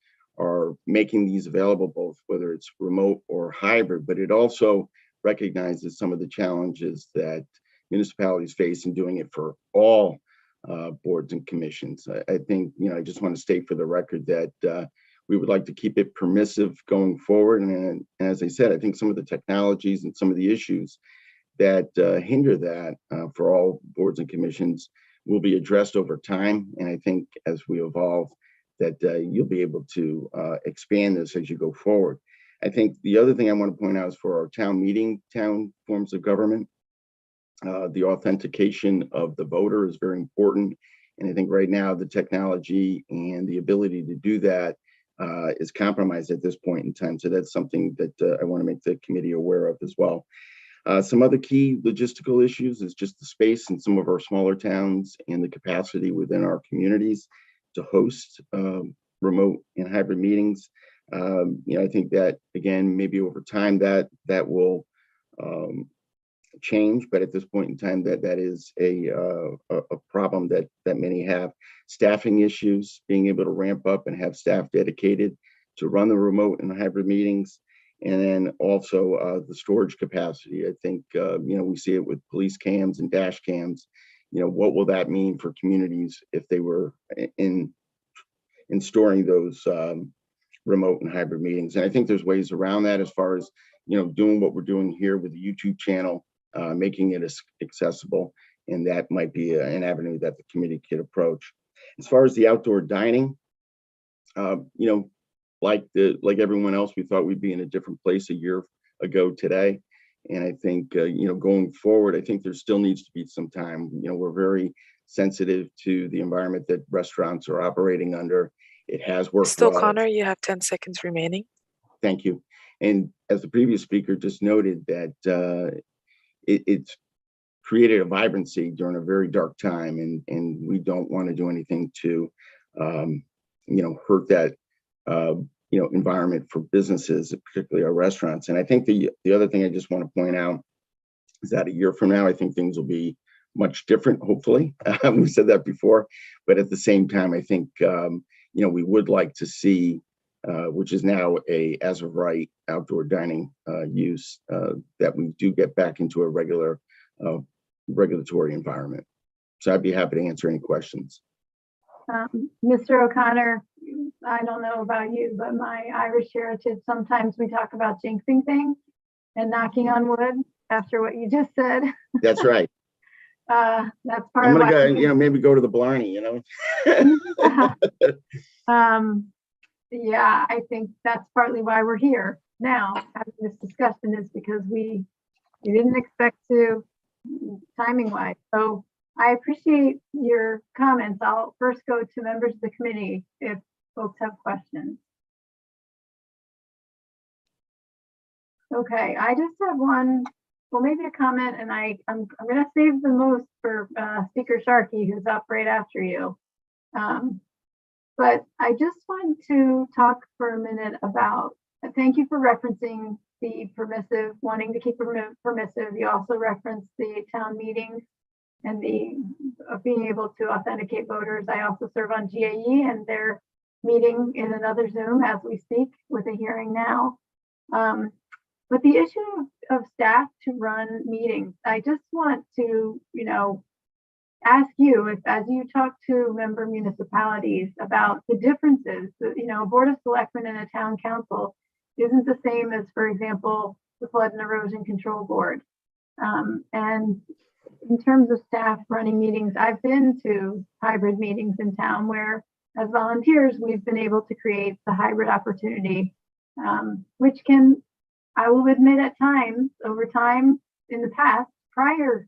making these available, both whether it's remote or hybrid, but it also recognizes some of the challenges that municipalities face in doing it for all boards and commissions. I think, I just want to state for the record that we would like to keep it permissive going forward. And as I said, I think some of the technologies and some of the issues that hinder that for all boards and commissions will be addressed over time. And I think as we evolve, that you'll be able to expand this as you go forward. I think the other thing I want to point out is for our town forms of government, The authentication of the voter is very important. And I think right now the technology and the ability to do that is compromised at this point in time. So that's something that I want to make the committee aware of as well. Some other key logistical issues is just the space in some of our smaller towns and the capacity within our communities to host remote and hybrid meetings. I think that, again, maybe over time that will change, but at this point in time that is a problem that many have. Staffing issues, being able to ramp up and have staff dedicated to run the remote and hybrid meetings. And then also the storage capacity. I think, we see it with police cams and dash cams. What will that mean for communities if they were in storing those remote and hybrid meetings? And I think there's ways around that as far as, doing what we're doing here with the YouTube channel, making it accessible. And that might be an avenue that the committee could approach. As far as the outdoor dining, like everyone else, we thought we'd be in a different place a year ago today. And I think, going forward, I think there still needs to be some time. We're very sensitive to the environment that restaurants are operating under. It has worked
Mr.
well.
O'Connor, you have 10 seconds remaining.
Thank you. And as the previous speaker just noted, that it's created a vibrancy during a very dark time, and we don't want to do anything to, hurt that, environment for businesses, particularly our restaurants. And I think the other thing I just want to point out is that a year from now, I think things will be much different, hopefully. We said that before, but at the same time, I think, we would like to see, which is now as of right, outdoor dining use, that we do get back into a regular regulatory environment. So I'd be happy to answer any questions.
Mr. O'Connor, I don't know about you, but my Irish heritage, sometimes we talk about jinxing things and knocking on wood after what you just said.
That's right.
That's part
I'm
of
gonna
why
go, maybe go to the Blarney,
Yeah, I think that's partly why we're here now having this discussion, is because we didn't expect to, timing wise. So I appreciate your comments. I'll first go to members of the committee if folks have questions. Okay, I just have one, well, maybe a comment, and I'm going to save the most for Speaker Sharkey, who's up right after you. But I just want to talk for a minute about, thank you for referencing the permissive, wanting to keep permissive. You also referenced the town meetings and the being able to authenticate voters. I also serve on GAE, and they're meeting in another Zoom as we speak with a hearing now. But the issue of staff to run meetings, I just want to, ask you, if as you talk to member municipalities about the differences, a board of selectmen and a town council isn't the same as, for example, the flood and erosion control board. And in terms of staff running meetings, I've been to hybrid meetings in town where, as volunteers, we've been able to create the hybrid opportunity, which can, I will admit, at times, over time in the past, prior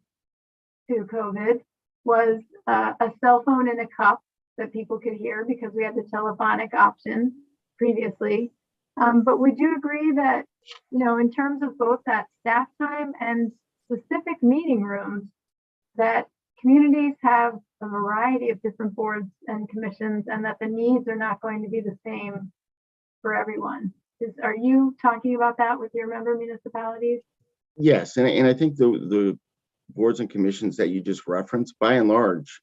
to COVID, was a cell phone in a cup that people could hear because we had the telephonic option previously. But would you agree that, in terms of both that staff time and specific meeting rooms, that communities have a variety of different boards and commissions, and that the needs are not going to be the same for everyone? Are you talking about that with your member municipalities?
Yes, and I think the boards and commissions that you just referenced, by and large,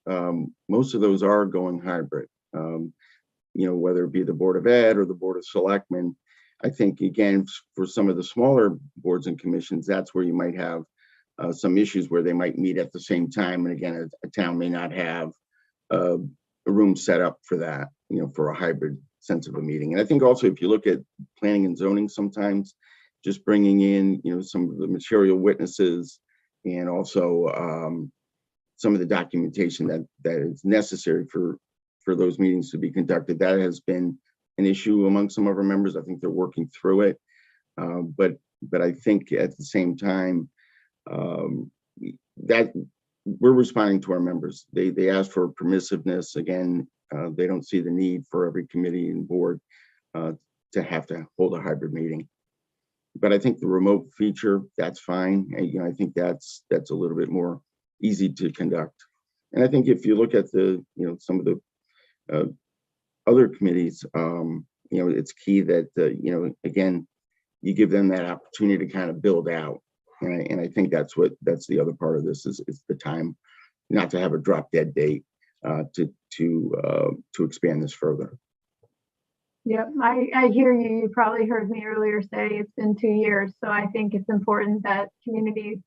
most of those are going hybrid. Whether it be the Board of Ed or the Board of Selectmen. I think, again, for some of the smaller boards and commissions, that's where you might have some issues where they might meet at the same time. And again, a town may not have a room set up for that, for a hybrid sense of a meeting. And I think also, if you look at planning and zoning, sometimes just bringing in, some of the material witnesses, and also some of the documentation that is necessary for those meetings to be conducted. That has been an issue among some of our members. I think they're working through it. But I think at the same time, that we're responding to our members. They asked for permissiveness. Again, they don't see the need for every committee and board to have to hold a hybrid meeting. But I think the remote feature, that's fine. And, I think that's a little bit more easy to conduct. And I think if you look at the, some of the other committees, it's key that, again, you give them that opportunity to kind of build out. And I think that's the other part of this is the time, not to have a drop dead date to expand this further.
Yep, I hear you. You probably heard me earlier say it's been 2 years. So I think it's important that communities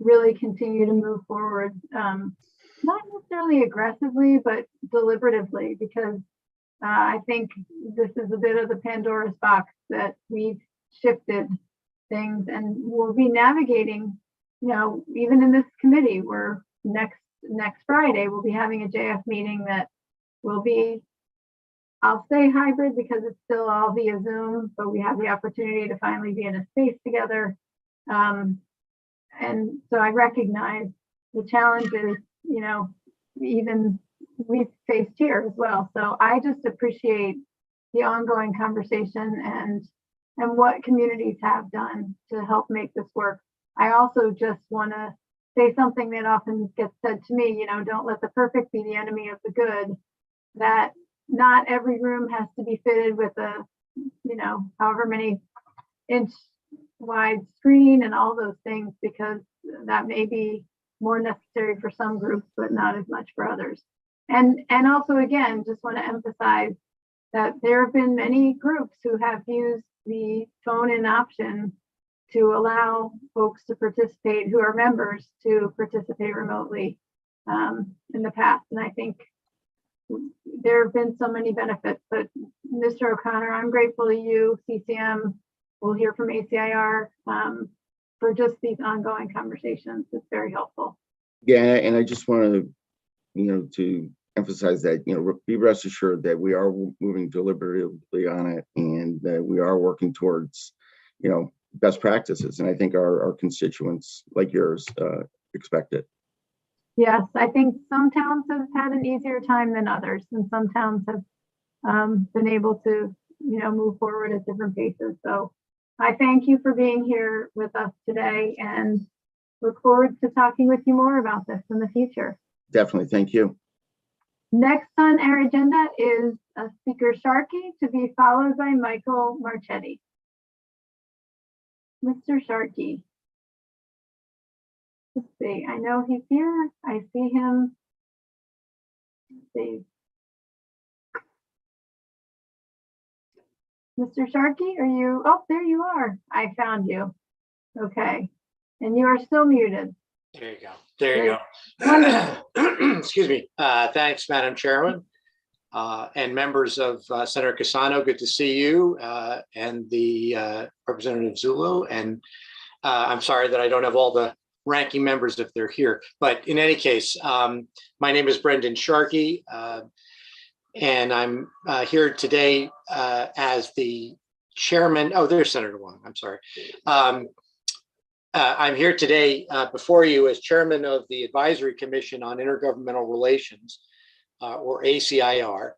really continue to move forward, not necessarily aggressively, but deliberatively, because I think this is a bit of the Pandora's box that we've shifted things, and we'll be navigating, even in this committee, we're next Friday, we'll be having a JF meeting that will be, I'll say hybrid because it's still all via Zoom, but we have the opportunity to finally be in a space together. And so I recognize the challenges, even we've faced here as well. So I just appreciate the ongoing conversation and what communities have done to help make this work. I also just want to say something that often gets said to me, don't let the perfect be the enemy of the good, that not every room has to be fitted with a, however many inch wide screen and all those things, because that may be more necessary for some groups, but not as much for others. And also, again, just want to emphasize that there have been many groups who have used the phone-in option to allow folks to participate who are members to participate remotely in the past. And I think there have been so many benefits, but Mr. O'Connor, I'm grateful to you, CCM, we'll hear from ACIR for just these ongoing conversations. It's very helpful.
Yeah, and I just wanted to emphasize that, be rest assured that we are moving deliberatively on it, and that we are working towards, best practices. And I think our constituents like yours expect it.
Yes, I think some towns have had an easier time than others, and some towns have been able to, move forward at different paces. So I thank you for being here with us today, and look forward to talking with you more about this in the future.
Definitely, thank you.
Next on our agenda is Speaker Sharkey, to be followed by Michael Marchetti. Mr. Sharkey. Let's see, I know he's here. I see him. Let's see. Mr. Sharkey, are you? Oh, there you are. I found you. Okay. And you are still muted.
There you go. There you go. Excuse me. Thanks, Madam Chairman, and members of Senator Cassano. Good to see you, and the Representative Zullo. And I'm sorry that I don't have all the ranking members if they're here. But in any case, my name is Brendan Sharkey, and I'm here today as the chairman. Oh, there's Senator Wong. I'm sorry. I'm here today before you as chairman of the Advisory Commission on Intergovernmental Relations, or ACIR,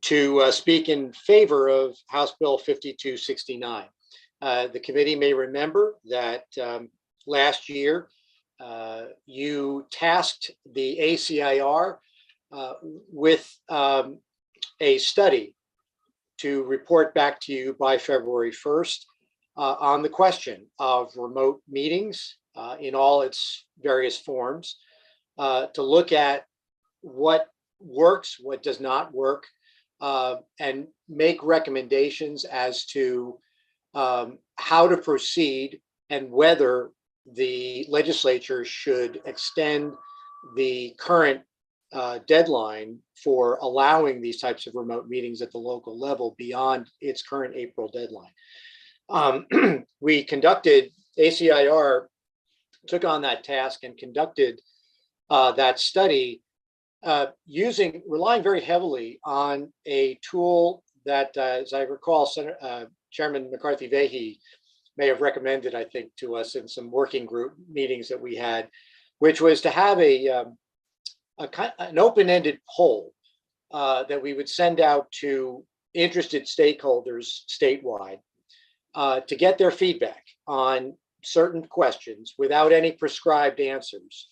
to speak in favor of House Bill 5269. The committee may remember that last year you tasked the ACIR with a study to report back to you by February 1st on the question of remote meetings in all its various forms, to look at what works, what does not work, and make recommendations as to how to proceed and whether the legislature should extend the current deadline for allowing these types of remote meetings at the local level beyond its current April deadline. We conducted, ACIR took on that task and conducted that study relying very heavily on a tool that, as I recall, Chairman McCarthy-Vahey may have recommended, I think, to us in some working group meetings that we had, which was to have an open-ended poll that we would send out to interested stakeholders statewide to get their feedback on certain questions without any prescribed answers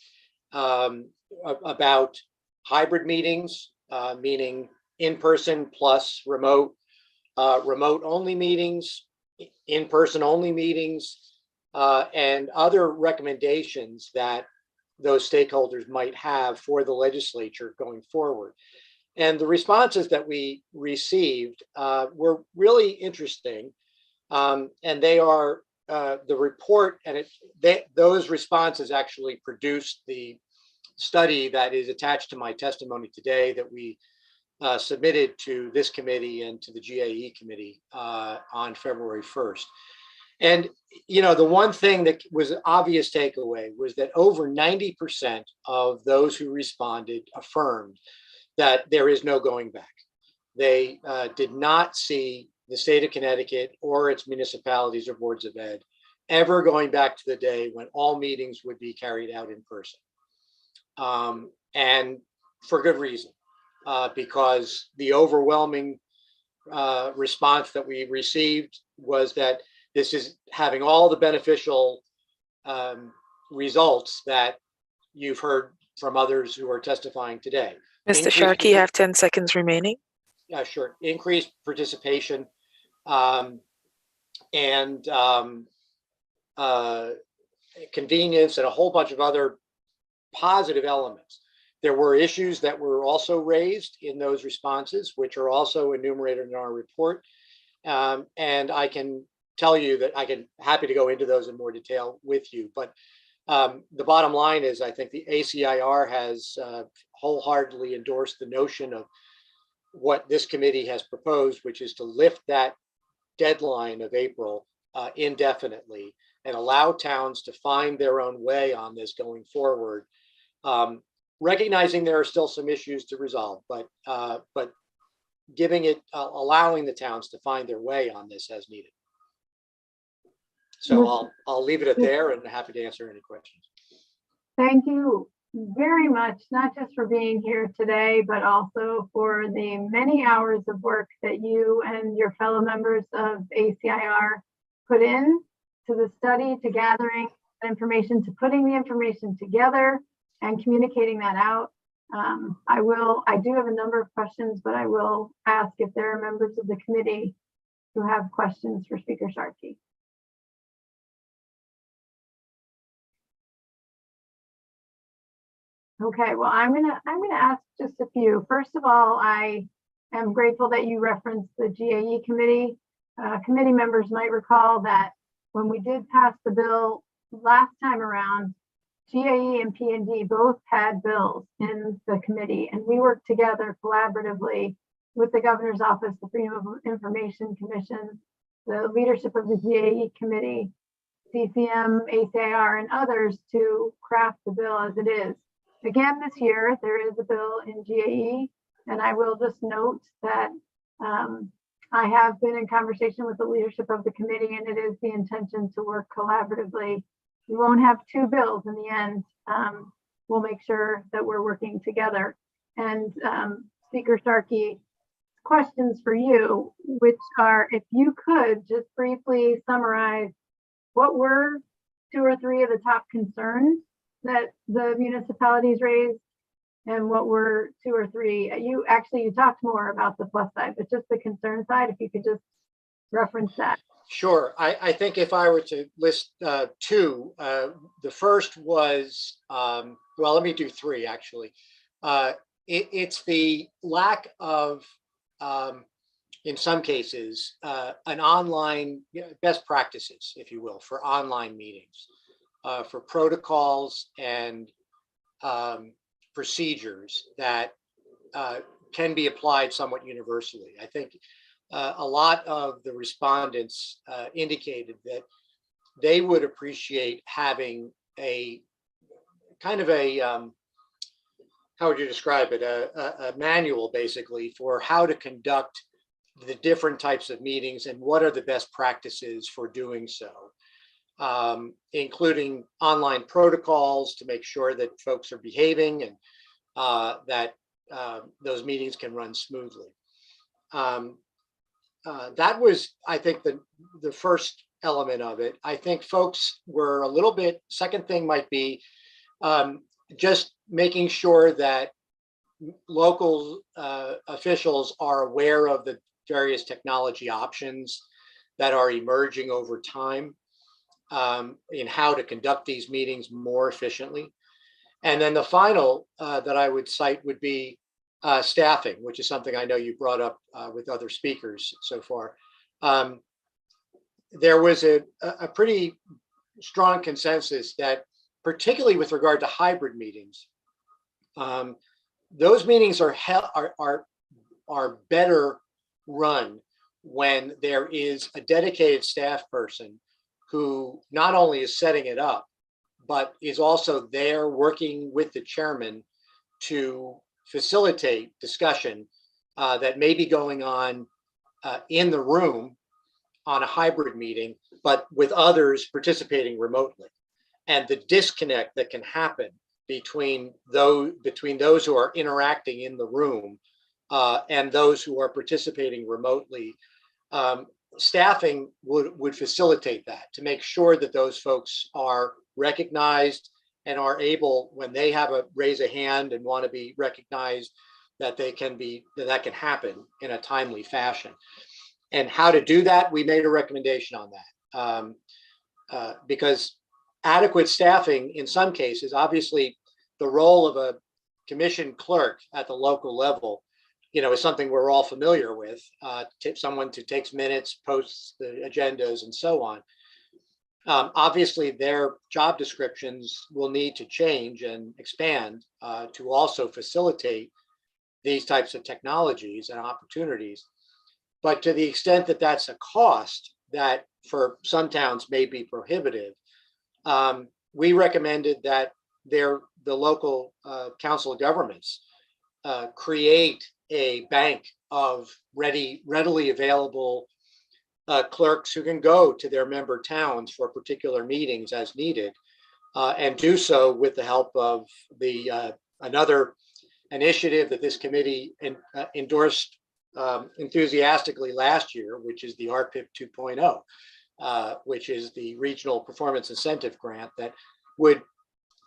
about hybrid meetings, meaning in-person plus remote, remote-only meetings, in-person only meetings, and other recommendations that those stakeholders might have for the legislature going forward. And the responses that we received were really interesting. And they are the report, and those responses actually produced the study that is attached to my testimony today that we submitted to this committee and to the GAE committee on February 1st. And, you know, the one thing that was an obvious takeaway was that over 90% of those who responded affirmed that there is no going back. They did not see the state of Connecticut or its municipalities or boards of ed ever going back to the day when all meetings would be carried out in person. And for good reason, because the overwhelming response that we received was that this is having all the beneficial results that you've heard from others who are testifying today.
Mr. Sharkey, you have 10 seconds remaining.
Yeah, sure. Increased participation and convenience and a whole bunch of other positive elements. There were issues that were also raised in those responses, which are also enumerated in our report. And I can tell you that happy to go into those in more detail with you. But the bottom line is, I think the ACIR has wholeheartedly endorsed the notion of what this committee has proposed, which is to lift that deadline of April indefinitely and allow towns to find their own way on this going forward. Recognizing there are still some issues to resolve, but giving it, allowing the towns to find their way on this as needed. So I'll leave it at there and happy to answer any questions.
Thank you very much, not just for being here today, but also for the many hours of work that you and your fellow members of ACIR put in to the study, to gathering information, to putting the information together and communicating that out. I do have a number of questions, but I will ask if there are members of the committee who have questions for Speaker Sharkey. Okay, well, I'm gonna ask just a few. First of all, I am grateful that you referenced the GAE committee. Committee members might recall that when we did pass the bill last time around, GAE and P&D both had bills in the committee, and we worked together collaboratively with the Governor's Office, the Freedom of Information Commission, the leadership of the GAE committee, CCM, ACIR, and others to craft the bill as it is. Again, this year, there is a bill in GAE, and I will just note that I have been in conversation with the leadership of the committee, and it is the intention to work collaboratively. We won't have two bills in the end. We'll make sure that we're working together. And Speaker Sharkey, questions for you, which are, if you could just briefly summarize what were 2 or 3 of the top concerns that the municipalities raised, and what were 2 or 3, you talked more about the plus side, but just the concern side, if you could just reference that.
Sure. I think if I were to list 2, the first was, well, let me do 3 actually. It's the lack of, in some cases, an online best practices, if you will, for online meetings, for protocols and procedures that can be applied somewhat universally. I think a lot of the respondents indicated that they would appreciate having a kind of a, how would you describe it, a manual basically for how to conduct the different types of meetings and what are the best practices for doing so, including online protocols to make sure that folks are behaving and that those meetings can run smoothly. That was, I think, the first element of it. I think folks were a little bit, second thing might be just making sure that local officials are aware of the various technology options that are emerging over time in how to conduct these meetings more efficiently. And then the final that I would cite would be staffing, which is something I know you brought up with other speakers so far. There was a pretty strong consensus that, particularly with regard to hybrid meetings, those meetings are better run when there is a dedicated staff person who not only is setting it up, but is also there working with the chairman to facilitate discussion that may be going on in the room on a hybrid meeting, but with others participating remotely. And the disconnect that can happen between those who are interacting in the room and those who are participating remotely, staffing would facilitate that to make sure that those folks are recognized and are able, when they have raise a hand and want to be recognized, that that can happen in a timely fashion. And how to do that, we made a recommendation on that because adequate staffing in some cases, obviously the role of a commission clerk at the local level, is something we're all familiar with, someone who takes minutes, posts the agendas and so on. Obviously their job descriptions will need to change and expand to also facilitate these types of technologies and opportunities. But to the extent that that's a cost that for some towns may be prohibitive, we recommended that the local council of governments create a bank of readily available clerks who can go to their member towns for particular meetings as needed, and do so with the help of another initiative that this committee endorsed enthusiastically last year, which is the RPIP 2.0, which is the Regional Performance Incentive Grant that would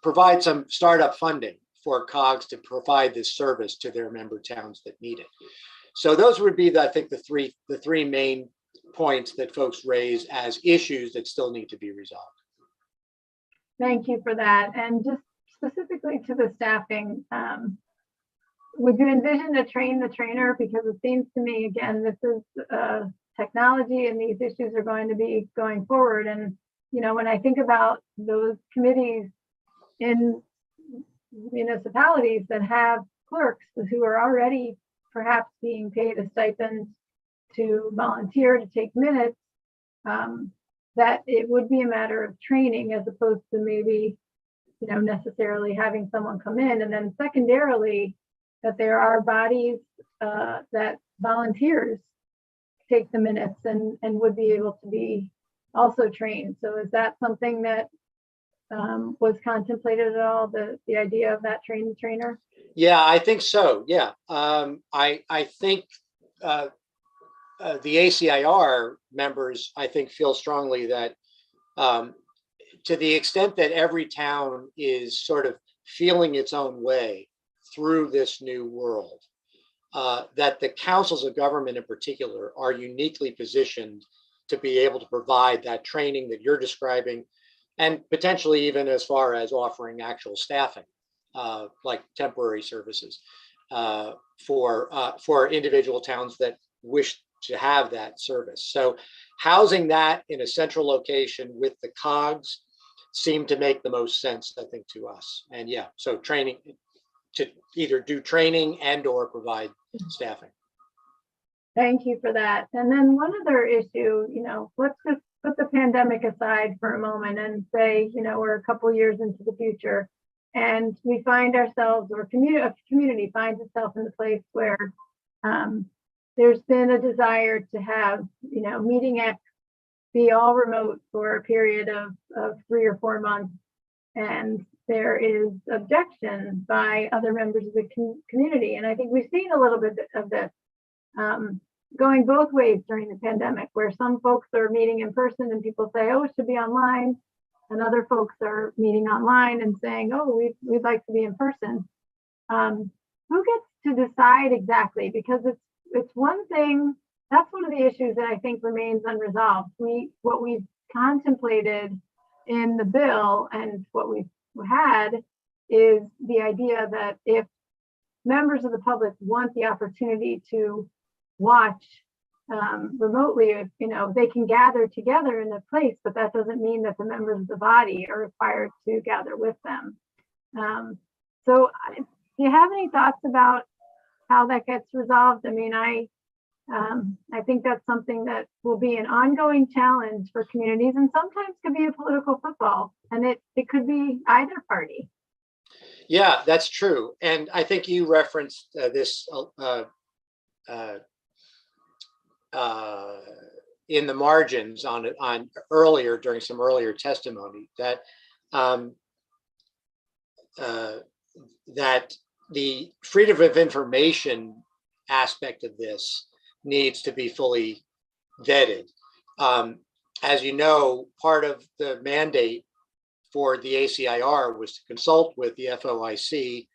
provide some startup funding for COGS to provide this service to their member towns that need it. So those would be, I think, the three main points that folks raise as issues that still need to be resolved.
Thank you for that. And just specifically to the staffing, would you envision a train the trainer? Because it seems to me, again, this is technology and these issues are going to be going forward. And, when I think about those committees in municipalities that have clerks who are already perhaps being paid a stipend to volunteer to take minutes, that it would be a matter of training as opposed to maybe, necessarily having someone come in. And then secondarily, that there are bodies that volunteers take the minutes and would be able to be also trained. So is that something that was contemplated at all, the idea of that train the trainer?
Yeah, I think so. Yeah, I think the ACIR members, I think, feel strongly that to the extent that every town is sort of feeling its own way through this new world, that the councils of government in particular are uniquely positioned to be able to provide that training that you're describing, and potentially even as far as offering actual staffing, like temporary services for individual towns that wish to have that service. So housing that in a central location with the COGS seemed to make the most sense, I think, to us. And yeah, so training, to either do training and or provide staffing.
Thank you for that. And then one other issue, let's just put the pandemic aside for a moment and say, we're a couple years into the future and we find ourselves, or a community finds itself in the place where there's been a desire to have, you know, meeting X be all remote for a period of 3 or 4 months. And there is objection by other members of the community. And I think we've seen a little bit of this going both ways during the pandemic, where some folks are meeting in person and people say, oh, it should be online. And other folks are meeting online and saying, oh, we'd like to be in person. Who gets to decide exactly? Because it's one thing, that's one of the issues that I think remains unresolved. What we've contemplated in the bill and what we've had is the idea that if members of the public want the opportunity to watch remotely, if, you know, they can gather together in a place, but that doesn't mean that the members of the body are required to gather with them. So do you have any thoughts about how that gets resolved? I mean, I think that's something that will be an ongoing challenge for communities, and sometimes could be a political football, and it could be either party.
Yeah, that's true. And I think you referenced this in the margins on earlier, during some earlier testimony, that that the freedom of information aspect of this needs to be fully vetted. As you know, part of the mandate for the ACIR was to consult with the FOIC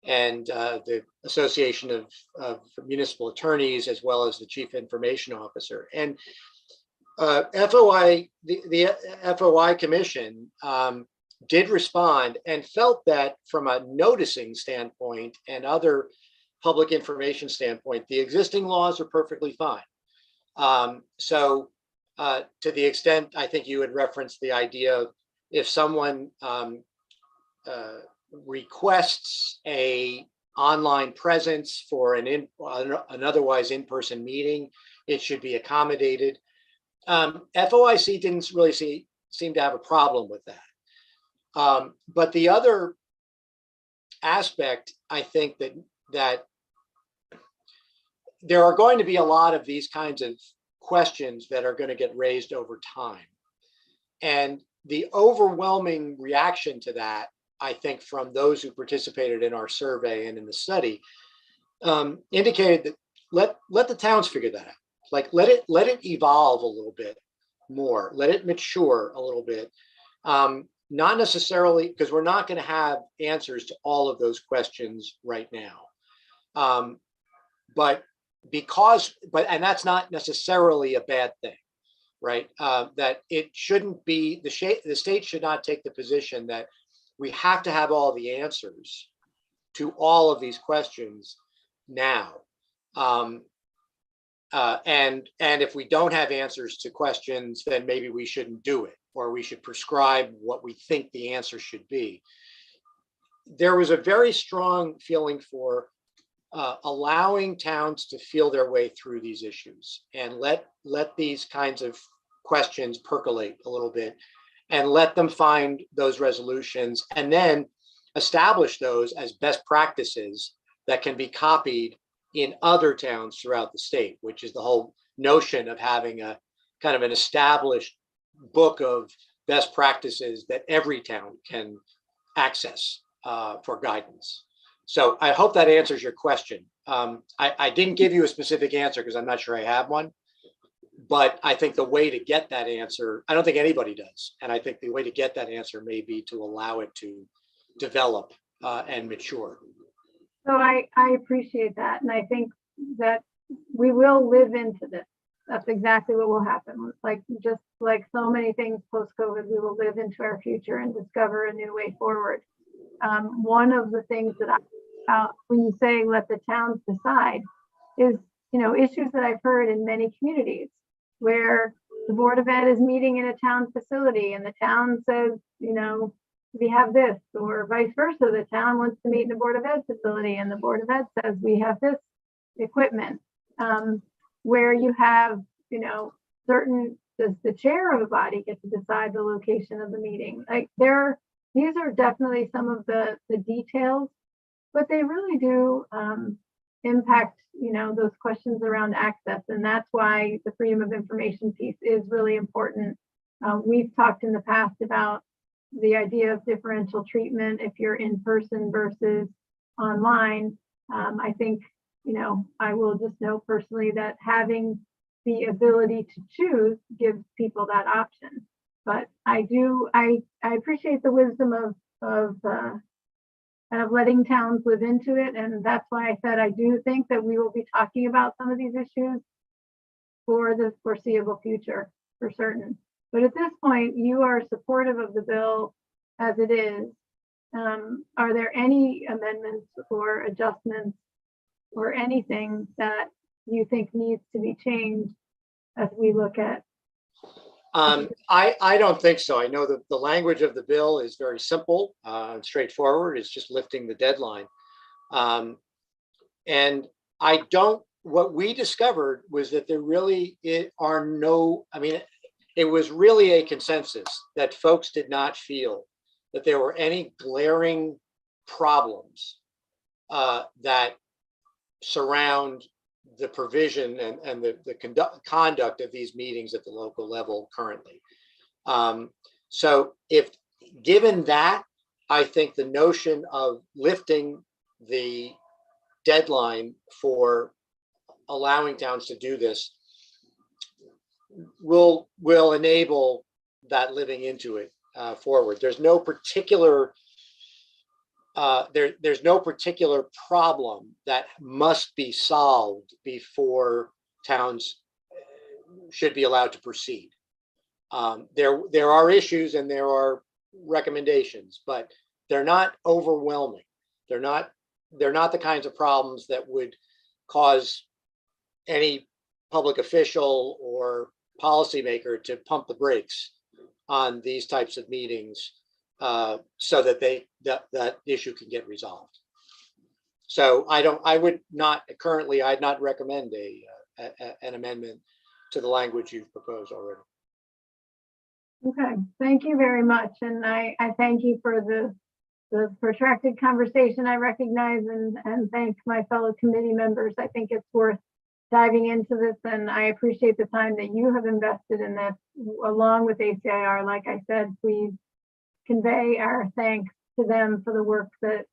and the Association of Municipal Attorneys, as well as the Chief Information Officer. And the FOI Commission did respond and felt that from a noticing standpoint and other public information standpoint, the existing laws are perfectly fine. So to the extent, I think you had referenced the idea of if someone requests a online presence for an otherwise in-person meeting, it should be accommodated. FOIC didn't really seem to have a problem with that. But the other aspect, I think that there are going to be a lot of these kinds of questions that are going to get raised over time. And the overwhelming reaction to that, I think, from those who participated in our survey and in the study, indicated that let the towns figure that out. Like let it evolve a little bit more, let it mature a little bit. Not necessarily, because we're not going to have answers to all of those questions right now. And that's not necessarily a bad thing, right? That it shouldn't be, the state should not take the position that we have to have all the answers to all of these questions now. And if we don't have answers to questions, then maybe we shouldn't do it, or we should prescribe what we think the answer should be. There was a very strong feeling for allowing towns to feel their way through these issues and let these kinds of questions percolate a little bit and let them find those resolutions, and then establish those as best practices that can be copied in other towns throughout the state, which is the whole notion of having a kind of an established book of best practices that every town can access for guidance. So I hope that answers your question. I didn't give you a specific answer because I'm not sure I have one, but I think the way to get that answer, I don't think anybody does. And I think the way to get that answer may be to allow it to develop and mature.
So I appreciate that. And I think that we will live into this. That's exactly what will happen. Like, just like so many things post-COVID, we will live into our future and discover a new way forward. One of the things that when you say let the towns decide is, you know, issues that I've heard in many communities where the Board of Ed is meeting in a town facility and the town says, you know, we have this, or vice versa. The town wants to meet in the Board of Ed facility and the Board of Ed says we have this equipment, where you have, you know, does the chair of a body get to decide the location of the meeting? Like these are definitely some of the details, but they really do impact those questions around access. And that's why the freedom of information piece is really important. We've talked in the past about the idea of differential treatment if you're in person versus online. I think, I will just know personally that having the ability to choose gives people that option. But I appreciate the wisdom of kind of letting towns live into it. And that's why I said I do think that we will be talking about some of these issues for the foreseeable future, for certain. But at this point, you are supportive of the bill as it is. Are there any amendments or adjustments or anything that you think needs to be changed as we look at?
I don't think so. I know that the language of the bill is very simple and straightforward. It's just lifting the deadline. And what we discovered was that there really are no, it was really a consensus that folks did not feel that there were any glaring problems that surround the provision and the conduct of these meetings at the local level currently. So if given that, I think the notion of lifting the deadline for allowing towns to do this will enable that living into it forward. There's no particular there's no particular problem that must be solved before towns should be allowed to proceed. There are issues and there are recommendations, but they're not overwhelming. They're not the kinds of problems that would cause any public official or policymaker to pump the brakes on these types of meetings so that that issue can get resolved. So I'd not recommend an amendment to the language you've proposed already.
Okay, thank you very much. And I thank you for the protracted conversation. I recognize and thank my fellow committee members. I think it's worth diving into this, and I appreciate the time that you have invested in this along with ACIR. Like I said, please convey our thanks to them for the work that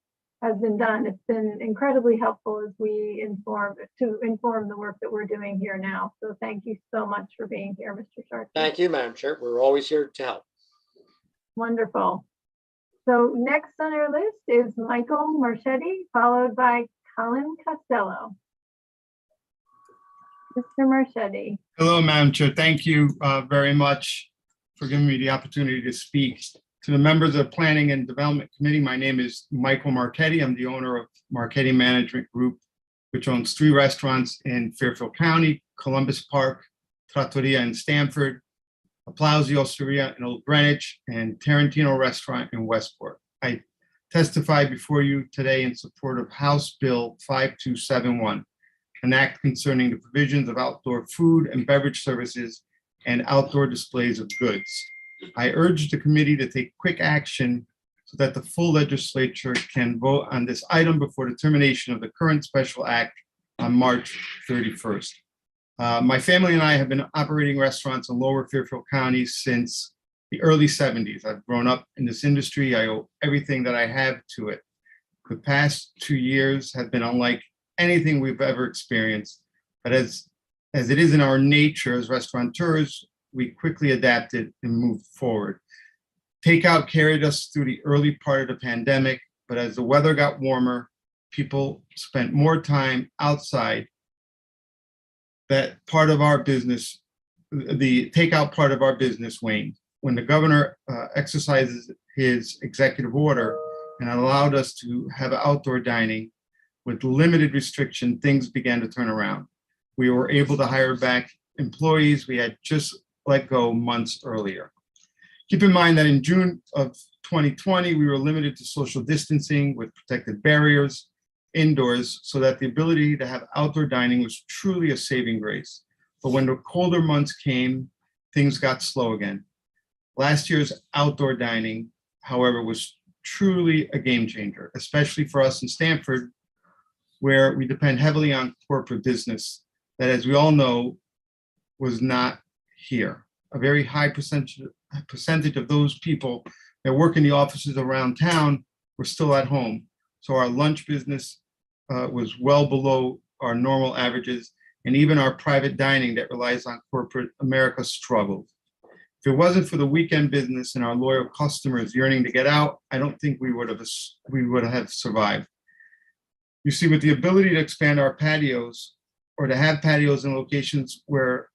has been done. It's been incredibly helpful as we inform the work that we're doing here now. So thank you so much for being here, Mr. Sharkey.
Thank you, Madam Chair. We're always here to help.
Wonderful. So next on our list is Michael Marchetti, followed by Colin Costello. Mr. Marchetti.
Hello, Madam Chair. Thank you very much for giving me the opportunity to speak. To the members of the Planning and Development Committee, my name is Michael Marchetti. I'm the owner of Marchetti Management Group, which owns 3 restaurants in Fairfield County, Columbus Park, Trattoria in Stamford, Applausi Osteria in Old Greenwich, and Tarantino Restaurant in Westport. I testify before you today in support of House Bill 5271, an act concerning the provisions of outdoor food and beverage services and outdoor displays of goods. I urge the committee to take quick action so that the full legislature can vote on this item before the termination of the current special act on March 31st. My family and I have been operating restaurants in Lower Fairfield County since the early 70s. I've grown up in this industry. I owe everything that I have to it. The past 2 years have been unlike anything we've ever experienced, but as it is in our nature as restaurateurs, we quickly adapted and moved forward. Takeout carried us through the early part of the pandemic, but as the weather got warmer, people spent more time outside. That part of our business, the takeout part of our business waned. When the governor exercises his executive order and allowed us to have outdoor dining with limited restriction, things began to turn around. We were able to hire back employees we had just let go months earlier. Keep in mind that in June of 2020, we were limited to social distancing with protected barriers indoors so that the ability to have outdoor dining was truly a saving grace. But when the colder months came, things got slow again. Last year's outdoor dining, however, was truly a game changer, especially for us in Stamford, where we depend heavily on corporate business that, as we all know, was not here. A very high percentage of those people that work in the offices around town were still at home. So our lunch business was well below our normal averages, and even our private dining that relies on corporate America struggled. If it wasn't for the weekend business and our loyal customers yearning to get out, I don't think we would have survived. You see, with the ability to expand our patios or to have patios in locations where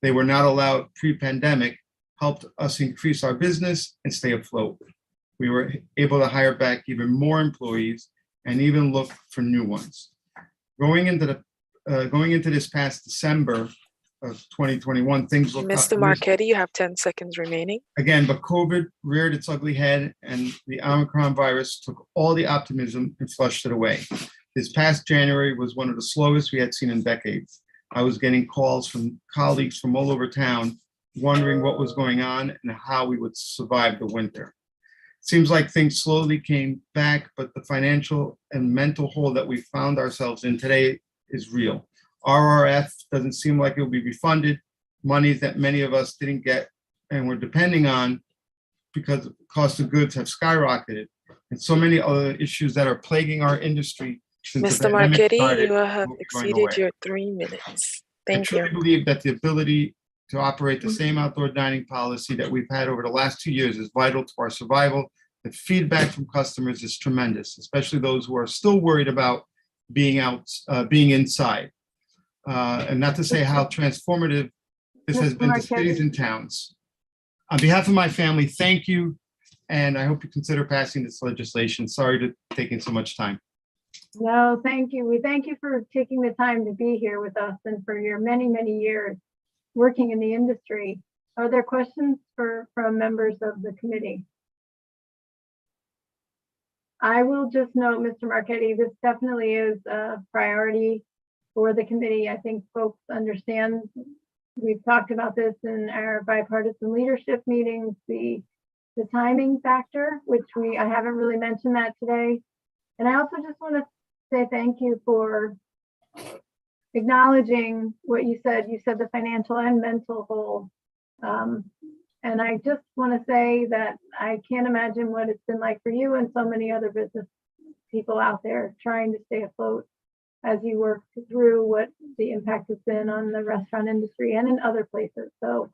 they were not allowed pre-pandemic, helped us increase our business and stay afloat. We were able to hire back even more employees and even look for new ones. Going into this past December of 2021, things looked
Mr. Marchetti, you have 10 seconds remaining.
again, but COVID reared its ugly head and the Omicron virus took all the optimism and flushed it away. This past January was one of the slowest we had seen in decades. I was getting calls from colleagues from all over town wondering what was going on and how we would survive the winter. Seems like things slowly came back, but the financial and mental hole that we found ourselves in today is real. RRF doesn't seem like it will be refunded. Monies that many of us didn't get and were depending on because the cost of goods have skyrocketed. And so many other issues that are plaguing our industry since the
Mr.
pandemic
Marchetti,
started
you have
will be going
exceeded
away.
your 3 minutes.
I
Thank you.
truly believe that the ability to operate the same outdoor dining policy that we've had over the last 2 years is vital to our survival. The feedback from customers is tremendous, especially those who are still worried about being inside. And not to say how transformative this has been to cities and towns. On behalf of my family, thank you. And I hope you consider passing this legislation. Sorry to taking so much time.
No, thank you. We thank you for taking the time to be here with us and for your many, many years working in the industry. Are there questions from members of the committee? I will just note, Mr. Marchetti, this definitely is a priority for the committee. I think folks understand. We've talked about this in our bipartisan leadership meetings, the timing factor, which I haven't really mentioned that today. And I also just want to say thank you for acknowledging what you said. You said the financial and mental hole. And I just want to say that I can't imagine what it's been like for you and so many other business people out there trying to stay afloat as you work through what the impact has been on the restaurant industry and in other places. So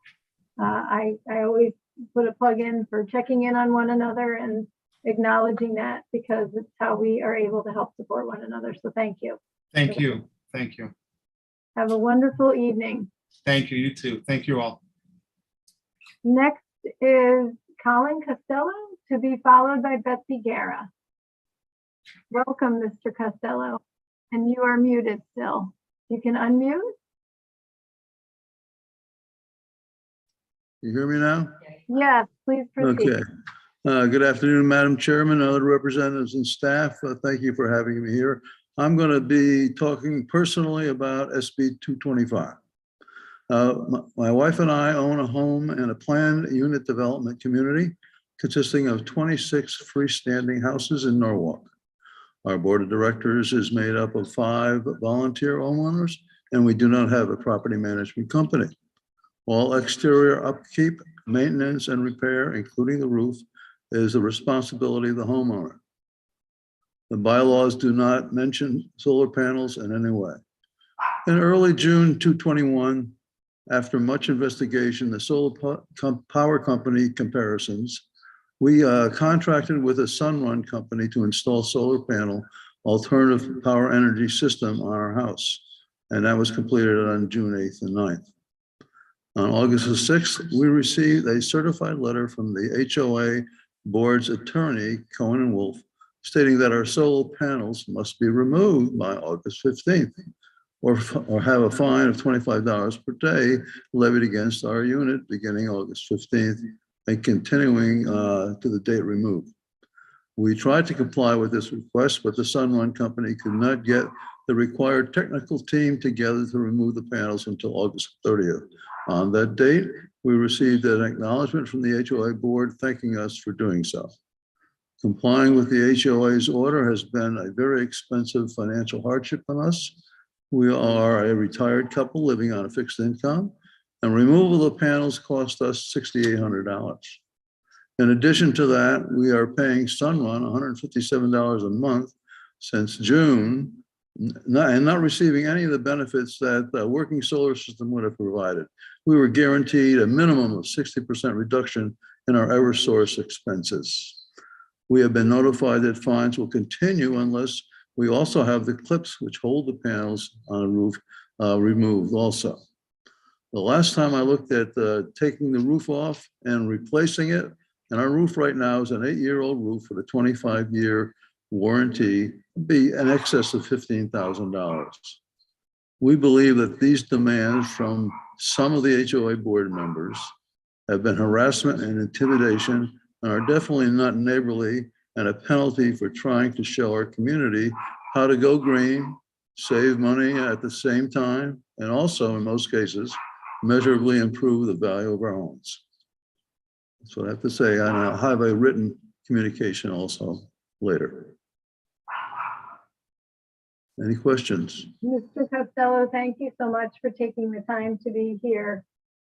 I always put a plug in for checking in on one another and acknowledging that, because it's how we are able to help support one another. So thank you.
Thank you. Thank you.
Have a wonderful evening.
Thank you. You too. Thank you all.
Next is Colin Costello, to be followed by Betsy Guerra. Welcome, Mr. Costello. And you are muted still. You can unmute.
You hear me now?
Yes, please proceed.
Okay. Good afternoon, Madam Chairman, other representatives and staff. Thank you for having me here. I'm going to be talking personally about SB 225. My wife and I own a home in a planned unit development community consisting of 26 freestanding houses in Norwalk. Our board of directors is made up of 5 volunteer homeowners, and we do not have a property management company. All exterior upkeep, maintenance, and repair, including the roof, is the responsibility of the homeowner. The bylaws do not mention solar panels in any way. In early June 2021, after much investigation, the solar power company comparisons, we contracted with a Sunrun company to install solar panel alternative power energy system on our house. And that was completed on June 8th and 9th. On August the 6th, we received a certified letter from the HOA board's attorney, Cohen and Wolf, stating that our solar panels must be removed by August 15th or have a fine of $25 per day levied against our unit beginning August 15th and continuing to the date removed. We tried to comply with this request, but the Sunrun company could not get the required technical team together to remove the panels until August 30th. On that date, we received an acknowledgement from the HOA board thanking us for doing so. Complying with the HOA's order has been a very expensive financial hardship on us. We are a retired couple living on a fixed income, and removal of the panels cost us $6,800. In addition to that, we are paying Sunrun $157 a month since June, and not receiving any of the benefits that the working solar system would have provided. We were guaranteed a minimum of 60% reduction in our Eversource expenses. We have been notified that fines will continue unless we also have the clips which hold the panels on the roof removed also. The last time I looked at taking the roof off and replacing it, and our roof right now is an 8-year-old roof with a 25-year warranty, be in excess of $15,000. We believe that these demands from some of the HOA board members have been harassment and intimidation and are definitely not neighborly and a penalty for trying to show our community how to go green, save money at the same time, and also in most cases, measurably improve the value of our homes. That's what I have to say, and I'll have a written communication also later. Any questions?
Mr. Costello, thank you so much for taking the time to be here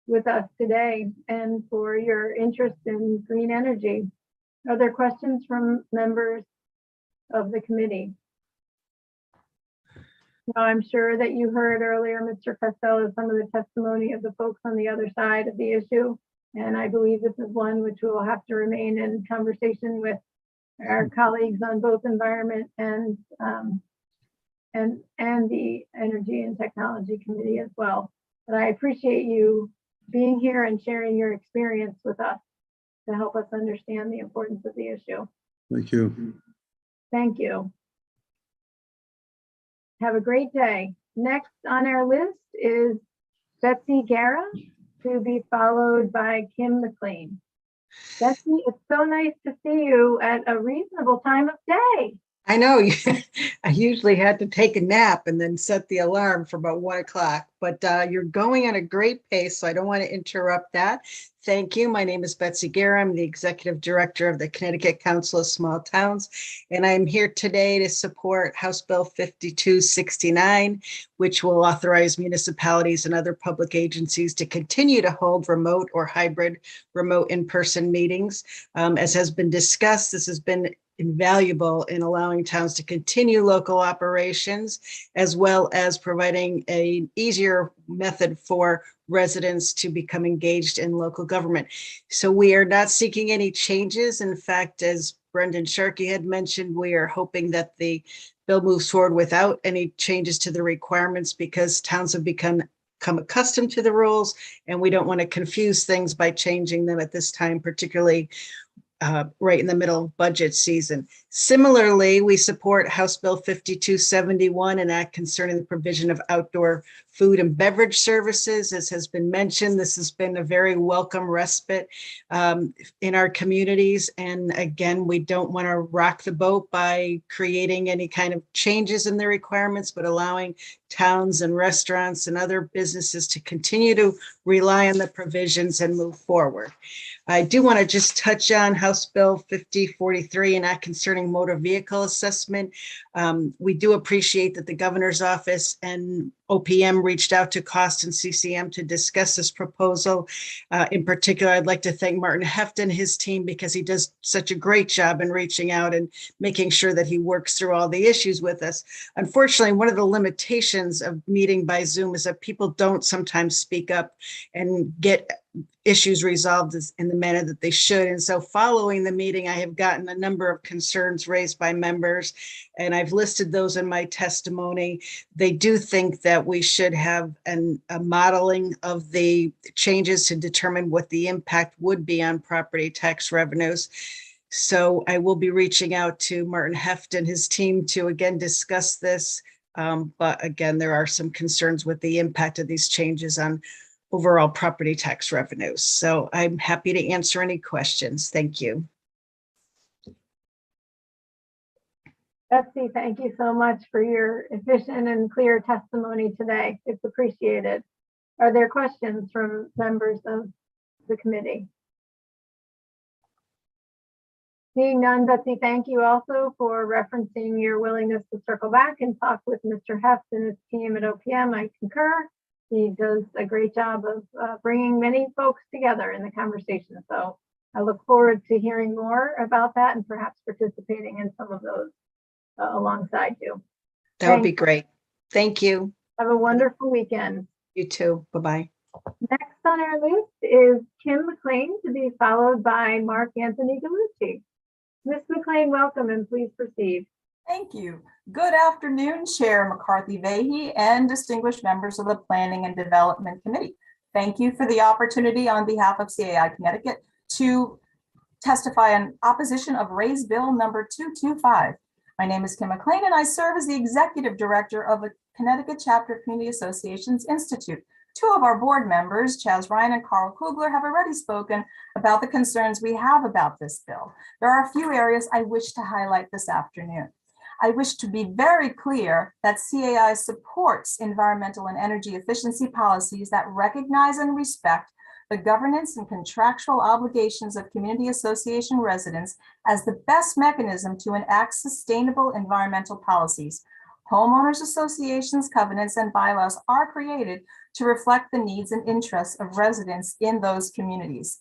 with us today and for your interest in green energy. Are there questions from members of the committee? Now, I'm sure that you heard earlier, Mr. Costello, some of the testimony of the folks on the other side of the issue. And I believe this is one which we will have to remain in conversation with our colleagues on both environment and the Energy and Technology Committee as well. But I appreciate you being here and sharing your experience with us to help us understand the importance of the issue.
Thank you.
Thank you. Have a great day. Next on our list is Betsy Guerra, to be followed by Kim McLean. Betsy, it's so nice to see you at a reasonable time of day.
I know. I usually had to take a nap and then set the alarm for about 1 o'clock, but you're going at a great pace, so I don't want to interrupt that. Thank you. My name is Betsy Guerra. I'm the Executive Director of the Connecticut Council of Small Towns, and I'm here today to support House Bill 5269, which will authorize municipalities and other public agencies to continue to hold remote or hybrid remote in-person meetings. As has been discussed, this has been invaluable in allowing towns to continue local operations, as well as providing an easier method for residents to become engaged in local government. So we are not seeking any changes. In fact, as Brendan Sharkey had mentioned, we are hoping that the bill moves forward without any changes to the requirements, because towns have become accustomed to the rules, and we don't want to confuse things by changing them at this time, particularly right in the middle budget season. Similarly, we support House Bill 5271, an act concerning the provision of outdoor food and beverage services. As has been mentioned, this has been a very welcome respite in our communities. And again, we don't want to rock the boat by creating any kind of changes in the requirements, but allowing towns and restaurants and other businesses to continue to rely on the provisions and move forward. I do want to just touch on House Bill 5043, an act concerning motor vehicle assessment. We do appreciate that the governor's office and OPM reached out to Cost and CCM to discuss this proposal. In particular, I'd like to thank Martin Heff and his team, because he does such a great job in reaching out and making sure that he works through all the issues with us. Unfortunately, one of the limitations of meeting by Zoom is that people don't sometimes speak up and get issues resolved in the manner that they should. And so following the meeting, I have gotten a number of concerns raised by members, and I've listed those in my testimony. They do think that we should have a modeling of the changes to determine what the impact would be on property tax revenues. So I will be reaching out to Martin Heft and his team to again discuss this. But again, there are some concerns with the impact of these changes on overall property tax revenues. So I'm happy to answer any questions. Thank you.
Betsy, thank you so much for your efficient and clear testimony today. It's appreciated. Are there questions from members of the committee? Seeing none, Betsy, thank you also for referencing your willingness to circle back and talk with Mr. Heff and his team at OPM. I concur. He does a great job of bringing many folks together in the conversation. So I look forward to hearing more about that and perhaps participating in some of those alongside you.
That would be great. Thank you.
Have a wonderful weekend.
You too. Bye-bye.
Next on our list is Kim McLean, to be followed by Mark Anthony Gallucci. Ms. McLean, welcome and please proceed.
Thank you. Good afternoon, Chair McCarthy-Vahey and distinguished members of the Planning and Development Committee. Thank you for the opportunity on behalf of CAI Connecticut to testify in opposition of Raise Bill number 225. My name is Kim McLean and I serve as the Executive Director of the Connecticut Chapter Community Associations Institute. Two of our board members, Chaz Ryan and Carl Coogler, have already spoken about the concerns we have about this bill. There are a few areas I wish to highlight this afternoon. I wish to be very clear that CAI supports environmental and energy efficiency policies that recognize and respect the governance and contractual obligations of community association residents as the best mechanism to enact sustainable environmental policies. Homeowners associations, covenants, and bylaws are created to reflect the needs and interests of residents in those communities.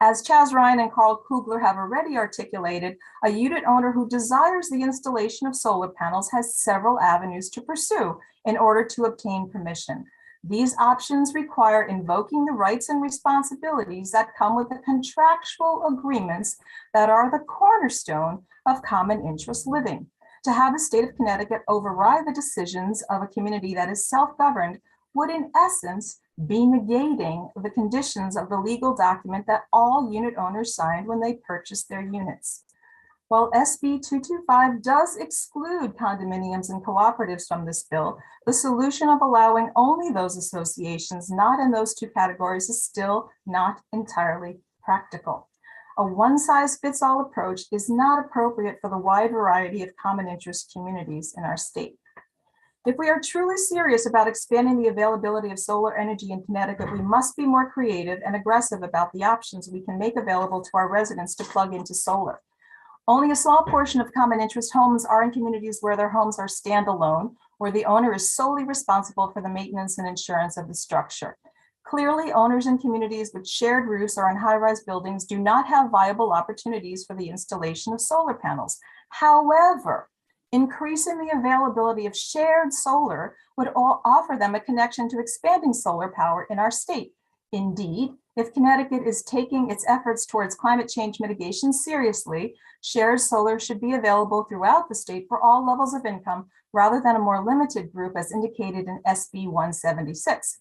As Chaz Ryan and Carl Coogler have already articulated, a unit owner who desires the installation of solar panels has several avenues to pursue in order to obtain permission. These options require invoking the rights and responsibilities that come with the contractual agreements that are the cornerstone of common interest living. To have the state of Connecticut override the decisions of a community that is self-governed would in essence be negating the conditions of the legal document that all unit owners signed when they purchased their units. While SB 225 does exclude condominiums and cooperatives from this bill, the solution of allowing only those associations not in those two categories is still not entirely practical. A one-size-fits-all approach is not appropriate for the wide variety of common interest communities in our state. If we are truly serious about expanding the availability of solar energy in Connecticut, we must be more creative and aggressive about the options we can make available to our residents to plug into solar. Only a small portion of common interest homes are in communities where their homes are standalone, where the owner is solely responsible for the maintenance and insurance of the structure. Clearly, owners in communities with shared roofs or in high-rise buildings do not have viable opportunities for the installation of solar panels. However, increasing the availability of shared solar would offer them a connection to expanding solar power in our state. Indeed, if Connecticut is taking its efforts towards climate change mitigation seriously, shared solar should be available throughout the state for all levels of income rather than a more limited group as indicated in SB 176.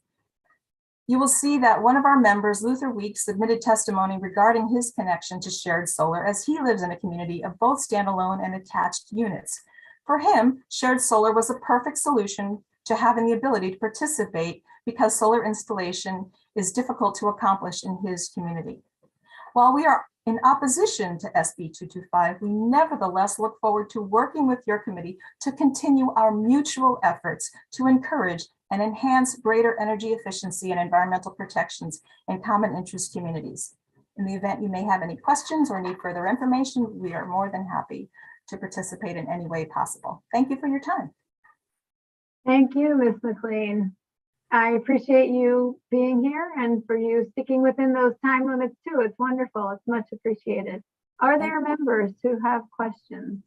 You will see that one of our members, Luther Weeks, submitted testimony regarding his connection to shared solar as he lives in a community of both standalone and attached units. For him, shared solar was a perfect solution to having the ability to participate because solar installation is difficult to accomplish in his community. While we are in opposition to SB 225, we nevertheless look forward to working with your committee to continue our mutual efforts to encourage and enhance greater energy efficiency and environmental protections in common interest communities. In the event you may have any questions or need further information, we are more than happy to participate in any way possible. Thank you for your time.
Thank you, Ms. McLean. I appreciate you being here and for you sticking within those time limits too. It's wonderful. It's much appreciated. Are there members who have questions?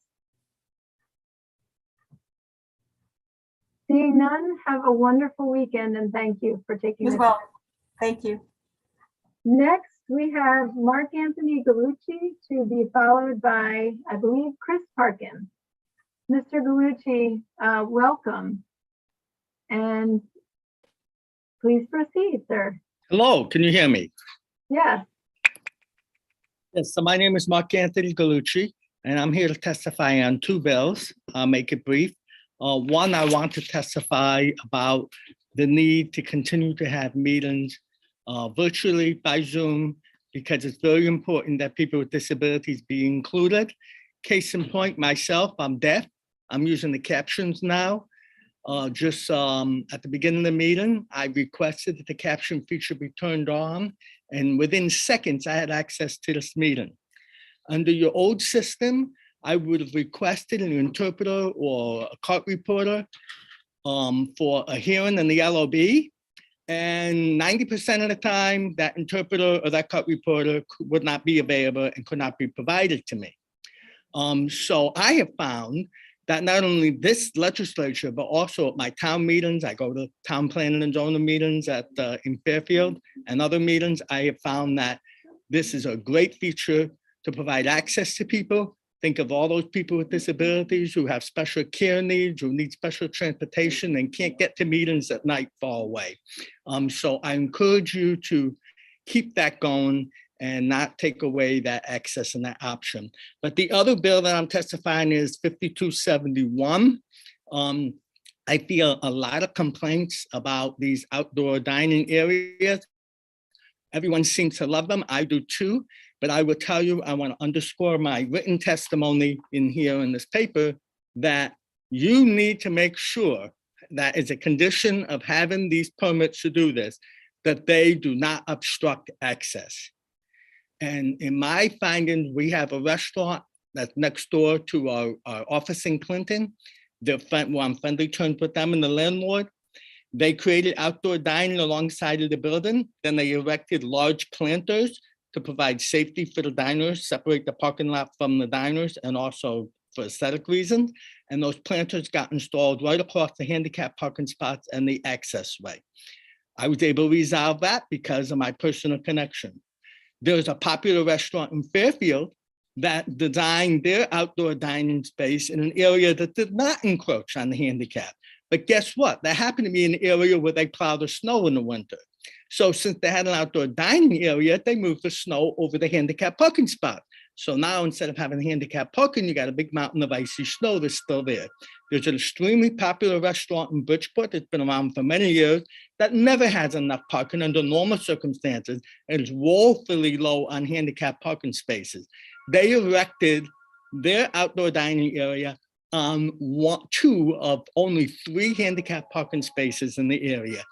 Seeing none, have a wonderful weekend and thank you for taking
You as well. Thank you.
Next, we have Mark Anthony Gallucci to be followed by, I believe, Chris Parkin. Mr. Gallucci, welcome. And please proceed, sir.
Hello, can you hear me?
Yes.
Yes, so my name is Mark Anthony Gallucci, and I'm here to testify on two bills. I'll make it brief. One, I want to testify about the need to continue to have meetings virtually by Zoom, because it's very important that people with disabilities be included. Case in point, myself, I'm deaf. I'm using the captions now. Just at the beginning of the meeting, I requested that the caption feature be turned on, and within seconds, I had access to this meeting. Under your old system, I would have requested an interpreter or a court reporter for a hearing in the LOB. And 90% of the time, that interpreter or that court reporter would not be available and could not be provided to me. So I have found that not only this legislature, but also at my town meetings, I go to town planning and zoning meetings in Fairfield and other meetings, I have found that this is a great feature to provide access to people. Think of all those people with disabilities who have special care needs, who need special transportation and can't get to meetings at night far away. So I encourage you to keep that going and not take away that access and that option. But the other bill that I'm testifying is 5271. I feel a lot of complaints about these outdoor dining areas. Everyone seems to love them. I do too. But I will tell you, I want to underscore my written testimony in here in this paper that you need to make sure that as a condition of having these permits to do this, that they do not obstruct access. And in my findings, we have a restaurant that's next door to our office in Clinton. We're on friendly terms with them and the landlord. They created outdoor dining alongside of the building. Then they erected large planters to provide safety for the diners, separate the parking lot from the diners, and also for aesthetic reasons. And those planters got installed right across the handicap parking spots and the access way. I was able to resolve that because of my personal connection. There's a popular restaurant in Fairfield that designed their outdoor dining space in an area that did not encroach on the handicap. But guess what? That happened to be an area where they plow the snow in the winter. So since they had an outdoor dining area, they moved the snow over the handicap parking spot. So now instead of having handicap parking, you got a big mountain of icy snow that's still there. There's an extremely popular restaurant in Bridgeport that's been around for many years that never has enough parking under normal circumstances and is woefully low on handicap parking spaces. They erected their outdoor dining area on two of only 3 handicap parking spaces in the area.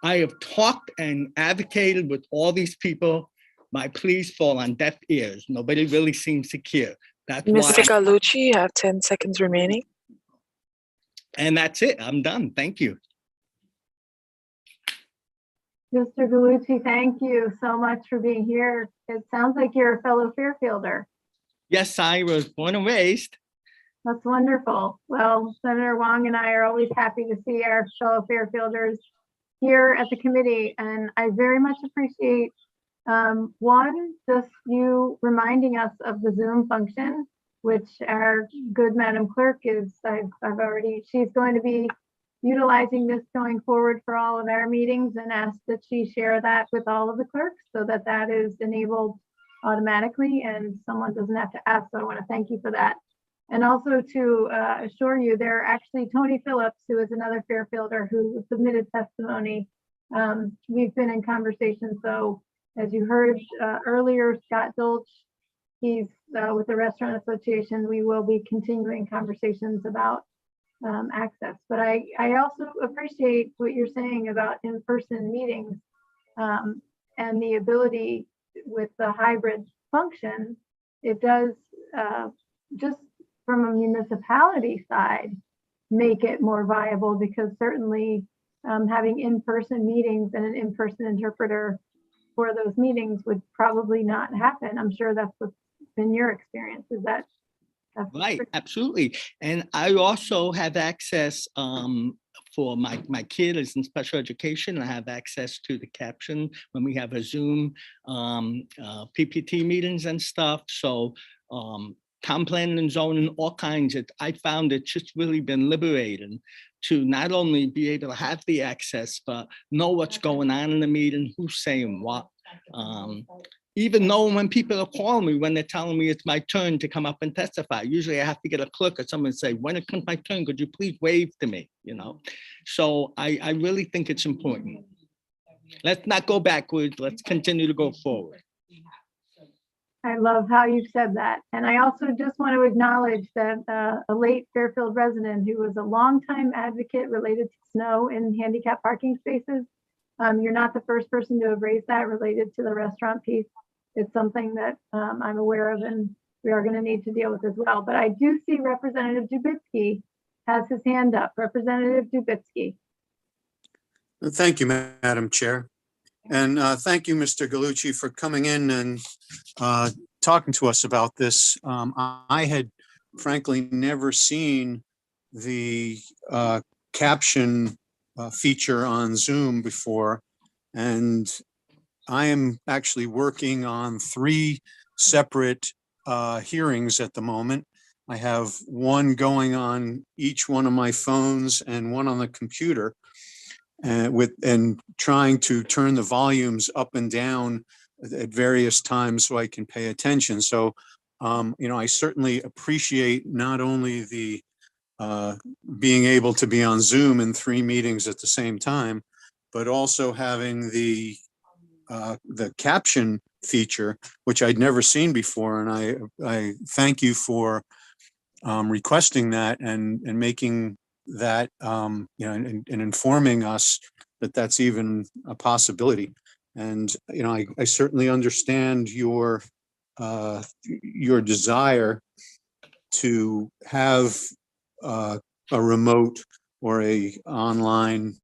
I have talked and advocated with all these people. My pleas fall on deaf ears. Nobody really seems to care. That's
Mr.
why.
Galucci, you have 10 seconds remaining.
And that's it. I'm done. Thank you.
Mr. Galucci, thank you so much for being here. It sounds like you're a fellow Fairfielder.
Yes, I was born and raised.
That's wonderful. Well, Senator Wong and I are always happy to see our fellow Fairfielders here at the committee, and I very much appreciate one, just you reminding us of the Zoom function, which our good Madam Clerk is, she's going to be utilizing this going forward for all of our meetings and asked that she share that with all of the clerks so that that is enabled automatically and someone doesn't have to ask. So I want to thank you for that. And also to assure you, there are actually Tony Phillips, who is another Fairfielder who submitted testimony. We've been in conversation. So as you heard earlier, Scott Dolch, he's with the Restaurant Association. We will be continuing conversations about access. But I also appreciate what you're saying about in-person meetings and the ability with the hybrid function. It does just from a municipality side, make it more viable, because certainly having in-person meetings and an in-person interpreter for those meetings would probably not happen. I'm sure that's what's been your experience. Is that
right? Absolutely. And I also have access for my kid is in special education. I have access to the caption when we have a Zoom PPT meetings and stuff. So town planning and zoning, all kinds of, I found it just really been liberating to not only be able to have the access, but know what's going on in the meeting, who's saying what. Even knowing when people are calling me, when they're telling me it's my turn to come up and testify. Usually I have to get a clerk or someone say, when it comes my turn, could you please wave to me, you know? So I really think it's important. Let's not go backwards, let's continue to go forward.
I love how you've said that. And I also just want to acknowledge that a late Fairfield resident who was a longtime advocate related to snow in handicap parking spaces. You're not the first person to have raised that related to the restaurant piece. It's something that I'm aware of and we are going to need to deal with as well. But I do see Representative Dubitsky has his hand up. Representative Dubitsky.
Thank you, Madam Chair. And thank you, Mr. Galucci, for coming in and talking to us about this. I had frankly never seen the caption feature on Zoom before, and I am actually working on 3 separate hearings at the moment. I have one going on each one of my phones and one on the computer, and trying to turn the volumes up and down at various times so I can pay attention. So, I certainly appreciate not only the being able to be on Zoom in 3 meetings at the same time, but also having the caption feature, which I'd never seen before. And I thank you for requesting that and making that, and informing us that that's even a possibility. And, I certainly understand your desire to have a remote or a online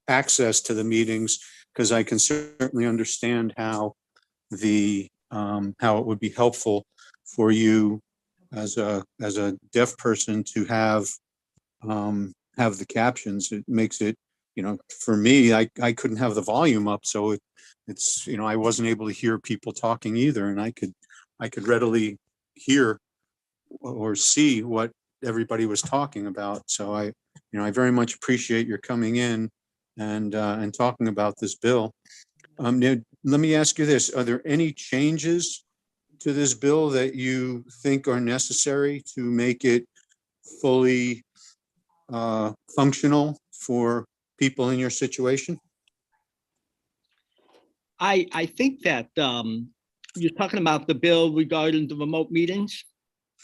access to the meetings, because I can certainly understand how it would be helpful for you as a deaf person to have the captions. It makes it, for me, I couldn't have the volume up, so it's I wasn't able to hear people talking either, and I could readily hear or see what everybody was talking about. So I very much appreciate your coming in and talking about this bill. Now, let me ask you this: are there any changes to this bill that you think are necessary to make it fully functional for people in your situation?
I think that you're talking about the bill regarding the remote meetings.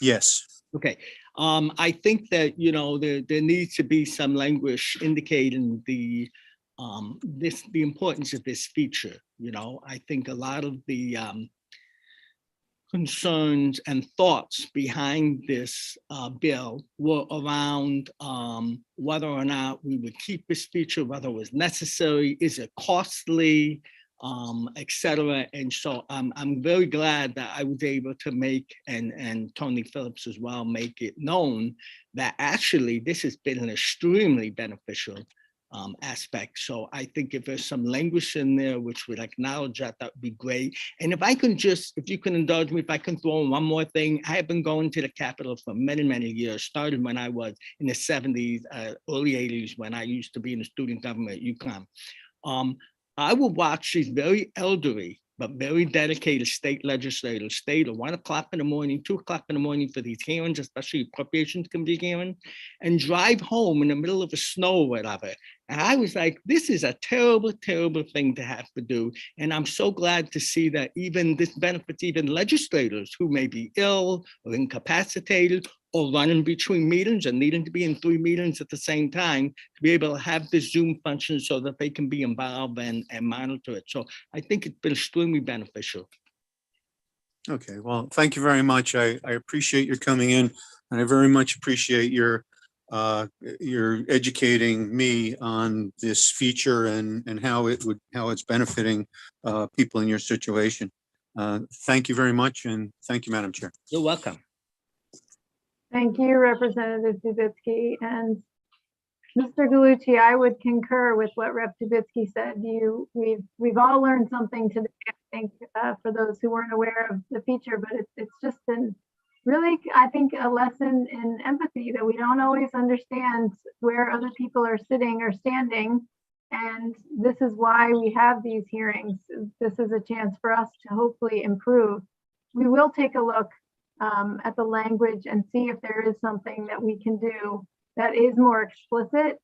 Yes.
Okay. I think that, there needs to be some language indicating the importance of this feature. I think a lot of the concerns and thoughts behind this bill were around whether or not we would keep this feature, whether it was necessary, is it costly, etc. And so I'm very glad that I was able to make, and Tony Phillips as well, make it known that actually this has been an extremely beneficial aspect. So I think if there's some language in there which would acknowledge that, that would be great. And if you can indulge me, if I can throw in one more thing, I have been going to the Capitol for many, many years, started when I was in the 70s, early 80s, when I used to be in the student government at UConn. I will watch these very elderly but very dedicated state legislators stay till 1 o'clock in the morning, 2 o'clock in the morning for these hearings, especially appropriations committee hearings, and drive home in the middle of the snow or whatever. And I was like, this is a terrible, terrible thing to have to do. And I'm so glad to see that even this benefits even legislators who may be ill or incapacitated or running between meetings and needing to be in 3 meetings at the same time to be able to have this Zoom function so that they can be involved and monitor it. So I think it's been extremely beneficial.
Okay, well, thank you very much. I appreciate your coming in, and I very much appreciate your educating me on this feature and how it's benefiting people in your situation. Thank you very much, and thank you, Madam Chair.
You're welcome.
Thank you, Representative Dubitsky. And Mr. Galucci, I would concur with what Rep. Dubitsky said. We've all learned something today, I think, for those who weren't aware of the feature, but it's just been really, I think, a lesson in empathy, that we don't always understand where other people are sitting or standing. And this is why we have these hearings. This is a chance for us to hopefully improve. We will take a look at the language and see if there is something that we can do that is more explicit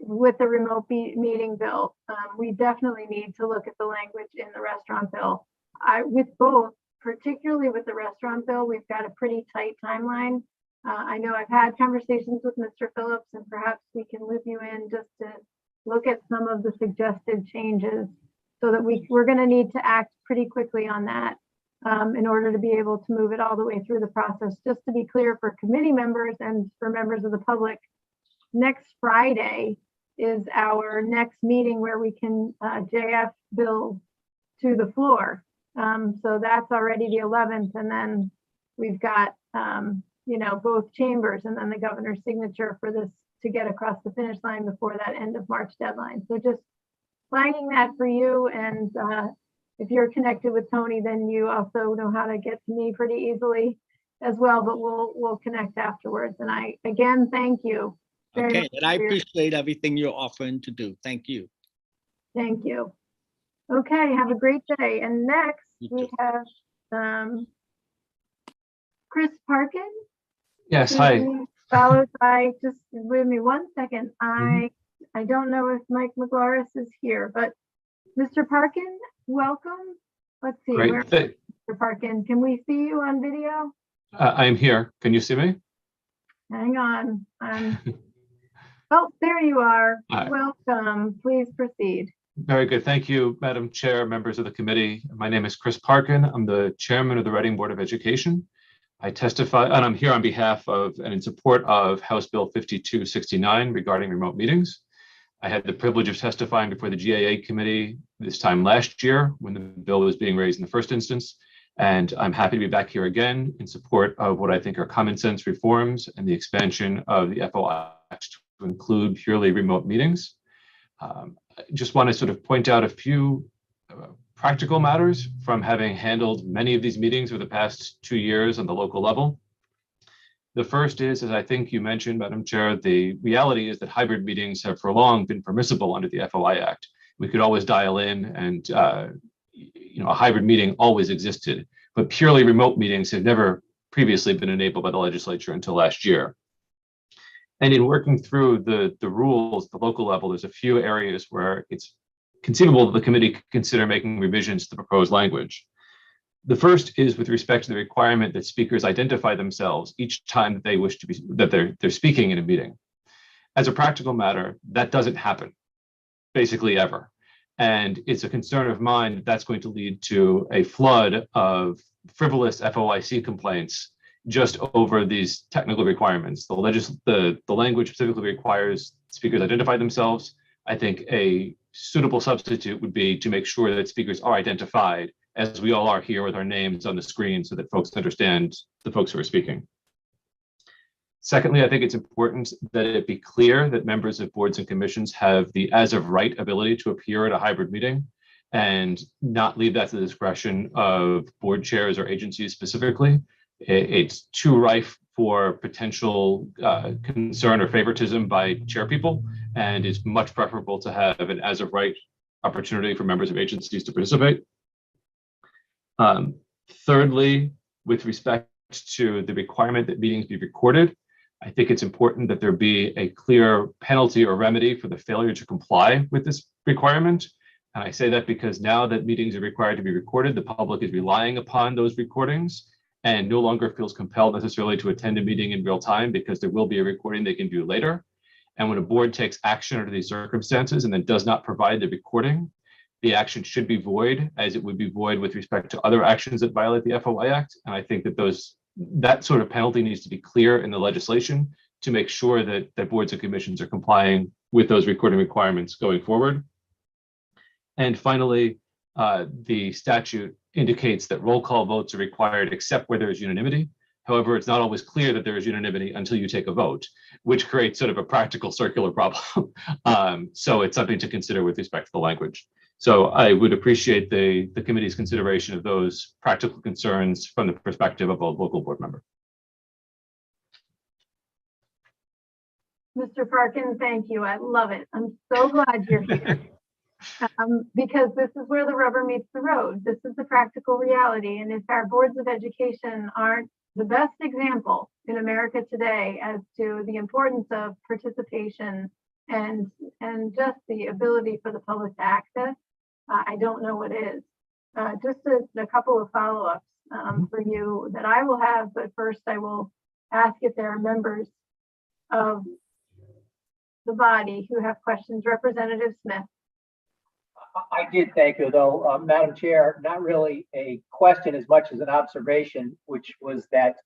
with the remote meeting bill. We definitely need to look at the language in the restaurant bill. With both, particularly with the restaurant bill, we've got a pretty tight timeline. I know I've had conversations with Mr. Phillips, and perhaps we can loop you in just to look at some of the suggested changes so that we're going to need to act pretty quickly on that. in order to be able to move it all the way through the process. Just to be clear for committee members and for members of the public, next Friday is our next meeting where we can JF bill to the floor. So that's already the 11th, and then we've got both chambers and then the governor's signature for this to get across the finish line before that end of March deadline. So just flagging that for you, and if you're connected with Tony, then you also know how to get to me pretty easily as well, but we'll connect afterwards. And I again thank you very
Okay,
much
and I
for your-
appreciate everything you're offering to do. Thank you.
Thank you. Okay, have a great day. And next
You
we
too.
have Chris Parkin.
Yes,
to
hi.
be Followed by, just with me 1 second. I don't know if Mike McGloris is here, but Mr. Parkin, welcome. Let's see,
Great.
where is Mr. Parkin? Can we see you on video?
I'm here. Can you see me?
Hang on. Oh, there you are.
Hi.
Welcome. Please proceed.
Very good. Thank you, Madam Chair, members of the committee. My name is Chris Parkin. I'm the chairman of the Reading Board of Education. I testify, and I'm here on behalf of and in support of House Bill 5269 regarding remote meetings. I had the privilege of testifying before the GAA committee this time last year when the bill was being raised in the first instance. And I'm happy to be back here again in support of what I think are common sense reforms and the expansion of the FOI Act to include purely remote meetings. I just want to sort of point out a few practical matters from having handled many of these meetings over the past 2 years on the local level. The first is, as I think you mentioned, Madam Chair, the reality is that hybrid meetings have for long been permissible under the FOI Act. We could always dial in and, a hybrid meeting always existed, but purely remote meetings have never previously been enabled by the legislature until last year. And in working through the rules at the local level, there's a few areas where it's conceivable that the committee could consider making revisions to the proposed language. The first is with respect to the requirement that speakers identify themselves each time that they wish to be, that they're speaking in a meeting. As a practical matter, that doesn't happen, basically ever. And it's a concern of mine that that's going to lead to a flood of frivolous FOIC complaints just over these technical requirements. The language specifically requires speakers identify themselves. I think a suitable substitute would be to make sure that speakers are identified, as we all are here with our names on the screen, so that folks understand the folks who are speaking. Secondly, I think it's important that it be clear that members of boards and commissions have the as of right ability to appear at a hybrid meeting and not leave that to the discretion of board chairs or agencies specifically. It's too rife for potential concern or favoritism by chair people, and it's much preferable to have an as of right opportunity for members of agencies to participate. Thirdly, with respect to the requirement that meetings be recorded, I think it's important that there be a clear penalty or remedy for the failure to comply with this requirement. And I say that because now that meetings are required to be recorded, the public is relying upon those recordings and no longer feels compelled necessarily to attend a meeting in real time because there will be a recording they can view later. And when a board takes action under these circumstances and then does not provide the recording, the action should be void, as it would be void with respect to other actions that violate the FOI Act. And I think that that sort of penalty needs to be clear in the legislation to make sure that boards and commissions are complying with those recording requirements going forward. And finally, the statute indicates that roll call votes are required except where there is unanimity. However, it's not always clear that there is unanimity until you take a vote, which creates sort of a practical circular problem. So it's something to consider with respect to the language. So I would appreciate the committee's consideration of those practical concerns from the perspective of a local board member.
Mr. Parkin, thank you. I love it. I'm so glad you're here. Because this is where the rubber meets the road. This is the practical reality. And if our boards of education aren't the best example in America today as to the importance of participation and just the ability for the public to access, I don't know what is. Just a couple of follow-ups for you that I will have, but first I will ask if there are members of the body who have questions. Representative Smith.
I did, thank you, though, Madam Chair, not really a question as much as an observation, which was that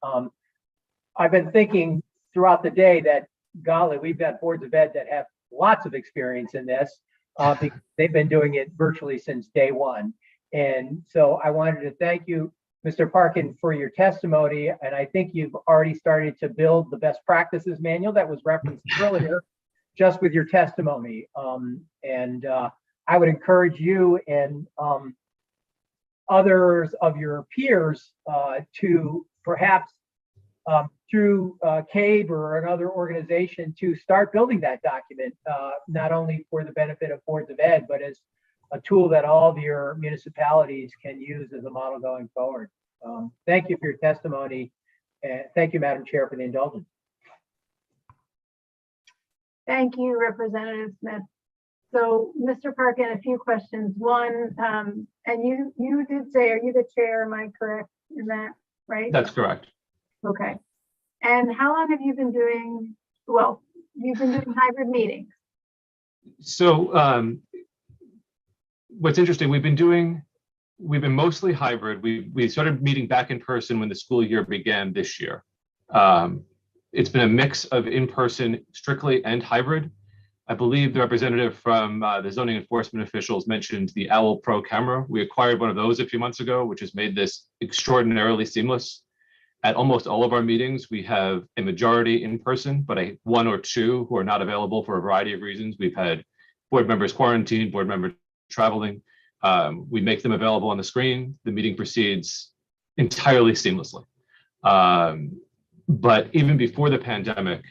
I've been thinking throughout the day that, golly, we've got boards of ed that have lots of experience in this because they've been doing it virtually since day one. And so I wanted to thank you, Mr. Parkin, for your testimony. And I think you've already started to build the best practices manual that was referenced earlier, just with your testimony. I would encourage you and others of your peers to perhaps through CABE or another organization to start building that document, not only for the benefit of boards of ed, but as a tool that all of your municipalities can use as a model going forward. Thank you for your testimony. And thank you, Madam Chair, for the indulgence.
Thank you, Representative Smith. So, Mr. Parkin, a few questions. One, and you did say, are you the chair? Am I correct in that, right?
That's correct.
Okay. And how long have you been doing, well, you've been doing hybrid meetings?
So what's interesting, we've been mostly hybrid. We started meeting back in person when the school year began this year. It's been a mix of in-person strictly and hybrid. I believe the representative from the zoning enforcement officials mentioned the Owl Pro camera. We acquired one of those a few months ago, which has made this extraordinarily seamless. At almost all of our meetings, we have a majority in person, but one or two who are not available for a variety of reasons. We've had board members quarantined, board members traveling. We make them available on the screen. The meeting proceeds entirely seamlessly. But even before the pandemic,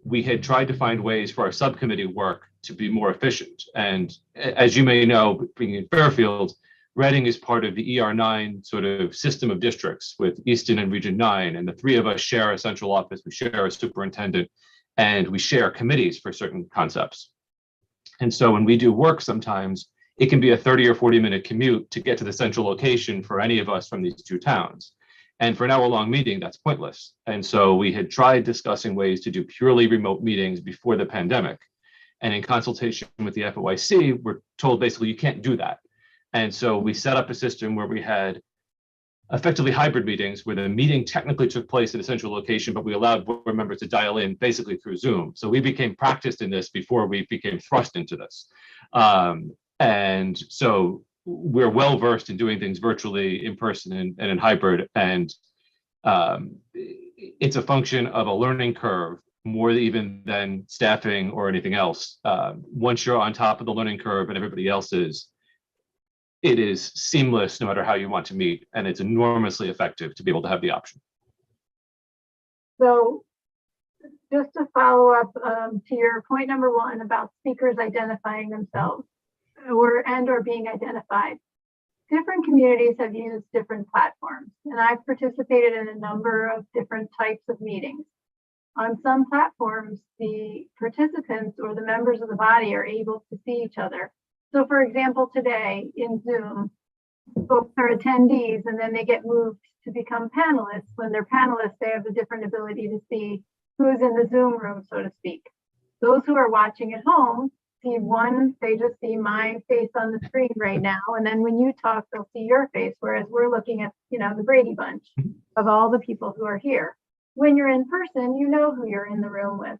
we had tried to find ways for our subcommittee work to be more efficient. And as you may know, being in Fairfield, Reading is part of the ER9 sort of system of districts with Easton and Region 9, and the three of us share a central office, we share a superintendent, and we share committees for certain concepts. And so when we do work sometimes, it can be a 30 or 40-minute commute to get to the central location for any of us from these two towns. And for an hour-long meeting, that's pointless. And so we had tried discussing ways to do purely remote meetings before the pandemic. And in consultation with the FOIC, we're told basically you can't do that. And so we set up a system where we had effectively hybrid meetings where the meeting technically took place at a central location, but we allowed board members to dial in basically through Zoom. So we became practiced in this before we became thrust into this. And so we're well versed in doing things virtually, in person, and in hybrid. And it's a function of a learning curve more even than staffing or anything else. Once you're on top of the learning curve and everybody else is, it is seamless no matter how you want to meet, and it's enormously effective to be able to have the option.
So just to follow up to your point number one about speakers identifying themselves or being identified, different communities have used different platforms, and I've participated in a number of different types of meetings. On some platforms, the participants or the members of the body are able to see each other. So for example, today in Zoom, folks are attendees and then they get moved to become panelists. When they're panelists, they have a different ability to see who's in the Zoom room, so to speak. Those who are watching at home see they just see my face on the screen right now. And then when you talk, they'll see your face, whereas we're looking at, the Brady Bunch of all the people who are here. When you're in person, you know who you're in the room with.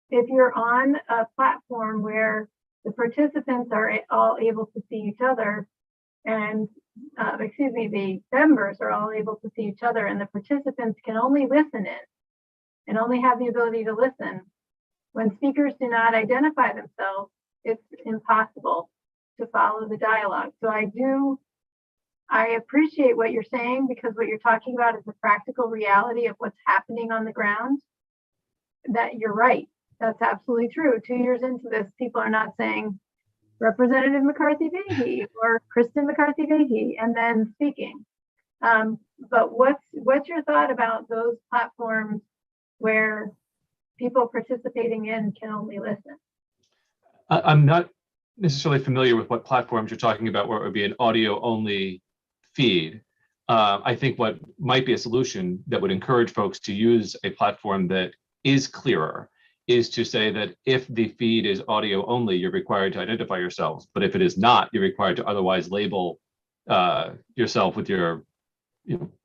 If you're on a platform where the participants are all able to see each other and, the members are all able to see each other and the participants can only listen in and only have the ability to listen. When speakers do not identify themselves, it's impossible to follow the dialogue. So I appreciate what you're saying, because what you're talking about is the practical reality of what's happening on the ground. That you're right. That's absolutely true. 2 years into this, people are not saying Representative McCarthy-Vahey or Kristen McCarthy-Vahey and then speaking. But what's your thought about those platforms where people participating in can only listen?
I'm not necessarily familiar with what platforms you're talking about where it would be an audio-only feed. I think what might be a solution that would encourage folks to use a platform that is clearer is to say that if the feed is audio only, you're required to identify yourselves. But if it is not, you're required to otherwise label yourself with your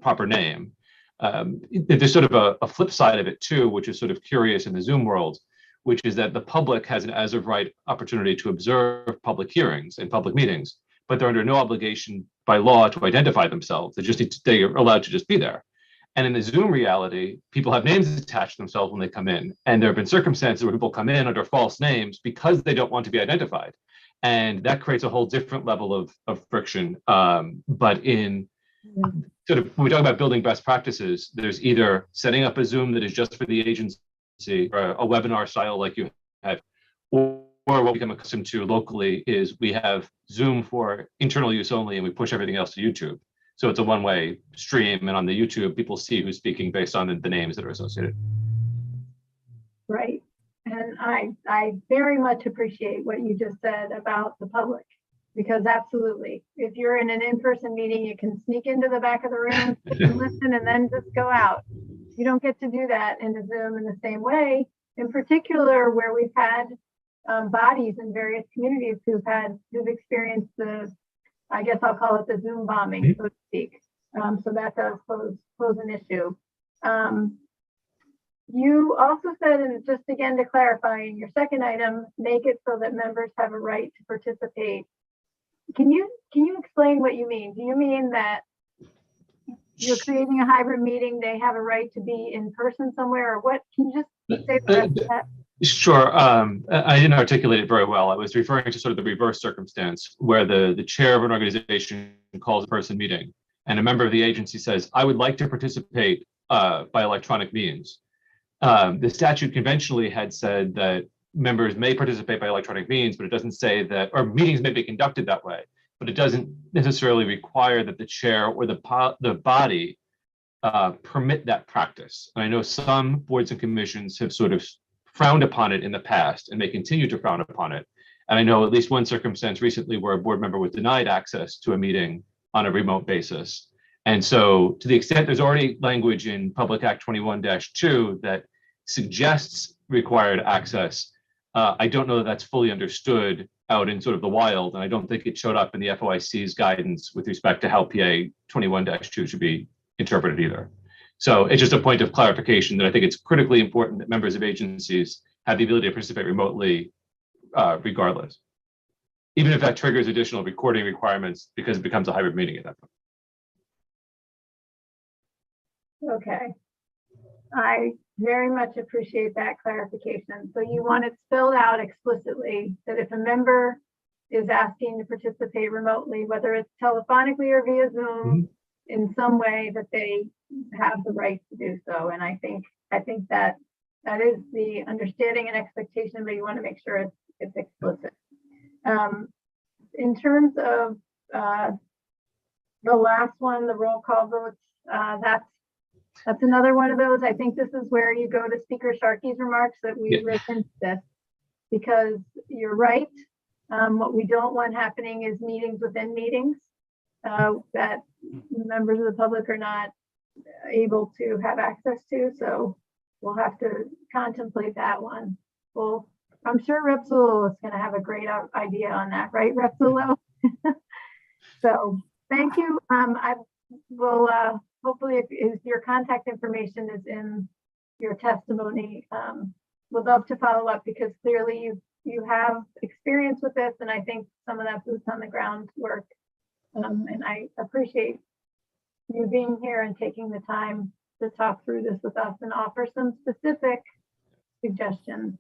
proper name. There's sort of a flip side of it too, which is sort of curious in the Zoom world, which is that the public has an as of right opportunity to observe public hearings and public meetings, but they're under no obligation by law to identify themselves. They are allowed to just be there. And in the Zoom reality, people have names attached to themselves when they come in. And there have been circumstances where people come in under false names because they don't want to be identified. And that creates a whole different level of friction. But in sort of, when we talk about building best practices, there's either setting up a Zoom that is just for the agency, or a webinar style like you have, or what we become accustomed to locally is we have Zoom for internal use only and we push everything else to YouTube. So it's a one-way stream, and on the YouTube, people see who's speaking based on the names that are associated.
Right. And I very much appreciate what you just said about the public, because absolutely, if you're in an in-person meeting, you can sneak into the back of the room and listen and then just go out. You don't get to do that in the Zoom in the same way, in particular where we've had bodies in various communities who've experienced the, I guess I'll call it the Zoom bombing, so to speak. So that does pose an issue. You also said, and just again to clarify in your second item, make it so that members have a right to participate. Can you explain what you mean? Do you mean that you're creating a hybrid meeting, they have a right to be in person somewhere, or what? Can you just say the rest of that?
Sure. I didn't articulate it very well. I was referring to sort of the reverse circumstance where the chair of an organization calls a person meeting and a member of the agency says, I would like to participate by electronic means. The statute conventionally had said that members may participate by electronic means, but it doesn't say that, or meetings may be conducted that way, but it doesn't necessarily require that the chair or the body permit that practice. And I know some boards and commissions have sort of frowned upon it in the past and may continue to frown upon it. And I know at least one circumstance recently where a board member was denied access to a meeting on a remote basis. And so to the extent there's already language in Public Act 21-2 that suggests required access, I don't know that that's fully understood out in sort of the wild. And I don't think it showed up in the FOIC's guidance with respect to how PA 21-2 should be interpreted either. So it's just a point of clarification that I think it's critically important that members of agencies have the ability to participate remotely regardless, even if that triggers additional recording requirements because it becomes a hybrid meeting at that point.
Okay. I very much appreciate that clarification. So you want it spelled out explicitly that if a member is asking to participate remotely, whether it's telephonically or via Zoom, in some way that they have the right to do so. And I think that is the understanding and expectation, but you want to make sure it's explicit. In terms of the last one, the roll call votes, that's another one of those. I think this is where you go to Speaker Sharkey's remarks that we written this, because you're right. What we don't want happening is meetings within meetings that members of the public are not able to have access to. So we'll have to contemplate that one. Well, I'm sure Rep Zullo is going to have a great idea on that, right, Rep Zullo? So thank you. I will hopefully, if your contact information is in your testimony, would love to follow up, because clearly you have experience with this, and I think some of that boots on the ground work. And I appreciate you being here and taking the time to talk through this with us and offer some specific suggestions.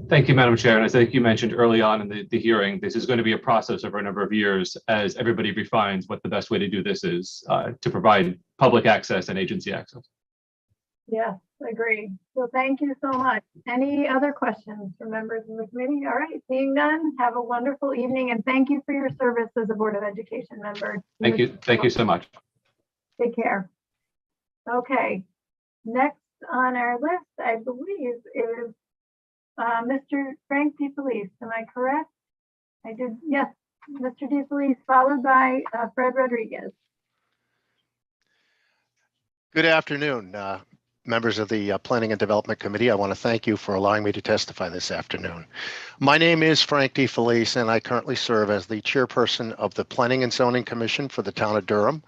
Thank you, Madam Chair. And as I think you mentioned early on in the hearing, this is going to be a process over a number of years as everybody refines what the best way to do this is to provide public access and agency access.
Yes, agreed. So thank you so much. Any other questions from members of the committee? All right, seeing none, have a wonderful evening, and thank you for your service as a Board of Education member.
Thank you. Thank you so much.
Take care. Okay, next on our list, I believe, is Mr. Frank DeFelice. Am I correct? I did, yes, Mr. DeFelice, followed by Fred Rodriguez.
Good afternoon. members of the Planning and Development Committee, I want to thank you for allowing me to testify this afternoon. My name is Frank DeFelice, and I currently serve as the chairperson of the Planning and Zoning Commission for the town of Durham,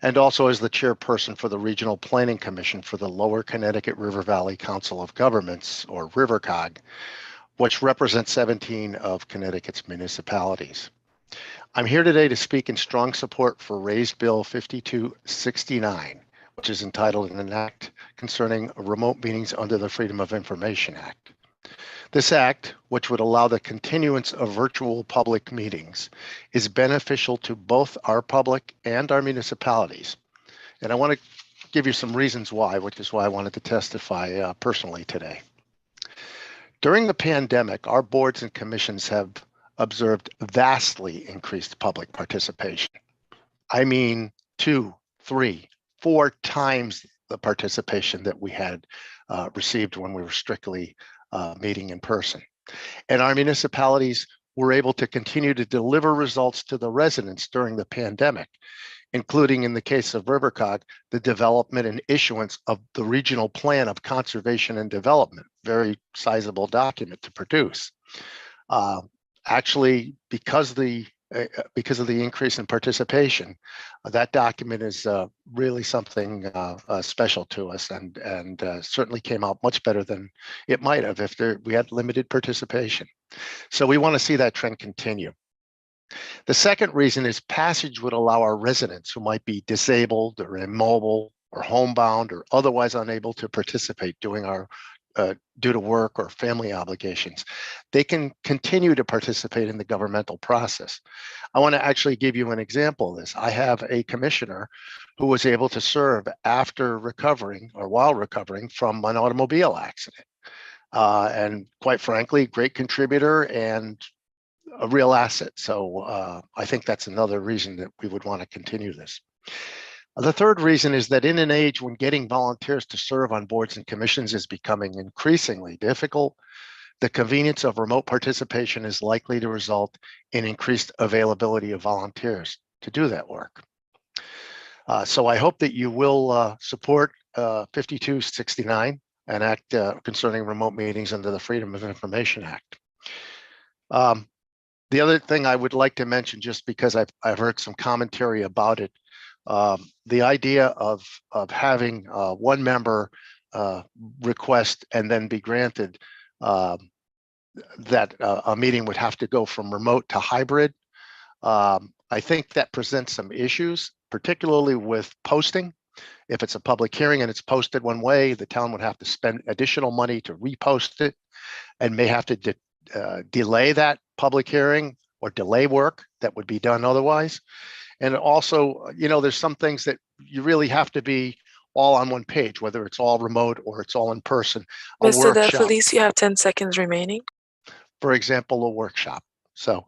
and also as the chairperson for the Regional Planning Commission for the Lower Connecticut River Valley Council of Governments, or RiverCog, which represents 17 of Connecticut's municipalities. I'm here today to speak in strong support for Raised Bill 5269, which is entitled an act concerning remote meetings under the Freedom of Information Act. This act, which would allow the continuance of virtual public meetings, is beneficial to both our public and our municipalities. And I want to give you some reasons why, which is why I wanted to testify personally today. During the pandemic, our boards and commissions have observed vastly increased public participation. I mean, 2, 3, 4 times the participation that we had received when we were strictly meeting in person. And our municipalities were able to continue to deliver results to the residents during the pandemic, including in the case of RiverCog, the development and issuance of the Regional Plan of Conservation and Development, very sizable document to produce. Actually, because of the increase in participation, that document is really something special to us, and certainly came out much better than it might have if we had limited participation. So we want to see that trend continue. The second reason is passage would allow our residents who might be disabled or immobile or homebound or otherwise unable to participate due to work or family obligations. They can continue to participate in the governmental process. I want to actually give you an example of this. I have a commissioner who was able to serve after recovering or while recovering from an automobile accident. And quite frankly, great contributor and a real asset. So I think that's another reason that we would want to continue this. The third reason is that in an age when getting volunteers to serve on boards and commissions is becoming increasingly difficult, the convenience of remote participation is likely to result in increased availability of volunteers to do that work. So I hope that you will support 5269, an act concerning remote meetings under the Freedom of Information Act. The other thing I would like to mention, just because I've heard some commentary about it, the idea of having one member request and then be granted that a meeting would have to go from remote to hybrid. I think that presents some issues, particularly with posting. If it's a public hearing and it's posted one way, the town would have to spend additional money to repost it and may have to delay that public hearing or delay work that would be done otherwise. And also, there's some things that you really have to be all on one page, whether it's all remote or it's all in person.
Mr. DeFelice, you have 10 seconds remaining.
For example, a workshop. So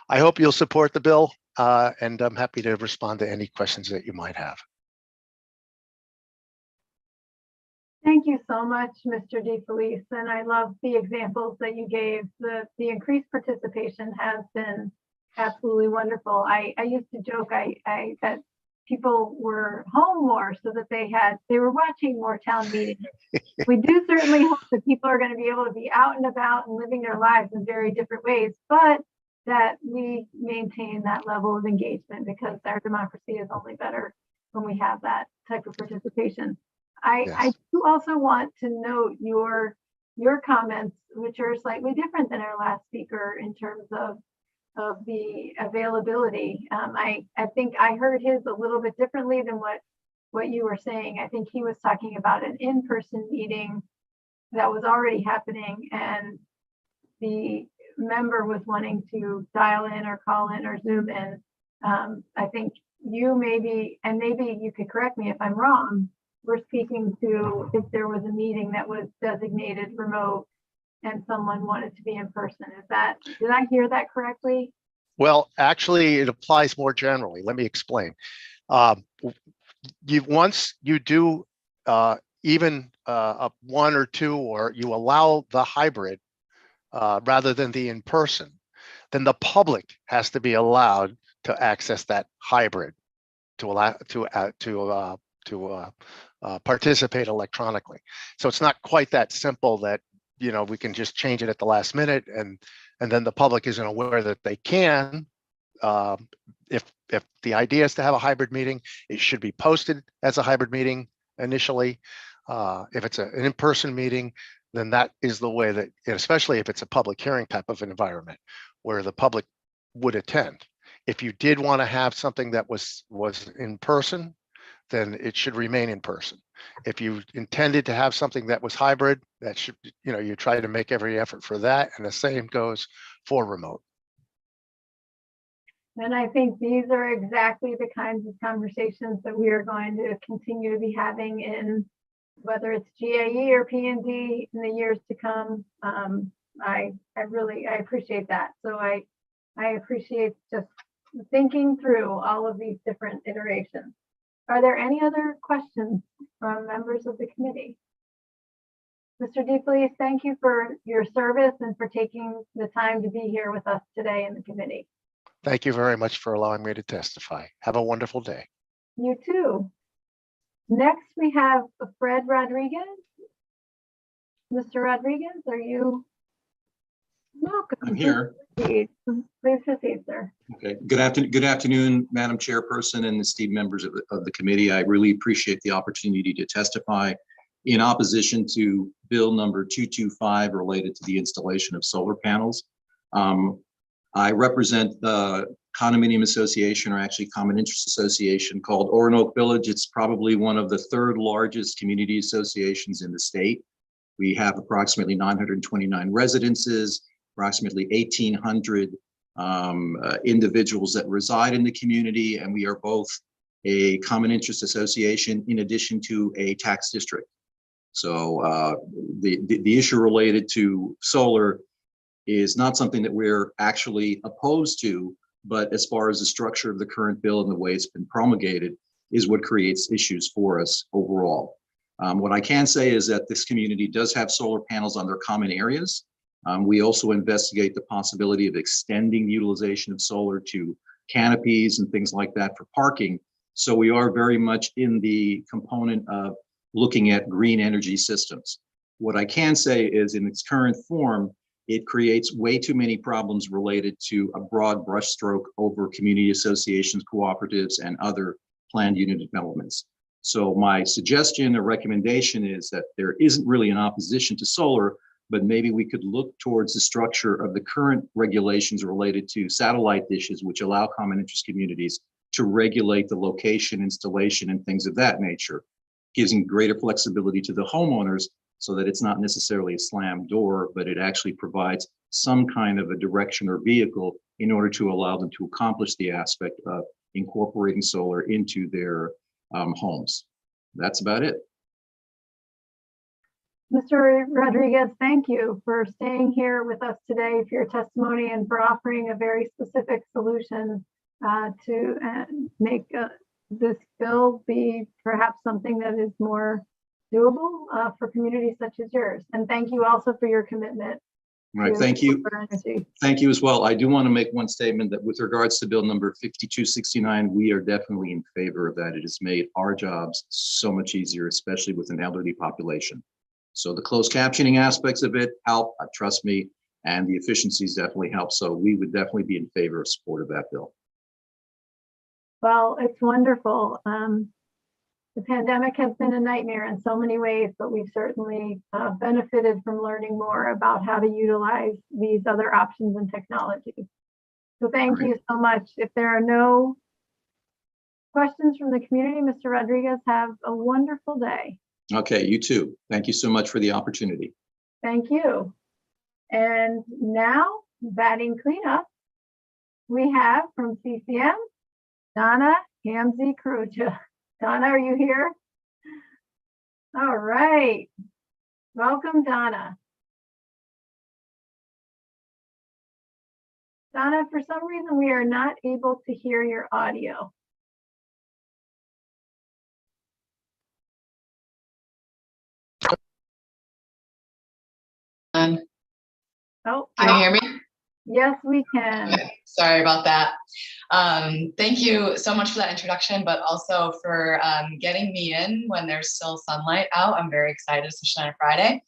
I hope you'll support the bill, and I'm happy to respond to any questions that you might have.
Thank you so much, Mr. DeFelice. And I love the examples that you gave. The increased participation has been absolutely wonderful. I used to joke that people were home more so that they were watching more town meetings. We do certainly hope that people are going to be able to be out and about and living their lives in very different ways, but that we maintain that level of engagement, because our democracy is only better when we have that type of participation. I do also want to note your comments, which are slightly different than our last speaker in terms of the availability. I think I heard his a little bit differently than what you were saying. I think he was talking about an in-person meeting that was already happening, and the member was wanting to dial in or call in or Zoom in. I think you maybe you could correct me if I'm wrong, we're speaking to if there was a meeting that was designated remote and someone wanted to be in person. Did I hear that correctly?
Well, actually, it applies more generally. Let me explain. Once you do even one or two, or you allow the hybrid rather than the in-person, then the public has to be allowed to access that hybrid to allow to participate electronically. So it's not quite that simple that, you know, we can just change it at the last minute and then the public isn't aware that they can. If the idea is to have a hybrid meeting, it should be posted as a hybrid meeting initially. If it's an in-person meeting, then that is the way that, especially if it's a public hearing type of environment where the public would attend. If you did want to have something that was in person, then it should remain in person. If you intended to have something that was hybrid, that should, you know, you try to make every effort for that, and the same goes for remote.
And I think these are exactly the kinds of conversations that we are going to continue to be having in whether it's GAE or P&D in the years to come. I appreciate that. So I appreciate just thinking through all of these different iterations. Are there any other questions from members of the committee? Mr. DeFelice, thank you for your service and for taking the time to be here with us today in the committee.
Thank you very much for allowing me to testify. Have a wonderful day.
You too. Next, we have Fred Rodriguez. Mr. Rodriguez, are you? Welcome.
I'm here.
Please proceed, sir.
Okay. Good afternoon, Madam Chairperson and esteemed members of the committee. I really appreciate the opportunity to testify in opposition to Bill number 225 related to the installation of solar panels. I represent the condominium association, or actually common interest association, called Oronoque Village. It's probably one of the third largest community associations in the state. We have approximately 929 residences, approximately 1,800 individuals that reside in the community, and we are both a common interest association in addition to a tax district. So the issue related to solar is not something that we're actually opposed to, but as far as the structure of the current bill and the way it's been promulgated is what creates issues for us overall. What I can say is that this community does have solar panels on their common areas. We also investigate the possibility of extending the utilization of solar to canopies and things like that for parking. So we are very much in the component of looking at green energy systems. What I can say is in its current form, it creates way too many problems related to a broad brushstroke over community associations, cooperatives, and other planned unit developments. So my suggestion or recommendation is that there isn't really an opposition to solar, but maybe we could look towards the structure of the current regulations related to satellite dishes, which allow common interest communities to regulate the location, installation, and things of that nature, giving greater flexibility to the homeowners so that it's not necessarily a slam door, but it actually provides some kind of a direction or vehicle in order to allow them to accomplish the aspect of incorporating solar into their homes. That's about it.
Mr. Rodriguez, thank you for staying here with us today for your testimony and for offering a very specific solution to make this bill be perhaps something that is more doable for communities such as yours. And thank you also for your commitment.
All right, thank you. Thank you as well. I do want to make one statement that with regards to bill number 5269, we are definitely in favor of that. It has made our jobs so much easier, especially with an elderly population. So the closed captioning aspects of it help, trust me, and the efficiencies definitely help. So we would definitely be in favor of support of that bill.
Well, it's wonderful. The pandemic has been a nightmare in so many ways, but we've certainly benefited from learning more about how to utilize these other options and technologies. So thank you so much. If there are no questions from the community, Mr. Rodriguez, have a wonderful day.
Okay, you too. Thank you so much for the opportunity.
Thank you. And now, batting cleanup, we have from CCM, Donna Hamzy-Karucha. Donna, are you here? All right. Welcome, Donna. Donna, for some reason, we are not able to hear your audio. Oh,
can you hear me?
Yes, we can.
Okay. Sorry about that. Thank you so much for that introduction, but also for getting me in when there's still sunlight out. I'm very excited, especially on a Friday.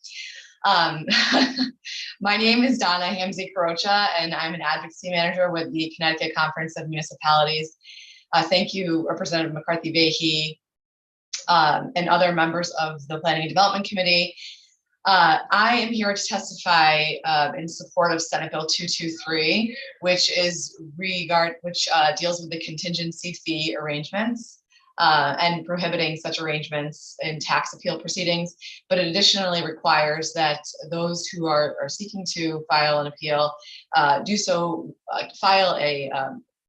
My name is Donna Hamzy-Carocha, and I'm an advocacy manager with the Connecticut Conference of Municipalities. Thank you, Representative McCarthy-Vahey, and other members of the Planning and Development Committee. I am here to testify in support of Senate Bill 223, which deals with the contingency fee arrangements and prohibiting such arrangements in tax appeal proceedings. But it additionally requires that those who are seeking to file an appeal do so, file a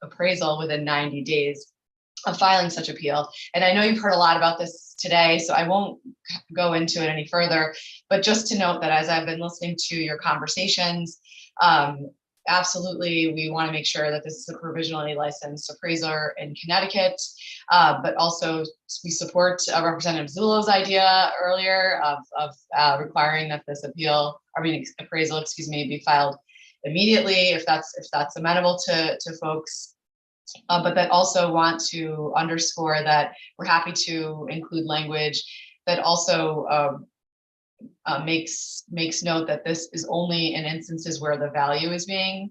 appraisal within 90 days of filing such appeal. And I know you've heard a lot about this today, so I won't go into it any further, but just to note that as I've been listening to your conversations, absolutely, we want to make sure that this is a provisionally licensed appraiser in Connecticut, but also we support Representative Zullo's idea earlier of requiring that this appraisal, excuse me, be filed immediately if that's amenable to folks. But that also want to underscore that we're happy to include language that also makes note that this is only in instances where the value is being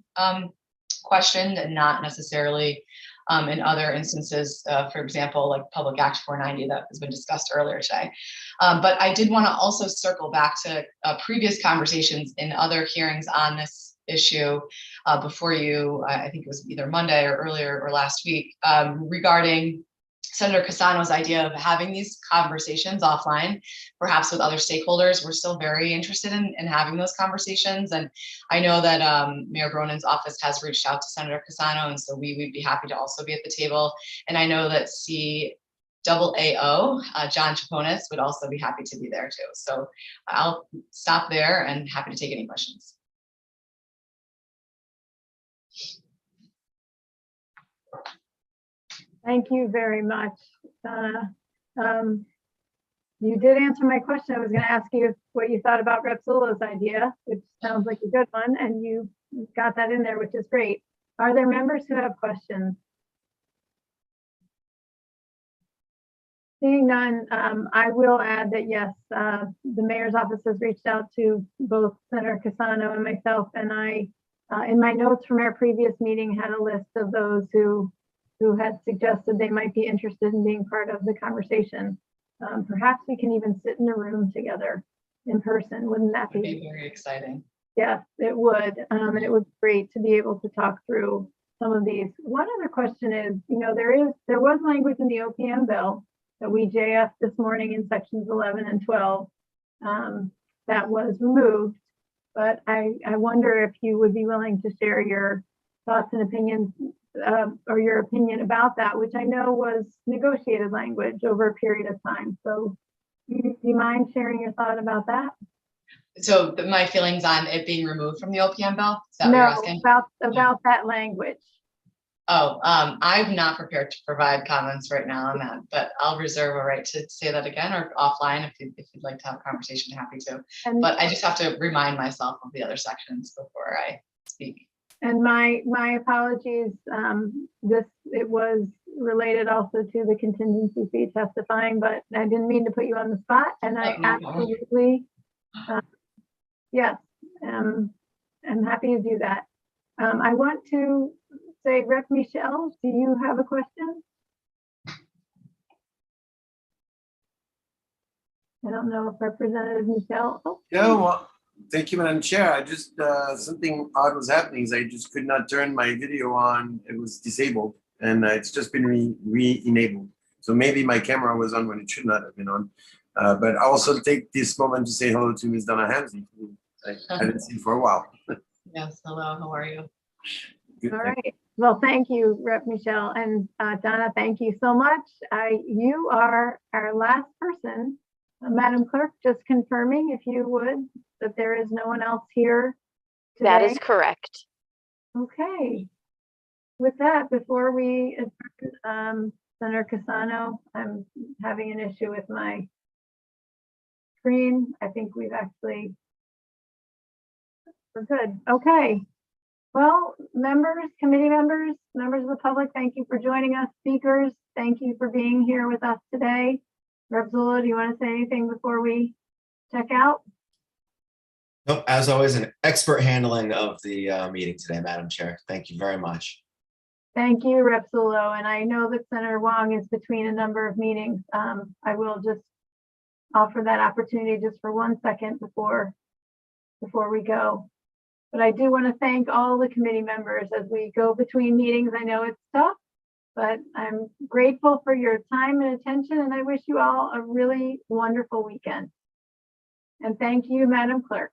questioned and not necessarily in other instances, for example, like Public Act 490 that has been discussed earlier today. But I did want to also circle back to previous conversations in other hearings on this issue before you, I think it was either Monday or earlier or last week, regarding Senator Cassano's idea of having these conversations offline, perhaps with other stakeholders. We're still very interested in having those conversations. And I know that Mayor Bronin's office has reached out to Senator Cassano, and so we would be happy to also be at the table. And I know that CAAO, John Chaponis, would also be happy to be there too. So I'll stop there and happy to take any questions.
Thank you very much. You did answer my question. I was going to ask you what you thought about Rep. Zullo's idea, which sounds like a good one, and you got that in there, which is great. Are there members who have questions? Seeing none, I will add that yes, the mayor's office has reached out to both Senator Cassano and myself, and I, in my notes from our previous meeting, had a list of those who had suggested they might be interested in being part of the conversation. Perhaps we can even sit in a room together in person. Wouldn't that be
very exciting?
Yes, it would. And it would be great to be able to talk through some of these. One other question is, there was language in the OPM bill that we JF this morning in sections 11 and 12 that was removed. But I wonder if you would be willing to share your thoughts and opinions or your opinion about that, which I know was negotiated language over a period of time. So do you mind sharing your thought about that?
So my feelings on it being removed from the OPM bill? Is that
No,
what you're asking?
about that language.
Oh, I'm not prepared to provide comments right now on that, but I'll reserve a right to say that again or offline if you'd like to have a conversation, happy to. But I just have to remind myself of the other sections before I speak.
And my apologies. It was related also to the contingency fee testifying, but I didn't mean to put you on the spot. And I absolutely, yes, I'm happy to do that. I want to say, Rep. Michelle, do you have a question? I don't know if Representative Michelle. Oh.
Yeah, well, thank you, Madam Chair. I just, something odd was happening. I just could not turn my video on. It was disabled and it's just been re-enabled. So maybe my camera was on when it should not have been on. But I also take this moment to say hello to Ms. Donna Hamzy, who I hadn't seen for a while.
Yes, hello, how are you?
Good,
all right. Well, thank you, Rep. Michelle. And Donna, thank you so much. You are our last person. Madam Clerk, just confirming, if you would, that there is no one else here today.
That is correct.
Okay. With that, before we adjourn, Senator Cassano, I'm having an issue with my screen. I think we're good. Okay. Well, members, committee members, members of the public, thank you for joining us. Speakers, thank you for being here with us today. Rep. Zullo, do you want to say anything before we check out?
Nope, as always, an expert handling of the meeting today, Madam Chair. Thank you very much.
Thank you, Rep. Zullo. And I know that Senator Wong is between a number of meetings. I will just offer that opportunity just for 1 second before we go. But I do want to thank all the committee members as we go between meetings. I know it's tough, but I'm grateful for your time and attention, and I wish you all a really wonderful weekend. And thank you, Madam Clerk.